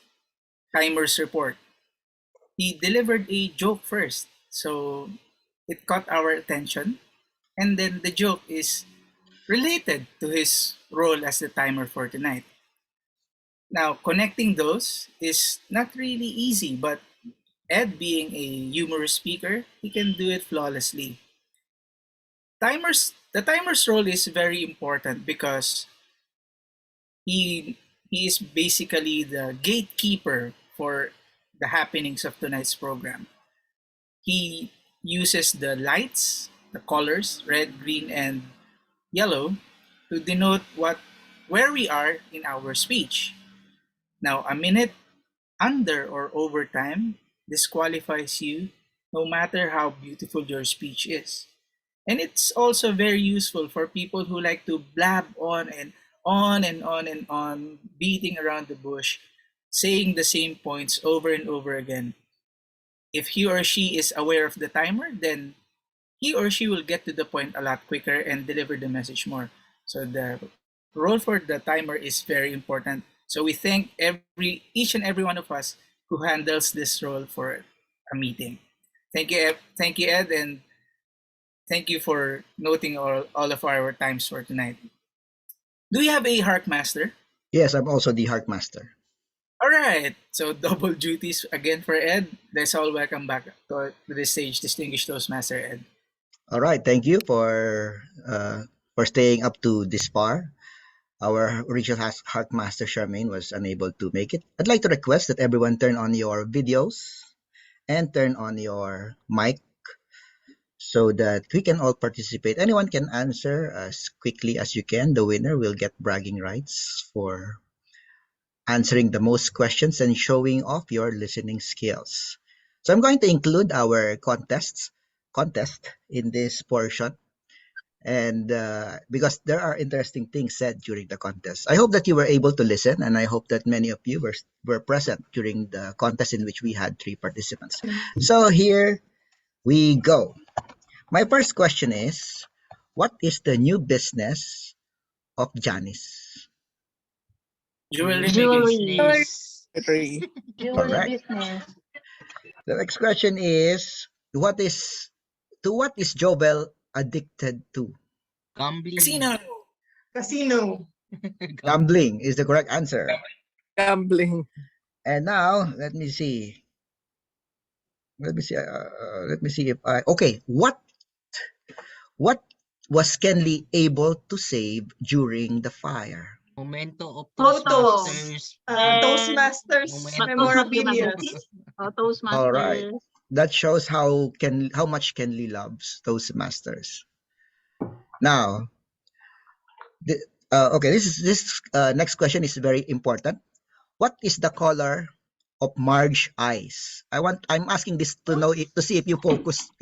timers report? He delivered a joke first, so it caught our attention, and then the joke is related to his role as the timer for tonight. Now, connecting those is not really easy, but Ed, being a humorous speaker, he can do it flawlessly. The timer's role is very important because he he is basically the gatekeeper for the happenings of tonight's program. He uses the lights, the colors, red, green, and yellow, to denote where we are in our speech. Now, a minute under or over time disqualifies you no matter how beautiful your speech is. And it's also very useful for people who like to blab on and on and on and on, beating around the bush, saying the same points over and over again. If he or she is aware of the timer, then he or she will get to the point a lot quicker and deliver the message more. So the role for the timer is very important. So we thank each and every one of us who handles this role for a meeting. Thank you, Ed, and thank you for noting all of our times for tonight. Do you have a Hark Master? Yes, I'm also the Hark Master. All right. So double duties again for Ed. Let's all welcome back to the stage, distinguished Toastmaster Ed. All right, thank you for staying up to this far. Our original Hark Master Charmaine was unable to make it. I'd like to request that everyone turn on your videos and turn on your mic so that we can all participate. Anyone can answer as quickly as you can. The winner will get bragging rights for answering the most questions and showing off your listening skills. So I'm going to include our contest in this portion, and because there are interesting things said during the contest. I hope that you were able to listen, and I hope that many of you were present during the contest in which we had 3 participants. So here we go. My first question is, what is the new business of Janice? Jewelry Business. Jewelry Correct. business. The next question is, to what is Jovel addicted to? Gambling. Casino. Gambling is the correct answer. Gambling. And now, let me see. Let me see if I... Okay, what was Kenley able to save during the fire? Memento of Photos. Toastmasters. Toastmasters memorabilia. Toastmasters. All right. That shows how much Kenley loves Toastmasters. Now, okay, this next question is very important. What is the color of Marge's eyes? I'm asking this to know to see if you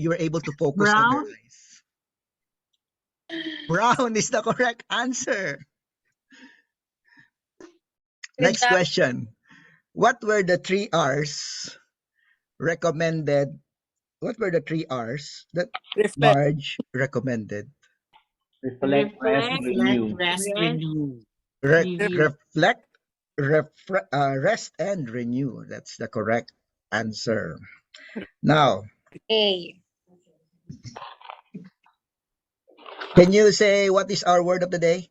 were able to focus on her Brown. eyes. Brown is the correct answer. Next question. What were the 3 R's recommended? What were the 3 R's that Marge recommended? Reflect, rest, renew. Rest, renew. Reflect, rest, and renew. That's the correct answer. Now, Hey. can you say what is our word of the day?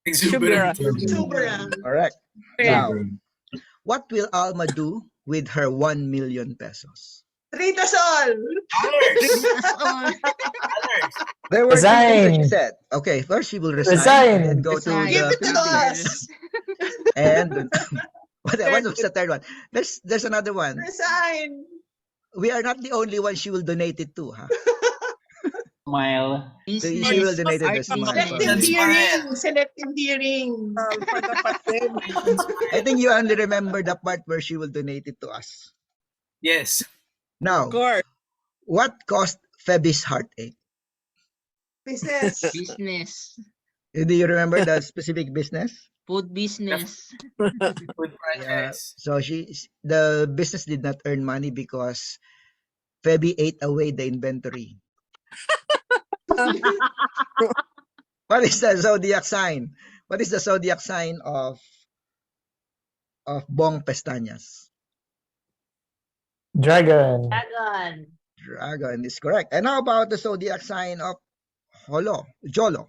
Exuberant. Exuberant. Correct. Now, what will Alma do with her 1 million pesos? Treat us all. There were 3 things that she Resign. said. Okay, first she will resign, Resign. and then go to Give the it to us. and what was the third one? There's another one. Resign. We are not the only one she will donate it to, huh? Smile. So she will donate it to Smile. Selective hearing. Selective hearing. For the pandemic. I think you only remember the part where she will donate it to us. Yes. Now, Of course. what caused Phoebe's heartache? Business. Business. Do you remember the specific business? Food business. Food franchise. So the business did not earn money because Feby ate away the inventory. What is the zodiac sign? What is the zodiac sign of Bong Pestañas? Dragon. Dragon. Dragon is correct. And how about the zodiac sign of Jolo?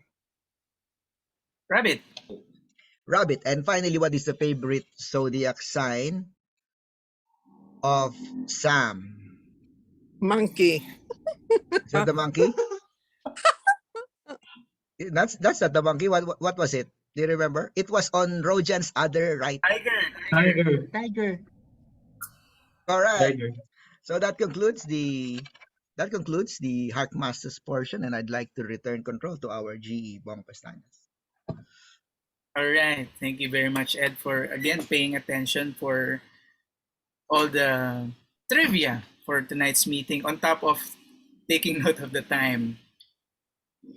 Rabbit. Rabbit. And finally, what is the favorite zodiac sign of Sam? Monkey. Is that the monkey? That's not the monkey. What was it? Do you remember? It was on Rojan's other right. Tiger. Correct. Tiger. So that concludes the Heartmasters portion, and I'd like to return control to our GE Bong Pestañas. All right. Thank you very much, Ed, for again paying attention for all the trivia for tonight's meeting, on top of taking note of the time.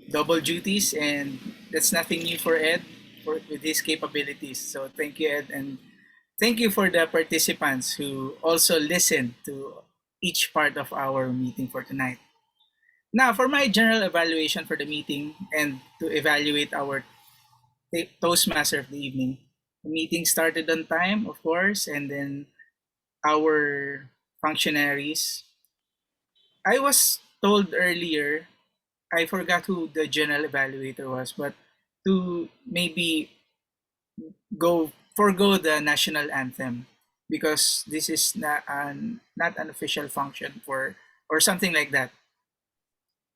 Double duties, and that's nothing new for Ed with his capabilities. So thank you, Ed, and thank you for the participants who also listened to each part of our meeting for tonight. Now, for my general evaluation for the meeting and to evaluate our Toastmaster of the evening, the meeting started on time, of course, and then our functionaries. I was told earlier, I forgot who the general evaluator was, but to maybe forgo the national anthem because this is not an official function or something like that.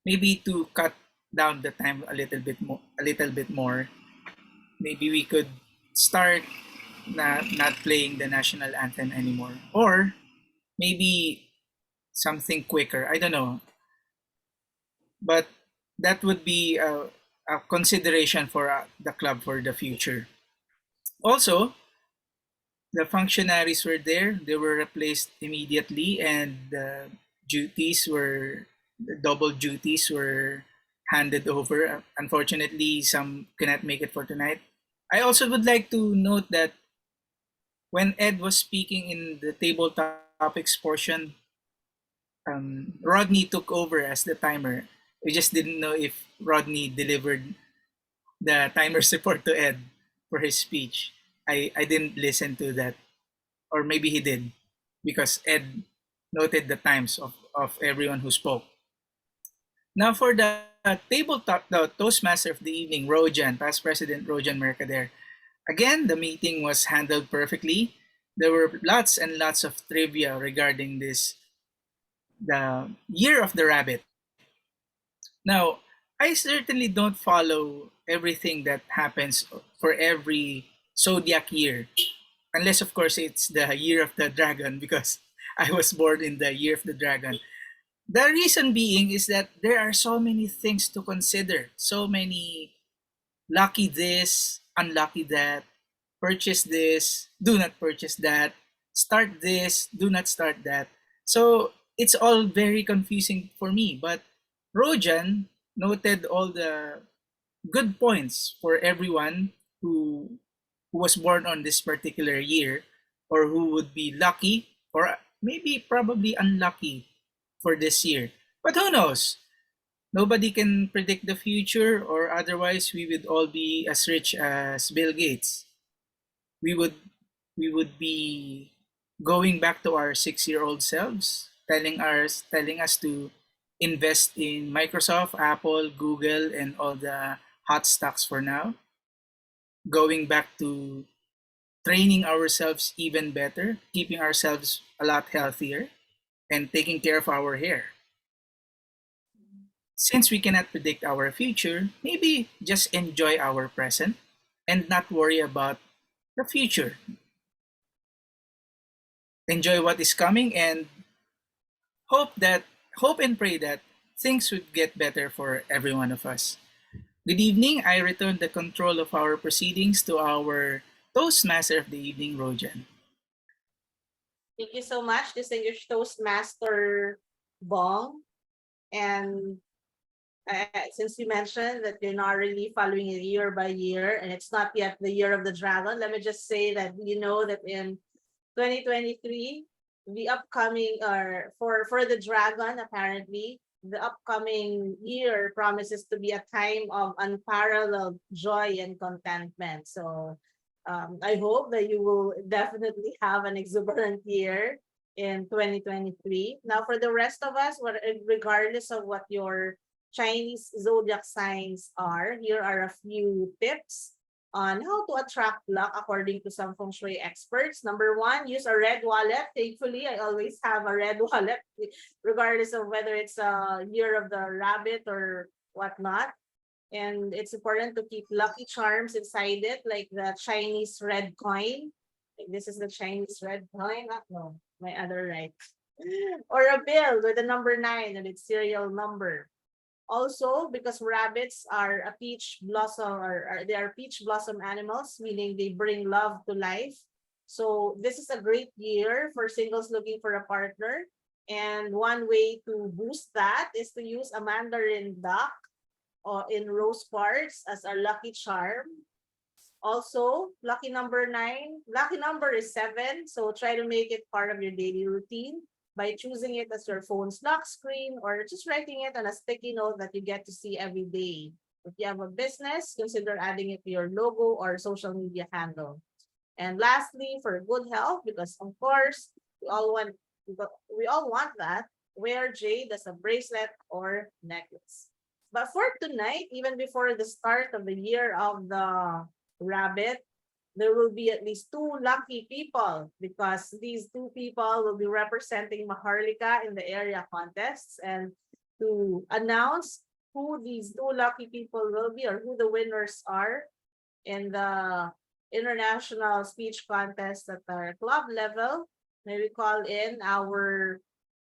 Maybe to cut down the time a little bit more. Maybe we could start not playing the national anthem anymore, or maybe something quicker. I don't know, but that would be a consideration for the club for the future. Also, the functionaries were there. They were replaced immediately, and the double duties were handed over. Unfortunately, some cannot make it for tonight. I also would like to note that when Ed was speaking in the table topics portion, Rodney took over as the timer. We just didn't know if Rodney delivered the timer's report to Ed for his speech. I didn't listen to that. Or maybe he did, because Ed noted the times of everyone who spoke. Now for the the Toastmaster of the evening, Rojan, past President Rojan Mercader. Again, the meeting was handled perfectly. There were lots and lots of trivia regarding the year of the rabbit. Now, I certainly don't follow everything that happens for every zodiac year, unless of course it's the year of the dragon, because I was born in the year of the dragon. The reason being is that there are so many things to consider, so many lucky this, unlucky that, purchase this, do not purchase that, start this, do not start that. So it's all very confusing for me. But Rojan noted all the good points for everyone who was born on this particular year, or who would be lucky or maybe probably unlucky for this year. But who knows? Nobody can predict the future, or otherwise we would all be as rich as Bill Gates. We would be going back to our 6-year-old selves, telling us to invest in Microsoft, Apple, Google, and all the hot stocks for now. Going back to training ourselves even better, keeping ourselves a lot healthier, and taking care of our hair. Since we cannot predict our future, maybe just enjoy our present and not worry about the future. Enjoy what is coming and hope and pray that things would get better for every one of us. Good evening. I return the control of our proceedings to our Toastmaster of the evening, Rojan. Thank you so much, distinguished Toastmaster Bong. And since you mentioned that you're not really following it year by year, and it's not yet the year of the dragon, let me just say that you know that in 2023, the upcoming, or for the dragon, apparently the upcoming year promises to be a time of unparalleled joy and contentment. So I hope that you will definitely have an exuberant year in 2023. Now, for the rest of us, regardless of what your Chinese zodiac signs are, here are a few tips on how to attract luck according to some feng shui experts. Number one, use a red wallet. Thankfully, I always have a red wallet, regardless of whether it's a year of the rabbit or whatnot. And it's important to keep lucky charms inside it, like the Chinese red coin. Like this is the Chinese red coin. No, my other right. Or a bill with the number 9 and its serial number. Also, because rabbits are a peach blossom, or they are peach blossom animals, meaning they bring love to life. So this is a great year for singles looking for a partner. And one way to boost that is to use a mandarin duck or in rose quartz as our lucky charm. Also, lucky number 9. Lucky number is 7. So try to make it part of your daily routine by choosing it as your phone's lock screen, or just writing it on a sticky note that you get to see every day. If you have a business, consider adding it to your logo or social media handle. And lastly, for good health, because of course we all want that, wear jade as a bracelet or necklace. But for tonight, even before the start of the year of the rabbit, there will be at least 2 lucky people, because these 2 people will be representing Maharlika in the area contests. And to announce who these 2 lucky people will be, or who the winners are in the international speech contest at our club level, may we call in our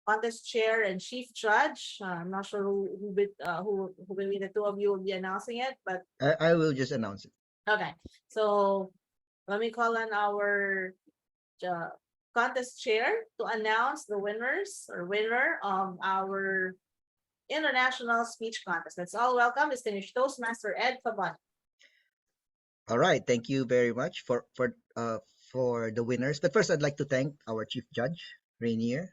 contest chair and chief judge. I'm not sure who will be the 2 of you will be announcing it, but I will just announce it. okay. So let me call on our contest chair to announce the winners or winner of our international speech contest. Let's all welcome distinguished Toastmaster Ed Fabon. All right, thank you very much for the winners. But first, I'd like to thank our chief judge, Rainier,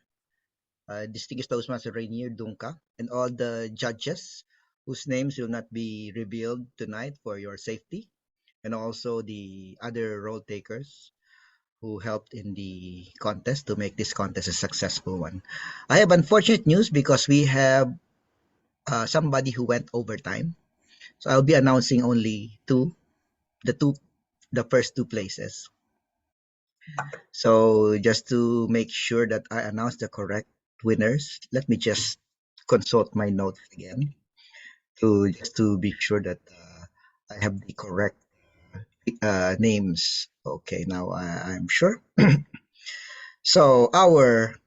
distinguished Toastmaster Rainier Dunca, and all the judges whose names will not be revealed tonight for your safety, and also the other role takers who helped in the contest to make this contest a successful one. I have unfortunate news because we have somebody who went overtime. So I'll be announcing only the first 2 places. So just to make sure that I announce the correct winners, let me just consult my notes again just to be sure that I have the correct names. Okay, now I'm sure. So our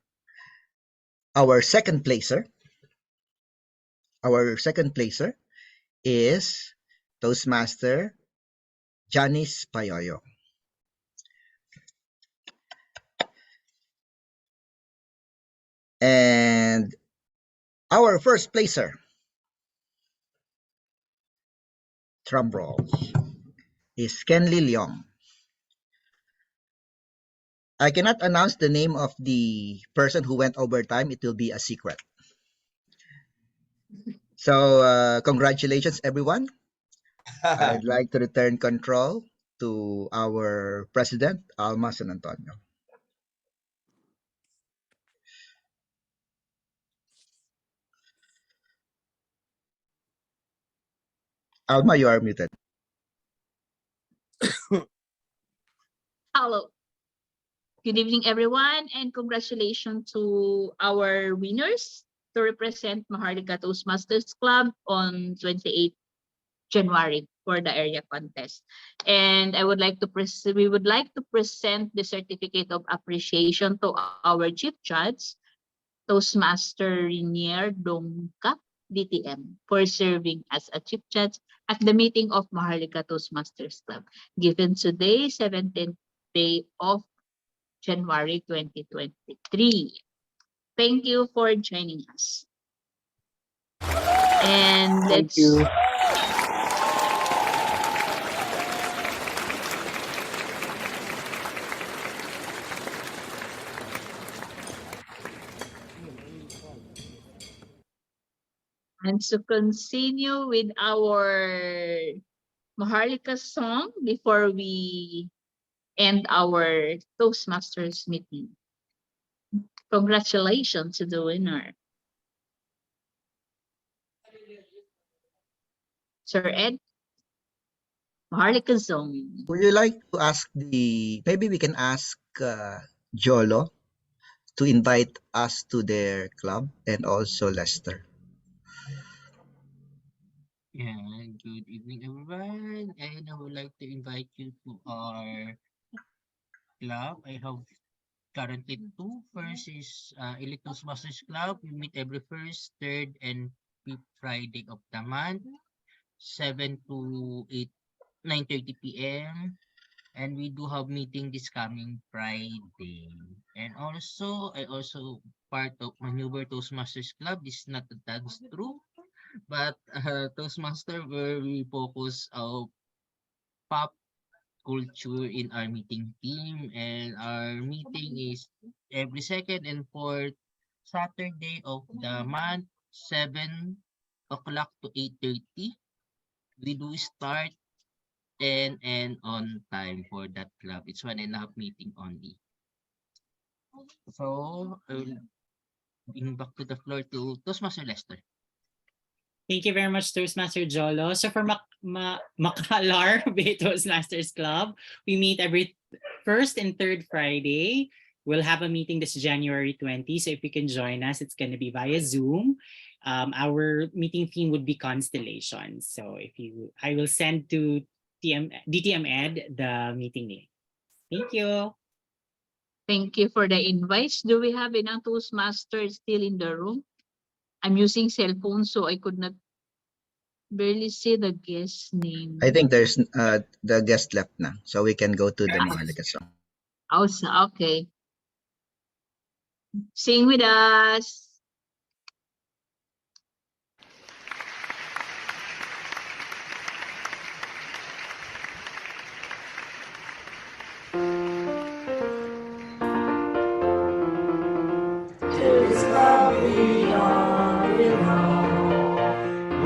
second placer is Toastmaster Janice Payoyo. And our first placer, drum rolls, is Kenly Leong. I cannot announce the name of the person who went overtime. It will be a secret. So congratulations, everyone. I'd like to return control to our president, Alma San Antonio. Alma, you are muted. Hello. Good evening, everyone, and congratulations to our winners to represent Maharlika Toastmasters Club on 28th January for the area contest. And we would like to present the certificate of appreciation to our chief judge, Toastmaster Rainier Dongka, DTM, for serving as a chief judge at the meeting of Maharlika Toastmasters Club, given today, 17th day of January 2023. Thank you for joining us. And Thank you. And to continue with our Maharlika song before we end our Toastmasters meeting. Congratulations to the winner. Sir Ed, Maharlika song. Would you like to ask maybe we can ask Jolo to invite us to their club and also Lester. Yeah, good evening, everyone. And I would like to invite you to our club. I have currently two. First is Elite Toastmasters Club. We meet every first, third, and fifth Friday of the month, 7 to 8, 9:30 p.m. And we do have meeting this coming Friday. And also, I also part of Maneuver Toastmasters Club. This is not a dance troupe, but Toastmaster where we focus on pop culture in our meeting team, and our meeting is every second and fourth Saturday of the month, 7 o'clock to 8:30. We do start and end on time for that club. It's 1.5 meeting only. So I will bring back to the floor to Toastmaster Lester. Thank you very much, Toastmaster Jolo. So for Makalar Bay Toastmasters Club, we meet every first and third Friday. We'll have a meeting this January 20. So if you can join us, it's going to be via Zoom. Our meeting theme would be constellations. So I will send to DTM Ed the meeting link. Thank you. Thank you for the invites. Do we have enough Toastmasters still in the room? I'm using cell phone, so I could not barely see the guest name. I think there's the guest left now, so we can go to the Maharlika song. Also, okay. Sing with us.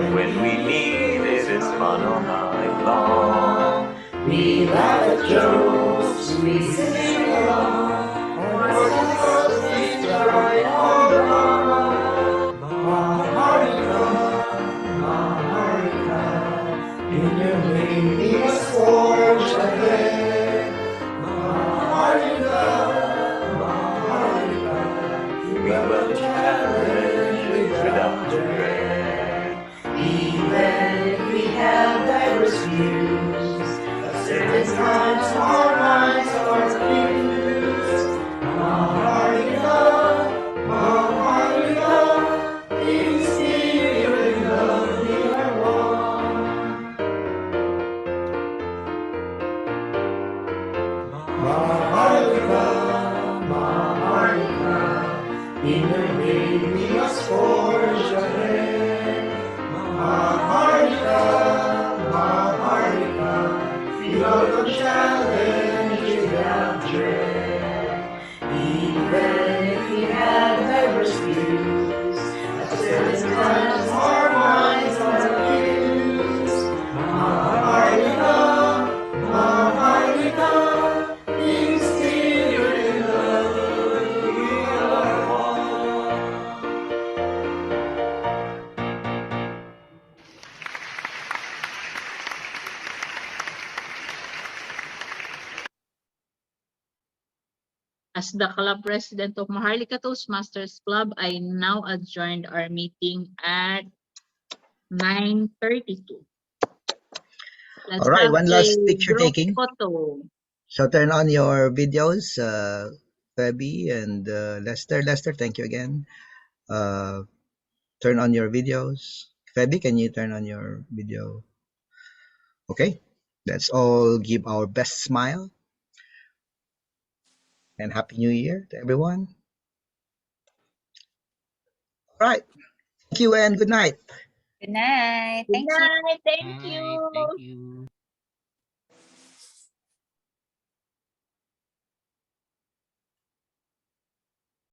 When we meet, it is fun all night long. We laugh at jokes, we sing along. What's we joy all along. Maharlika, Maharlika, in your name we must forge ahead. Maharlika, Maharlika, we will challenge without dread. Even if we have diverse views, at certain times our minds are confused. Maharlika, Maharlika, in spirit and love we are one. Maharlika, Maharlika, in your name we must forge ahead. Maharlika, Maharlika, we welcome challenge without dread. Even if we have diverse views, at certain times our minds are confused. Maharlika, Maharlika, in spirit and love we are one. As the club president of Maharlika Toastmasters Club, I now adjourned our meeting at 9:32. Let's All right, have one a last picture group taking. photo. So turn on your videos, Febby and Lester. Lester, thank you again. Turn on your videos. Febby, can you turn on your video? Okay, let's all give our best smile. And Happy New Year to everyone. All right, thank you and good night. Good night. Good Thank you. night. Thank Hi, you. thank you.